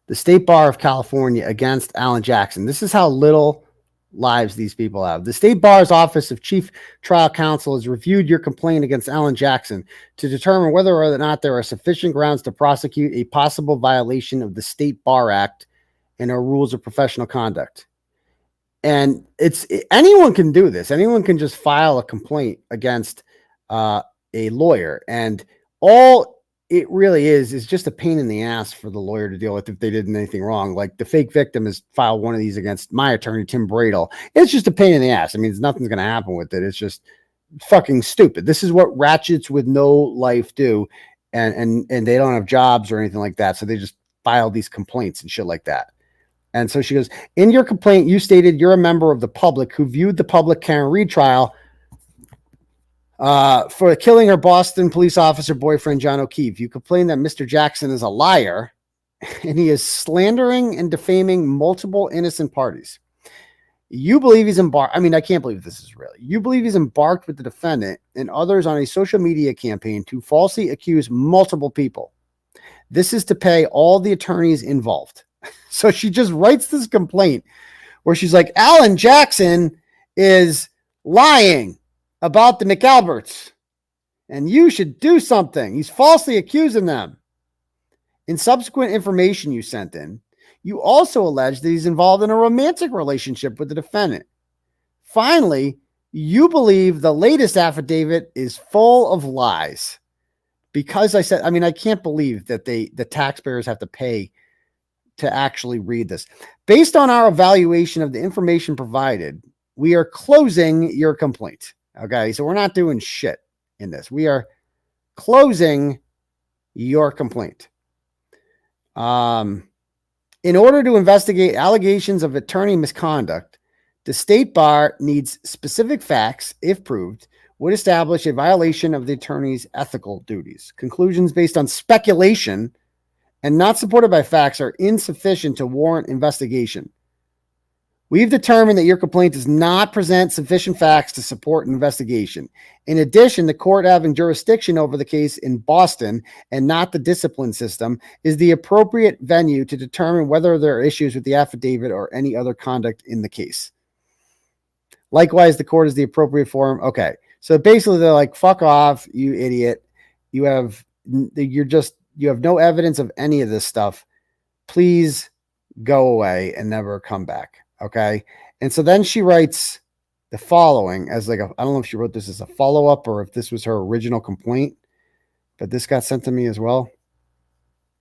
Speaker 7: the State Bar of California, against Alan Jackson. This is how little lives these people have. The State Bar's Office of Chief Trial Counsel has reviewed your complaint against Alan Jackson to determine whether or not there are sufficient grounds to prosecute a possible violation of the State Bar Act and our rules of professional conduct. And anyone can do this. Anyone can just file a complaint against a lawyer, and all it really is just a pain in the ass for the lawyer to deal with if they did anything wrong. Like the fake victim has filed one of these against my attorney, Tim Bradel. It's just a pain in the ass. I mean, nothing's going to happen with it. It's just fucking stupid. This is what ratchets with no life do. And they don't have jobs or anything like that. So they just file these complaints and shit like that. And so she goes, in your complaint, you stated you're a member of the public who viewed the public Karen Reed trial for killing her Boston police officer boyfriend, John O'Keefe. You complain that Mr. Jackson is a liar and he is slandering and defaming multiple innocent parties. You believe he's embarked. I mean, I can't believe this is real. You believe he's embarked with the defendant and others on a social media campaign to falsely accuse multiple people. This is to pay all the attorneys involved. So she just writes this complaint where she's like, Alan Jackson is lying about the McAlberts, and you should do something. He's falsely accusing them. In subsequent information you sent in, you also allege that he's involved in a romantic relationship with the defendant. Finally, you believe the latest affidavit is full of lies. Because I said, I mean, I can't believe that the taxpayers have to pay to actually read this. Based on our evaluation of the information provided, we are closing your complaint. Okay, so we're not doing shit in this. We are closing your complaint. In order to investigate allegations of attorney misconduct, the State Bar needs specific facts, if proved, would establish a violation of the attorney's ethical duties. Conclusions based on speculation and not supported by facts are insufficient to warrant investigation. We've determined that your complaint does not present sufficient facts to support an investigation. In addition, the court having jurisdiction over the case in Boston and not the discipline system is the appropriate venue to determine whether there are issues with the affidavit or any other conduct in the case. Likewise, the court is the appropriate forum. Okay. So basically they're like, fuck off, you idiot. You have no evidence of any of this stuff. Please go away and never come back. Okay. And so then she writes the following as like, I don't know if she wrote this as a follow-up or if this was her original complaint, but this got sent to me as well.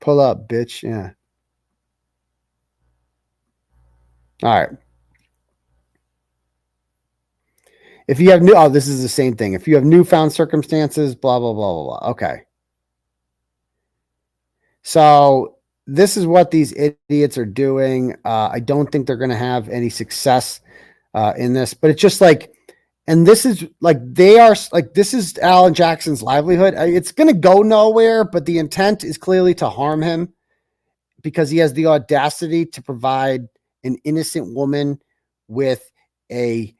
Speaker 7: Pull up, bitch. Yeah. All right. If you have this is the same thing. If you have newfound circumstances, blah, blah, blah, blah, blah. Okay. So this is what these idiots are doing. I don't think they're going to have any success in this, but it's just like, and this is like, this is Alan Jackson's livelihood. It's going to go nowhere, but the intent is clearly to harm him because he has the audacity to provide an innocent woman with a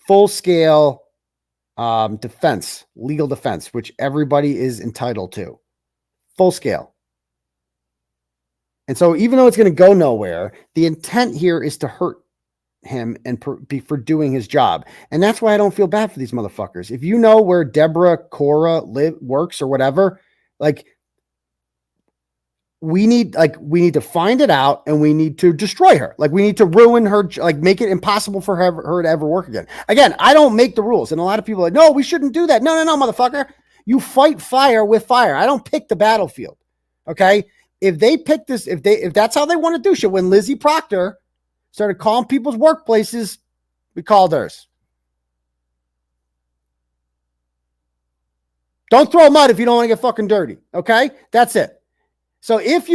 Speaker 7: full-scale defense, legal defense, which everybody is entitled to. Full scale. And so even though it's going to go nowhere, the intent here is to hurt him and for doing his job. And that's why I don't feel bad for these motherfuckers. If you know where Deborah Khora works or whatever, like we need to find it out and we need to destroy her. Like we need to ruin her, like make it impossible for her to ever work again. Again, I don't make the rules. And a lot of people are like, no, we shouldn't do that. No, motherfucker. You fight fire with fire. I don't pick the battlefield. Okay. If they pick this, if that's how they want to do shit, when Lizzie Proctor started calling people's workplaces, we called hers. Don't throw mud if you don't want to get fucking dirty. Okay. That's it. So if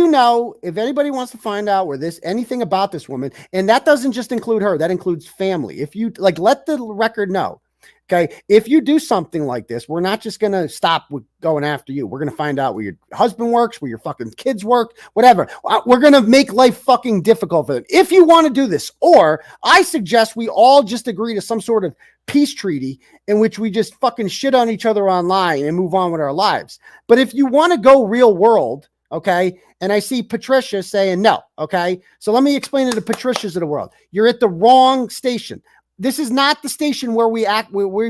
Speaker 7: anybody wants to find out anything about this woman, and that doesn't just include her, that includes family. If you let the record know, okay, if you do something like this, we're not just going to stop with going after you. We're going to find out where your husband works, where your fucking kids work, whatever. We're going to make life fucking difficult for them. If you want to do this, or I suggest we all just agree to some sort of peace treaty in which we just fucking shit on each other online and move on with our lives. But if you want to go real world, okay. And I see Patricia saying no. Okay. So let me explain to the Patricias of the world. You're at the wrong station. This is not the station where we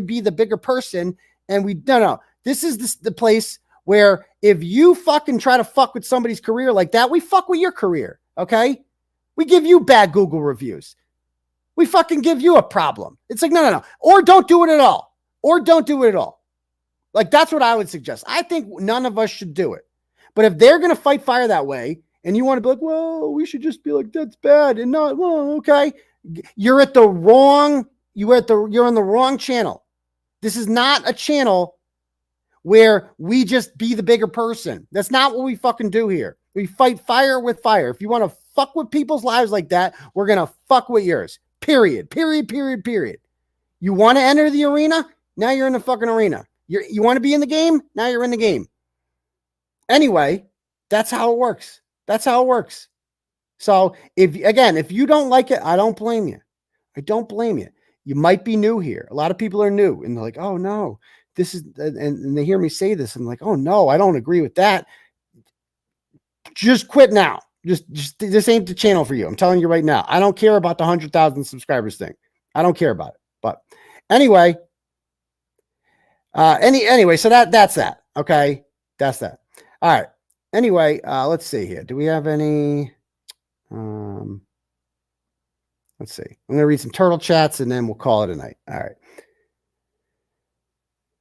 Speaker 7: be the bigger person. And no. This is the place where if you fucking try to fuck with somebody's career like that, we fuck with your career. Okay. We give you bad Google reviews. We fucking give you a problem. It's like, no. Or don't do it at all. Like that's what I would suggest. I think none of us should do it. But if they're going to fight fire that way and you want to be like, well, we should just be like, that's bad. And not, well, okay. You're on the wrong channel. This is not a channel where we just be the bigger person. That's not what we fucking do here. We fight fire with fire. If you want to fuck with people's lives like that, we're going to fuck with yours. Period. You want to enter the arena? Now you're in the fucking arena. You want to be in the game? Now you're in the game. Anyway, that's how it works. So if you don't like it, I don't blame you. You might be new here. A lot of people are new and they're like, oh no, this is, and they hear me say this. I'm like, oh no, I don't agree with that. Just quit now. Just this ain't the channel for you. I'm telling you right now. I don't care about the 100,000 subscribers thing. I don't care about it. But anyway, so that's that. Okay. That's that. All right. Anyway, let's see here. Do we have any? Let's see. I'm going to read some turtle chats and then we'll call it a night. All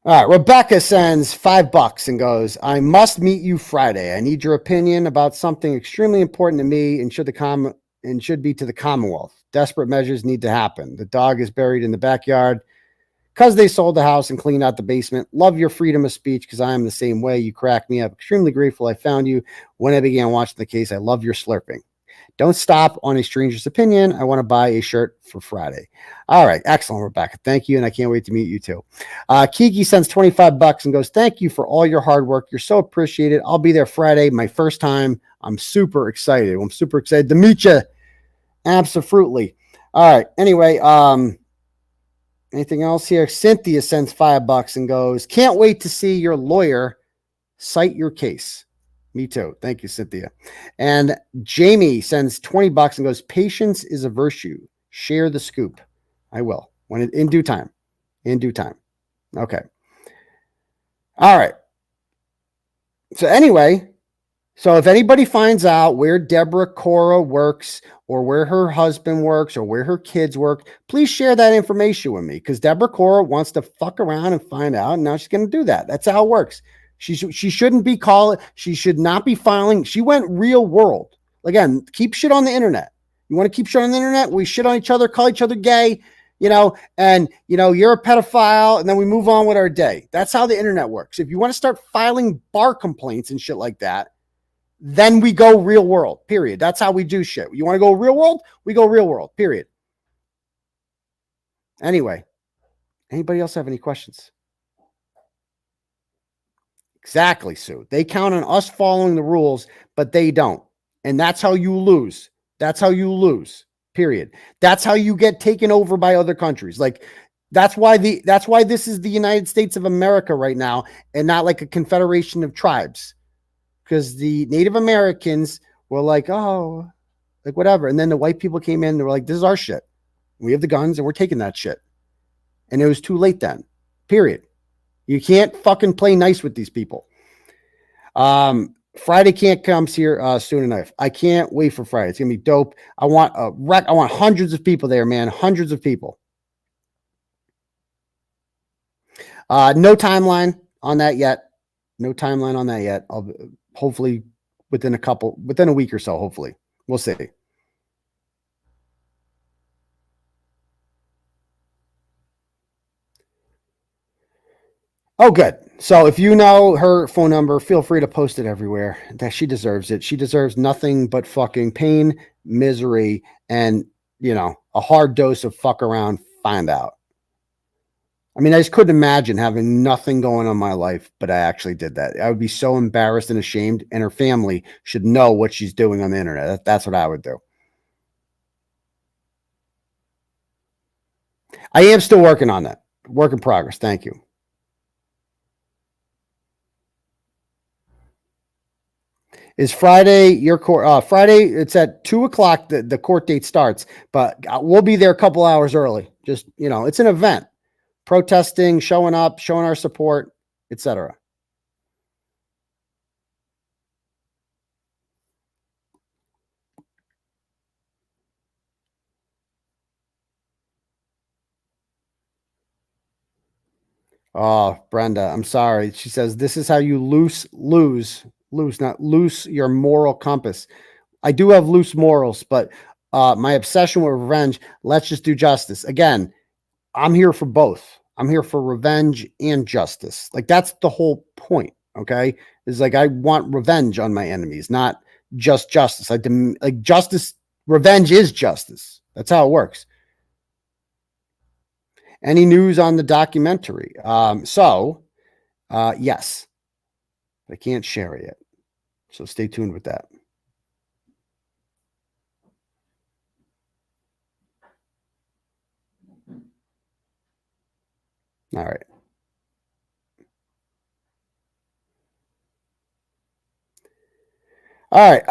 Speaker 7: right. Rebecca sends $5 and goes, I must meet you Friday. I need your opinion about something extremely important to me and should be to the Commonwealth. Desperate measures need to happen. The dog is buried in the backyard because they sold the house and cleaned out the basement. Love your freedom of speech because I am the same way. You crack me up. Extremely grateful I found you when I began watching the case. I love your slurping. Don't stop on a stranger's opinion. I want to buy a shirt for Friday. All right. Excellent, Rebecca. Thank you. And I can't wait to meet you too. Kiki sends $25 and goes, thank you for all your hard work. You're so appreciated. I'll be there Friday. My first time. I'm super excited. To meet you. Absolutely. All right. Anyway, anything else here? Cynthia sends $5 and goes, can't wait to see your lawyer cite your case. Me too. Thank you, Cynthia. And Jamie sends $20 and goes, patience is a virtue. Share the scoop. I will. In due time. Okay. All right. So anyway, if anybody finds out where Deborah Khora works or where her husband works or where her kids work, please share that information with me because Deborah Khora wants to fuck around and find out. And now she's going to do that. That's how it works. She shouldn't be calling. She should not be filing. She went real world. Again, keep shit on the internet. You want to keep shit on the internet? We shit on each other, call each other gay, and you're a pedophile. And then we move on with our day. That's how the internet works. If you want to start filing bar complaints and shit like that, then we go real world, period. That's how we do shit. You want to go real world? We go real world, period. Anyway, anybody else have any questions? Exactly, Sue. They count on us following the rules, but they don't. And that's how you lose. Period. That's how you get taken over by other countries. Like that's why this is the United States of America right now and not like a confederation of tribes. Because the Native Americans were like, oh, like whatever. And then the white people came in and they were like, this is our shit. We have the guns and we're taking that shit. And it was too late then, period. You can't fucking play nice with these people. Friday can't come here soon enough. I can't wait for Friday. It's gonna be dope. I want I want hundreds of people there, man. Hundreds of people. No timeline on that yet. No timeline on that yet. I'll hopefully within a week or so. Hopefully, we'll see. Oh, good. So if you know her phone number, feel free to post it everywhere. That she deserves it. She deserves nothing but fucking pain, misery, and, you know, a hard dose of fuck around, find out. I mean, I just couldn't imagine having nothing going on in my life, but I actually did that. I would be so embarrassed and ashamed, and her family should know what she's doing on the internet. That's what I would do. I am still working on that. Work in progress. Thank you. Is Friday your court? Friday, it's at 2:00. The court date starts, but we'll be there a couple hours early. Just, you know, it's an event. Protesting, showing up, showing our support, etc. Oh, Brenda, I'm sorry. She says, this is how you lose, not loose your moral compass. I do have loose morals, but my obsession with revenge, let's just do justice. Again, I'm here for both. I'm here for revenge and justice. Like, that's the whole point. Okay. Is like, I want revenge on my enemies, not just justice. Like justice, revenge is justice. That's how it works. Any news on the documentary? Yes, I can't share it yet. So stay tuned with that. All right. All right.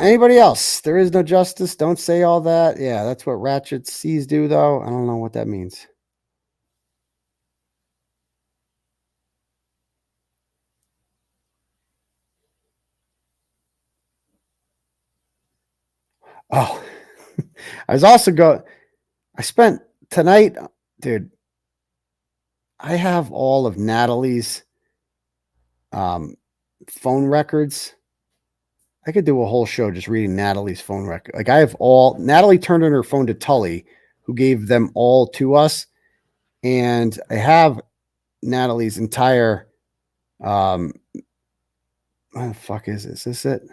Speaker 7: Anybody else? There is no justice. Don't say all that. Yeah, that's what ratchet C's do, though. I don't know what that means. Oh, I spent tonight, dude. I have all of Natalie's phone records. I could do a whole show just reading Natalie's phone record. Like, I have Natalie turned in her phone to Tully, who gave them all to us. And I have Natalie's entire, what the fuck is this? Is this it?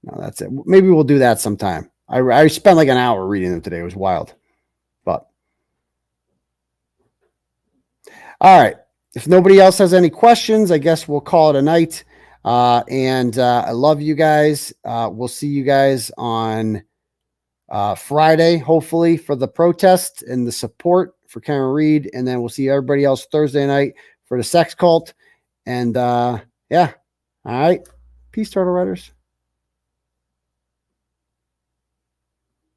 Speaker 7: No, that's it. Maybe we'll do that sometime. I spent like an hour reading them today. It was wild. But all right. If nobody else has any questions, I guess we'll call it a night. I love you guys. We'll see you guys on Friday, hopefully, for the protest and the support for Karen Reed. And then we'll see everybody else Thursday night for the sex cult. And yeah. All right. Peace, Turtle Riders.